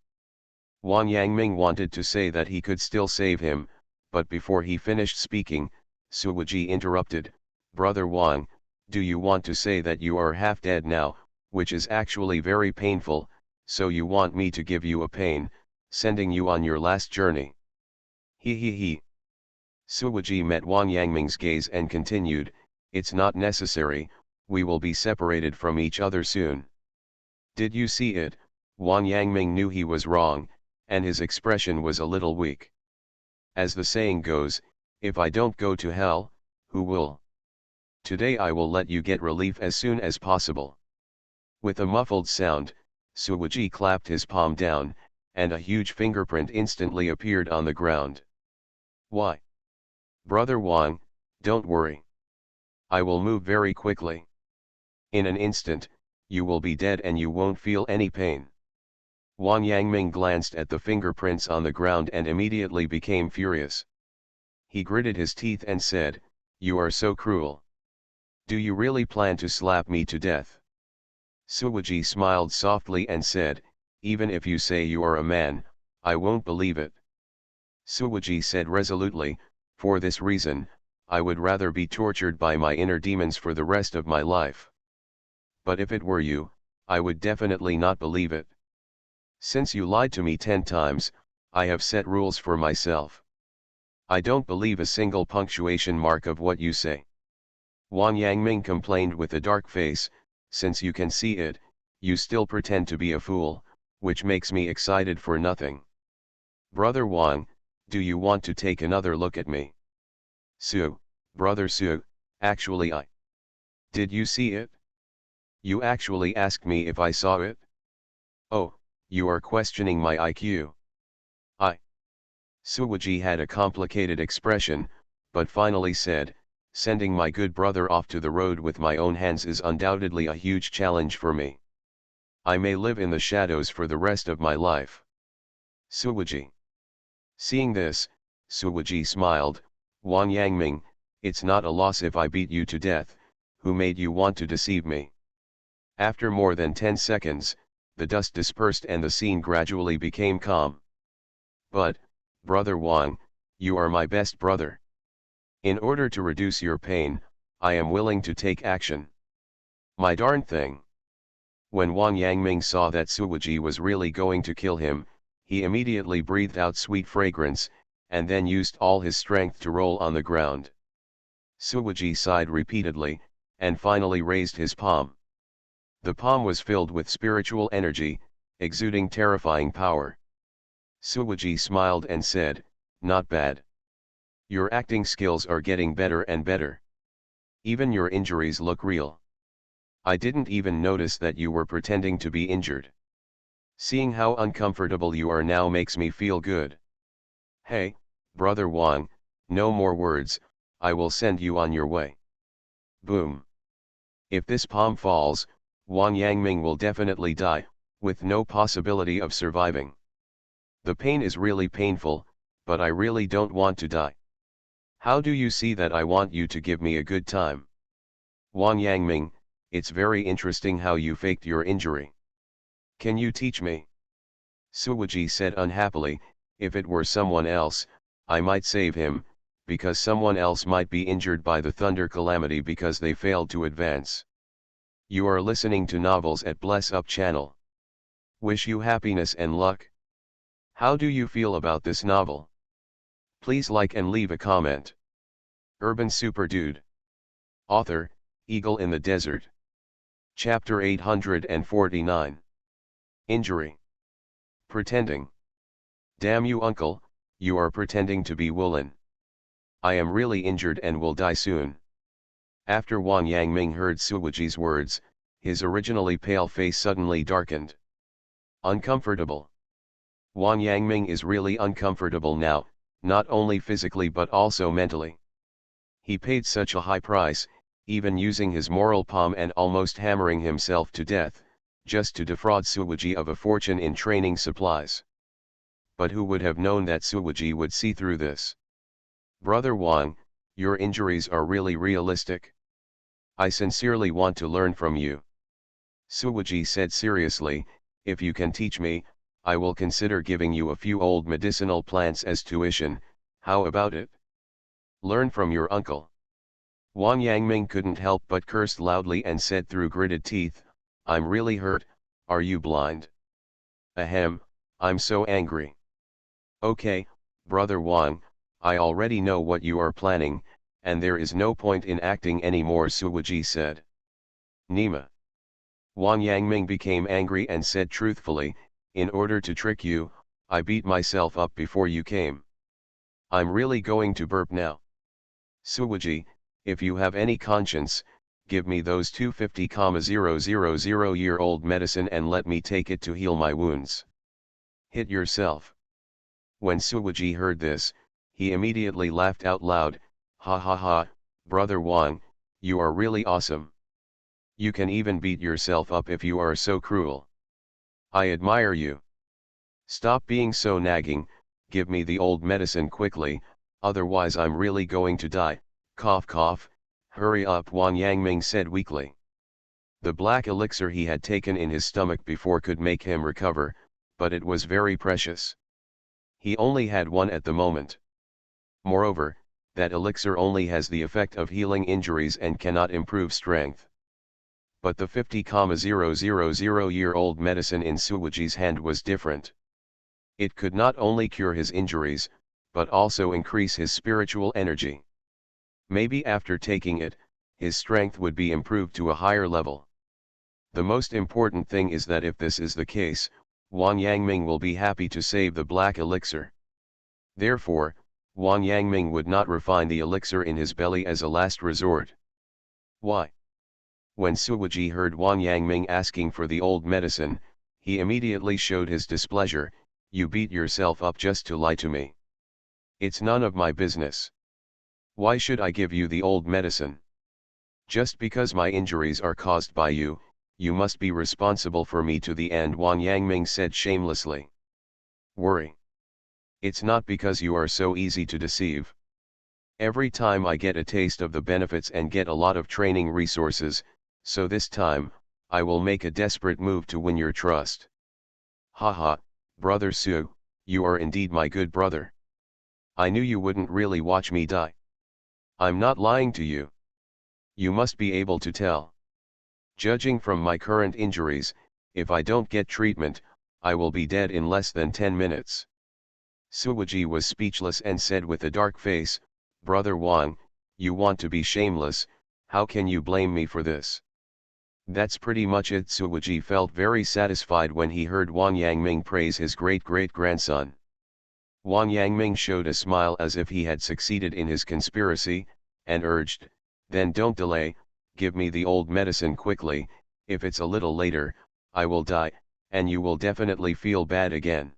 [SPEAKER 1] Wang Yangming wanted to say that he could still save him, but before he finished speaking, Suwaji interrupted, "Brother Wang, do you want to say that you are half dead now, which is actually very painful, so you want me to give you a pain, sending you on your last journey?" He. Suwuji met Wang Yangming's gaze and continued, "It's not necessary, we will be separated from each other soon." "Did you see it?" Wang Yangming knew he was wrong, and his expression was a little weak. As the saying goes, if I don't go to hell, who will? Today I will let you get relief as soon as possible. With a muffled sound, Suwuji clapped his palm down, and a huge fingerprint instantly appeared on the ground. "Why? Brother Wang, don't worry. I will move very quickly. In an instant, you will be dead and you won't feel any pain." Wang Yangming glanced at the fingerprints on the ground and immediately became furious. He gritted his teeth and said, "You are so cruel. Do you really plan to slap me to death?" Suwuji smiled softly and said, "Even if you say you are a man, I won't believe it." Suwuji said resolutely, "For this reason, I would rather be tortured by my inner demons for the rest of my life. But if it were you, I would definitely not believe it. Since you lied to me 10 times, I have set rules for myself. I don't believe a single punctuation mark of what you say." Wang Yangming complained with a dark face, "Since you can see it, you still pretend to be a fool, which makes me excited for nothing. Brother Wang, do you want to take another look at me?" Brother Su, actually Did you see it? You actually asked me if I saw it? Oh, you are questioning my IQ. Suwuji had a complicated expression, but finally said, "Sending my good brother off to the road with my own hands is undoubtedly a huge challenge for me. I may live in the shadows for the rest of my life." Suwuji. Seeing this, Suwuji smiled, "Wang Yangming, it's not a loss if I beat you to death. Who made you want to deceive me?" After more than 10 seconds, the dust dispersed and the scene gradually became calm. "But, Brother Wang, you are my best brother. In order to reduce your pain, I am willing to take action." "My darn thing." When Wang Yangming saw that Suwuji was really going to kill him, he immediately breathed out sweet fragrance, and then used all his strength to roll on the ground. Suwuji sighed repeatedly, and finally raised his palm. The palm was filled with spiritual energy, exuding terrifying power. Suwuji smiled and said, "Not bad. Your acting skills are getting better and better. Even your injuries look real. I didn't even notice that you were pretending to be injured. Seeing how uncomfortable you are now makes me feel good. Hey, Brother Wang, no more words, I will send you on your way." Boom. If this palm falls, Wang Yangming will definitely die, with no possibility of surviving. The pain is really painful, but I really don't want to die. How do you see that I want you to give me a good time? Wang Yangming, it's very interesting how you faked your injury. Can you teach me? Suwuji said unhappily, "If it were someone else, I might save him, because someone else might be injured by the thunder calamity because they failed to advance." You are listening to novels at Bless Up channel. Wish you happiness and luck. How do you feel about this novel? Please like and leave a comment. Urban Super Dude. Author, Eagle in the Desert. Chapter 849. Injury. Pretending. Damn you uncle, you are pretending to be Woolen. I am really injured and will die soon. After Wang Yangming heard Suwuji's words, his originally pale face suddenly darkened. Uncomfortable. Wang Yangming is really uncomfortable now, not only physically but also mentally. He paid such a high price, even using his moral palm and almost hammering himself to death, just to defraud Suwuji of a fortune in training supplies. But who would have known that Suwuji would see through this? Brother Wang, your injuries are really realistic. I sincerely want to learn from you. Suwuji said seriously, "If you can teach me, I will consider giving you a few old medicinal plants as tuition. How about it?" "Learn from your uncle." Wang Yangming couldn't help but cursed loudly and said through gritted teeth, "I'm really hurt, are you blind?" Ahem, I'm so angry. "Okay, Brother Wang, I already know what you are planning, and there is no point in acting anymore, Suwuji said. Nima. Wang Yangming became angry and said truthfully, in order to trick you, I beat myself up before you came. I'm really going to burp now. Suwuji, if you have any conscience, give me those 250,000-year-old medicine and let me take it to heal my wounds. Hit yourself. When Suwuji heard this, he immediately laughed out loud, ha ha ha, Brother Wang, you are really awesome. You can even beat yourself up if you are so cruel. I admire you. Stop being so nagging, give me the old medicine quickly, otherwise I'm really going to die, cough cough, hurry up, Wang Yangming said weakly. The black elixir he had taken in his stomach before could make him recover, but it was very precious. He only had one at the moment. Moreover, that elixir only has the effect of healing injuries and cannot improve strength. But the 50,000-year-old medicine in Suwuji's hand was different. It could not only cure his injuries, but also increase his spiritual energy. Maybe after taking it, his strength would be improved to a higher level. The most important thing is that if this is the case, Wang Yangming will be happy to save the black elixir. Therefore, Wang Yangming would not refine the elixir in his belly as a last resort. Why? When Suwuji heard Wang Yangming asking for the old medicine, he immediately showed his displeasure. You beat yourself up just to lie to me. It's none of my business. Why should I give you the old medicine? Just because my injuries are caused by you, you must be responsible for me to the end, Wang Yangming said shamelessly. Worry. It's not because you are so easy to deceive. Every time I get a taste of the benefits and get a lot of training resources, so this time, I will make a desperate move to win your trust. Haha, Brother Su, you are indeed my good brother. I knew you wouldn't really watch me die. I'm not lying to you. You must be able to tell. Judging from my current injuries, if I don't get treatment, I will be dead in less than 10 minutes. Suwuji was speechless and said with a dark face, Brother Wang, you want to be shameless, how can you blame me for this? That's pretty much it. Suwuji felt very satisfied when he heard Wang Yangming praise his great-great-grandson. Wang Yangming showed a smile as if he had succeeded in his conspiracy, and urged, then don't delay, give me the old medicine quickly, if it's a little later, I will die, and you will definitely feel bad again.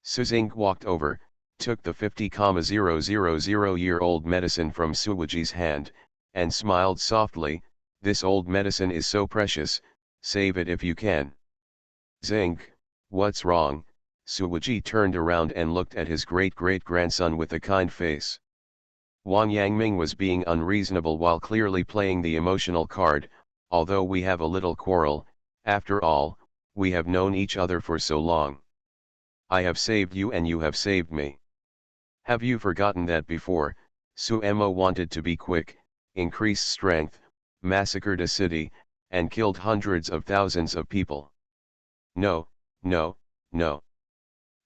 [SPEAKER 1] Suzing walked over, took the 50,000-year-old medicine from Suwuji's hand, and smiled softly, this old medicine is so precious, save it if you can. Zing, what's wrong? Suwuji turned around and looked at his great-great-grandson with a kind face. Wang Yangming was being unreasonable while clearly playing the emotional card, although we have a little quarrel, after all, we have known each other for so long. I have saved you and you have saved me. Have you forgotten that before, Suemo wanted to be quick, increase strength, massacred a city, and killed hundreds of thousands of people? No, no, no.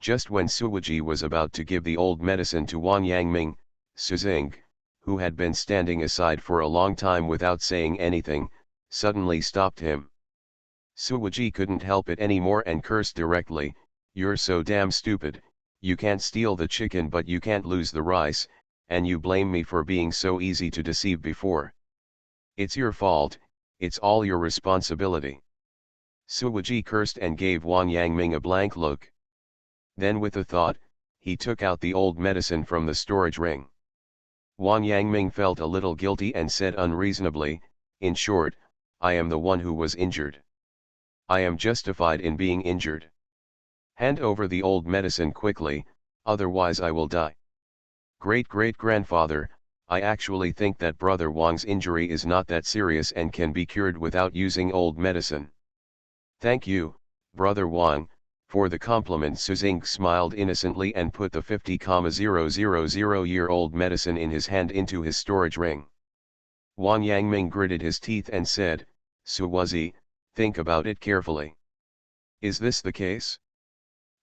[SPEAKER 1] Just when Suwuji was about to give the old medicine to Wang Yangming, Suzing, who had been standing aside for a long time without saying anything, suddenly stopped him. Suwuji couldn't help it anymore and cursed directly, you're so damn stupid, you can't steal the chicken but you can't lose the rice, and you blame me for being so easy to deceive before. It's your fault, it's all your responsibility. Suwuji cursed and gave Wang Yangming a blank look. Then with a thought, he took out the old medicine from the storage ring. Wang Yangming felt a little guilty and said unreasonably, in short, I am the one who was injured. I am justified in being injured. Hand over the old medicine quickly, otherwise I will die. Great-great-grandfather, I actually think that Brother Wang's injury is not that serious and can be cured without using old medicine. Thank you, Brother Wang, for the compliment. Suzing smiled innocently and put the 50,000-year-old medicine in his hand into his storage ring. Wang Yangming gritted his teeth and said, Suwuzi, think about it carefully. Is this the case?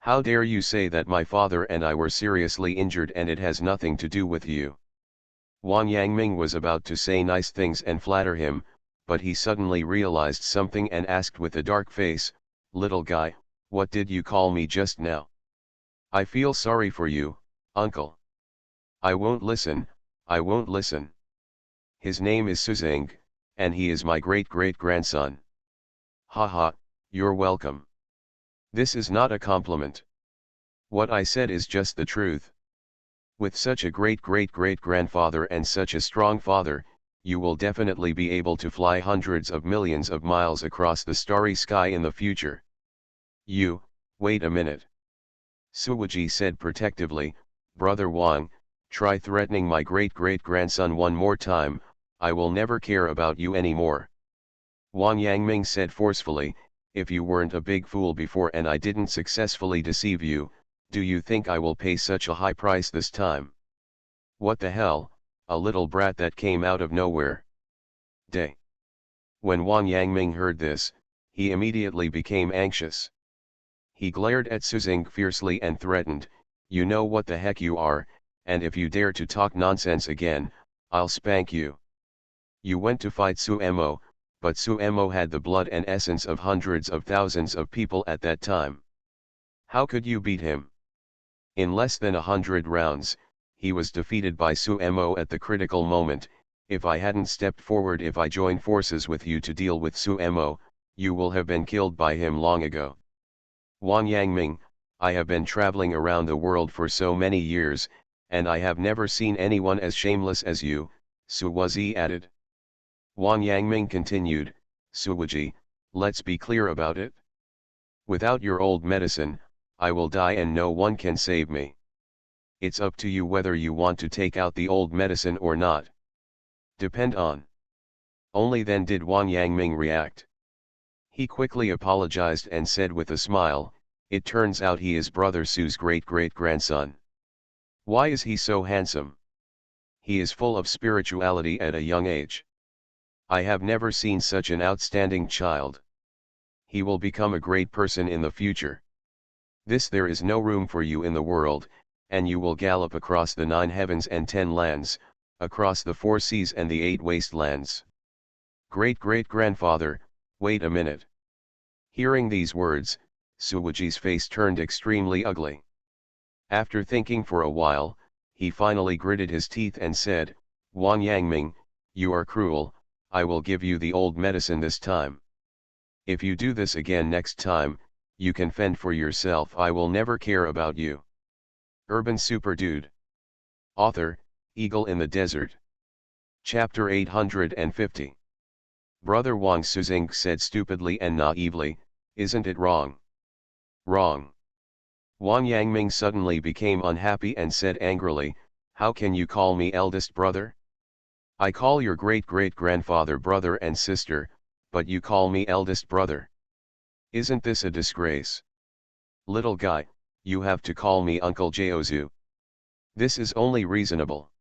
[SPEAKER 1] How dare you say that my father and I were seriously injured and it has nothing to do with you? Wang Yangming was about to say nice things and flatter him, but he suddenly realized something and asked with a dark face, "Little guy, what did you call me just now?" "I feel sorry for you, uncle." "I won't listen, I won't listen. His name is Suzing, and he is my great-great-grandson." "Haha, you're welcome. This is not a compliment. What I said is just the truth. With such a great-great-great-grandfather and such a strong father, you will definitely be able to fly hundreds of millions of miles across the starry sky in the future." Wait a minute." Suwuji said protectively, "Brother Wang, try threatening my great-great-grandson one more time, I will never care about you anymore." Wang Yangming said forcefully, "If you weren't a big fool before and I didn't successfully deceive you, do you think I will pay such a high price this time?" "What the hell, a little brat that came out of nowhere." Day. When Wang Yangming heard this, he immediately became anxious. He glared at Suzing fiercely and threatened, "You know what the heck you are, and if you dare to talk nonsense again, I'll spank you. You went to fight Suemo, but Suemo had the blood and essence of hundreds of thousands of people at that time. How could you beat him? In less than 100 rounds, he was defeated by Suemo at the critical moment. If I hadn't stepped forward, if I joined forces with you to deal with Suemo, you will have been killed by him long ago." Wang Yangming, "I have been traveling around the world for so many years, and I have never seen anyone as shameless as you," Suwuji added. Wang Yangming continued, "Suwuji, let's be clear about it. Without your old medicine, I will die and no one can save me. It's up to you whether you want to take out the old medicine or not. Depend on." Only then did Wang Yangming react. He quickly apologized and said with a smile, "It turns out he is Brother Su's great-great-grandson. Why is he so handsome? He is full of spirituality at a young age. I have never seen such an outstanding child. He will become a great person in the future. There is no room for you in the world, and you will gallop across the 9 heavens and 10 lands, across the 4 seas and the 8 wastelands." "Great-great-grandfather, wait a minute." Hearing these words, Suwuji's face turned extremely ugly. After thinking for a while, he finally gritted his teeth and said, "Wang Yangming, you are cruel, I will give you the old medicine this time. If you do this again next time, you can fend for yourself, I will never care about you." Urban Super Dude. Author, Eagle in the Desert. Chapter 850. Brother Wang Suzing said stupidly and naively, "Isn't it wrong?" "Wrong." Wang Yangming suddenly became unhappy and said angrily, "How can you call me eldest brother? I call your great-great-grandfather brother and sister, but you call me eldest brother. Isn't this a disgrace? Little guy, you have to call me Uncle Jozu. This is only reasonable.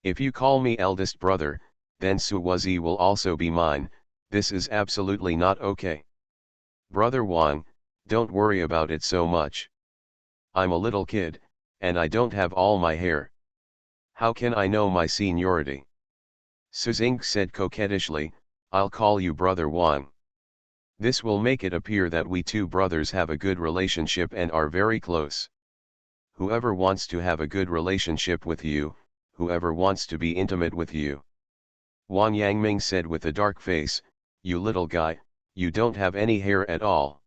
[SPEAKER 1] If you call me eldest brother, then Suwuji will also be mine, this is absolutely not okay. Brother Wang, don't worry about it so much. I'm a little kid, and I don't have all my hair. How can I know my seniority?" Suzing said coquettishly, "I'll call you Brother Wang. This will make it appear that we two brothers have a good relationship and are very close. Whoever wants to have a good relationship with you, whoever wants to be intimate with you." Wang Yangming said with a dark face, "You little guy, you don't have any hair at all."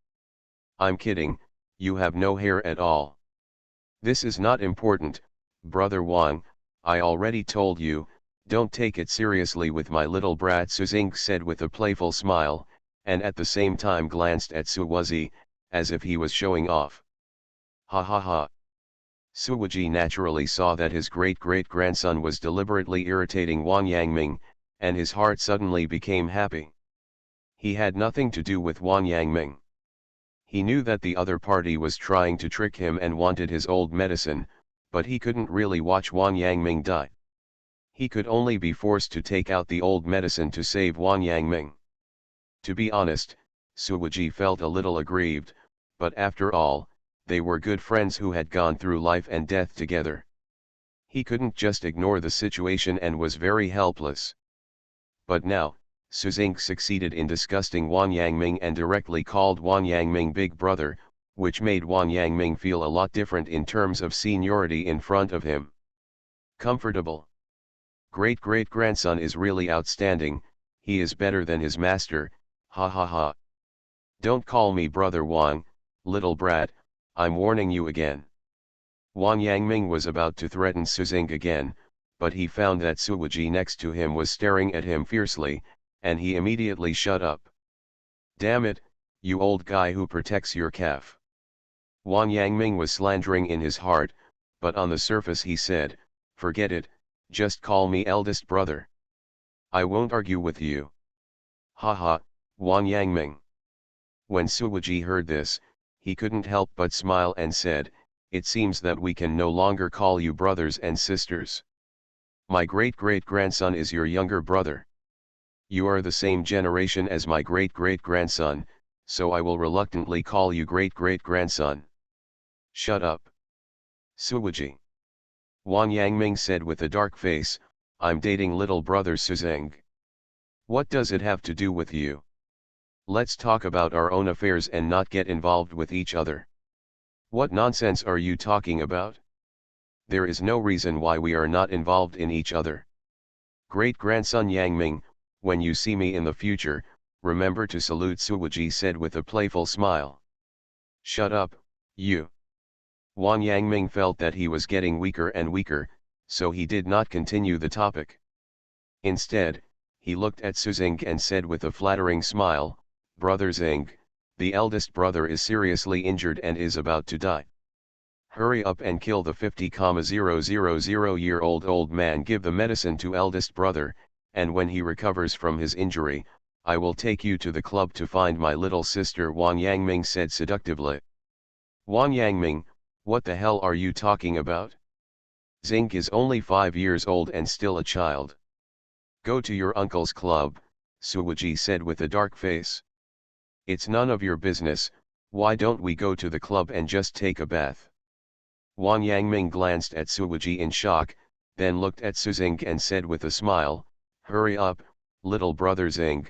[SPEAKER 1] "I'm kidding, you have no hair at all. This is not important, Brother Wang, I already told you, don't take it seriously with my little brat," Suzing said with a playful smile, and at the same time glanced at Suwuji, as if he was showing off. "Ha ha ha." Suwuji naturally saw that his great-great-grandson was deliberately irritating Wang Yangming, and his heart suddenly became happy. He had nothing to do with Wang Yangming. He knew that the other party was trying to trick him and wanted his old medicine, but he couldn't really watch Wang Yangming die. He could only be forced to take out the old medicine to save Wang Yangming. To be honest, Suwuji felt a little aggrieved, but after all, they were good friends who had gone through life and death together. He couldn't just ignore the situation and was very helpless. But now, Su Xing succeeded in disgusting Wang Yangming and directly called Wang Yangming big brother, which made Wang Yangming feel a lot different in terms of seniority in front of him. Comfortable. Great-great-grandson is really outstanding, he is better than his master, ha ha ha. Don't call me brother Wang, little brat, I'm warning you again. Wang Yangming was about to threaten Su Xing again, but he found that Suwuji next to him was staring at him fiercely, and he immediately shut up. Damn it, you old guy who protects your calf. Wang Yangming was slandering in his heart, but on the surface he said, forget it, just call me eldest brother. I won't argue with you. Ha ha, Wang Yangming. When Suwuji heard this, he couldn't help but smile and said, it seems that we can no longer call you brothers and sisters. My great-great-grandson is your younger brother. You are the same generation as my great-great-grandson, so I will reluctantly call you great-great-grandson. Shut up. Suwuji. Wang Yangming said with a dark face, I'm dating little brother Su Xing. What does it have to do with you? Let's talk about our own affairs and not get involved with each other. What nonsense are you talking about? There is no reason why we are not involved in each other. Great-grandson Yangming, when you see me in the future, remember to salute, Suwuji said with a playful smile. Shut up, you. Wang Yangming felt that he was getting weaker and weaker, so he did not continue the topic. Instead, he looked at Su Xing and said with a flattering smile, Brother Xing, the eldest brother is seriously injured and is about to die. Hurry up and kill the 50,000-year-old old man. Give the medicine to eldest brother, and when he recovers from his injury, I will take you to the club to find my little sister, Wang Yangming said seductively. Wang Yangming, what the hell are you talking about? Xing is only 5 years old and still a child. Go to your uncle's club, Suwuji said with a dark face. It's none of your business, why don't we go to the club and just take a bath? Wang Yangming glanced at Suwuji in shock, then looked at Su Xing and said with a smile, hurry up, little brother Xing,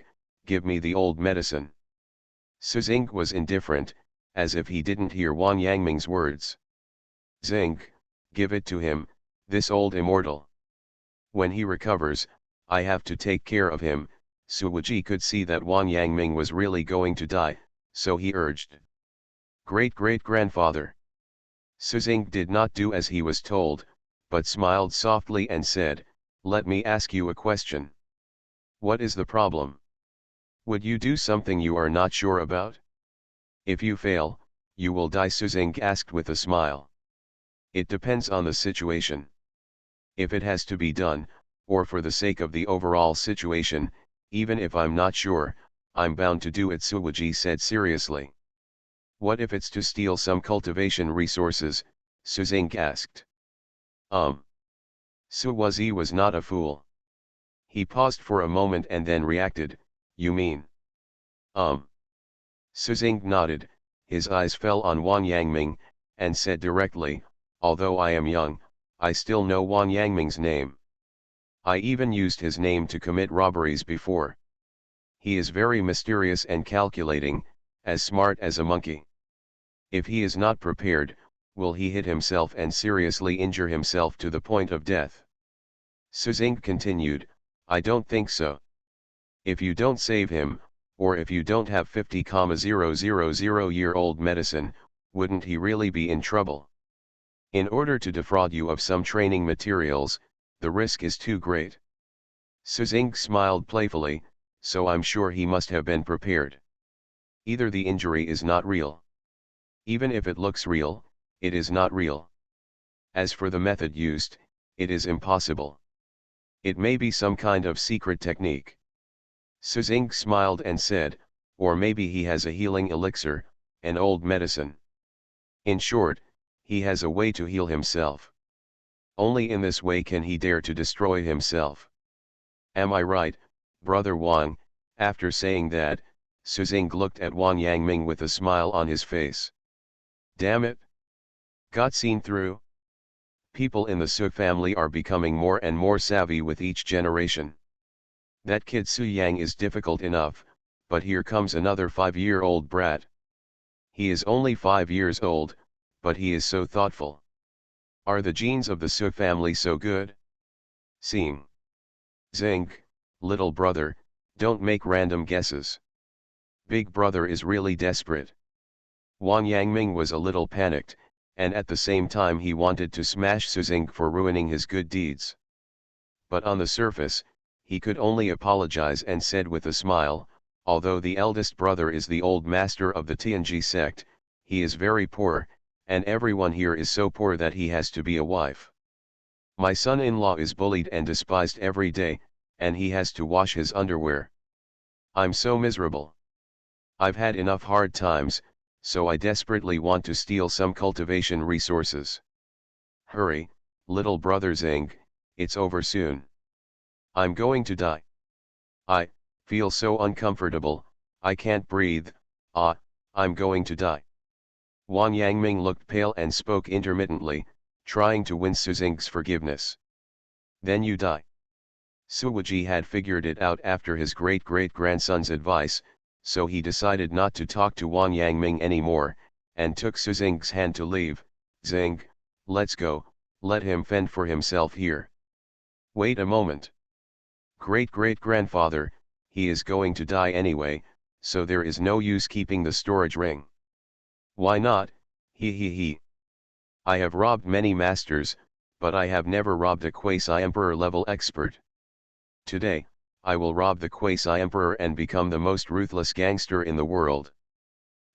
[SPEAKER 1] give me the old medicine. Su Xing was indifferent, as if he didn't hear Wang Yangming's words. Xing, give it to him, this old immortal. When he recovers, I have to take care of him. Suwuji could see that Wang Yangming was really going to die, so he urged. Great-great-grandfather. Su Xing did not do as he was told, but smiled softly and said, let me ask you a question. What is the problem? Would you do something you are not sure about? If you fail, you will die, Su Xing asked with a smile. It depends on the situation. If it has to be done, or for the sake of the overall situation, even if I'm not sure, I'm bound to do it, Suwuji said seriously. What if it's to steal some cultivation resources? Su Xing asked. Suwuji was not a fool. He paused for a moment and then reacted, you mean? Su Xing nodded, his eyes fell on Wang Yangming, and said directly, although I am young, I still know Wang Yangming's name. I even used his name to commit robberies before. He is very mysterious and calculating, as smart as a monkey. If he is not prepared, will he hit himself and seriously injure himself to the point of death? Su Xing continued, I don't think so. If you don't save him, or if you don't have 50,000-year-old medicine, wouldn't he really be in trouble? In order to defraud you of some training materials, the risk is too great. Su Xing smiled playfully, so I'm sure he must have been prepared. Either the injury is not real. Even if it looks real, it is not real. As for the method used, it is impossible. It may be some kind of secret technique. Su Xing smiled and said, or maybe he has a healing elixir, an old medicine. In short, he has a way to heal himself. Only in this way can he dare to destroy himself. Am I right, brother Wang? After saying that, Su Xing looked at Wang Yangming with a smile on his face. Damn it! Got seen through? People in the Su family are becoming more and more savvy with each generation. That kid Su Yang is difficult enough, but here comes another 5-year-old brat. He is only 5 years old, but he is so thoughtful. Are the genes of the Su family so good? Seem. Zink, little brother, don't make random guesses. Big brother is really desperate. Wang Yangming was a little panicked, and at the same time he wanted to smash Su Zink for ruining his good deeds. But on the surface, he could only apologize and said with a smile, although the eldest brother is the old master of the Tianji sect, he is very poor, and everyone here is so poor that he has to be a wife. My son-in-law is bullied and despised every day, and he has to wash his underwear. I'm so miserable. I've had enough hard times, so I desperately want to steal some cultivation resources. Hurry, little brother Zing, it's over soon. I'm going to die. I feel so uncomfortable, I can't breathe, I'm going to die. Wang Yangming looked pale and spoke intermittently, trying to win Su Zing's forgiveness. Then you die. Su Wuji had figured it out after his great-great-grandson's advice, so he decided not to talk to Wang Yangming anymore, and took Su Zing's hand to leave. Zing, let's go, let him fend for himself here. Wait a moment. Great-great-grandfather, he is going to die anyway, so there is no use keeping the storage ring. Why not? He. I have robbed many masters, but I have never robbed a quasi-emperor level expert. Today, I will rob the quasi-emperor and become the most ruthless gangster in the world.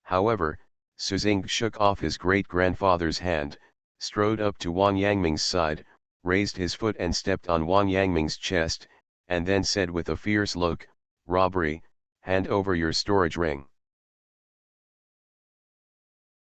[SPEAKER 1] However, Su Zing shook off his great-grandfather's hand, strode up to Wang Yangming's side, raised his foot and stepped on Wang Yangming's chest, and then said with a fierce look, "Robbery, hand over your storage ring."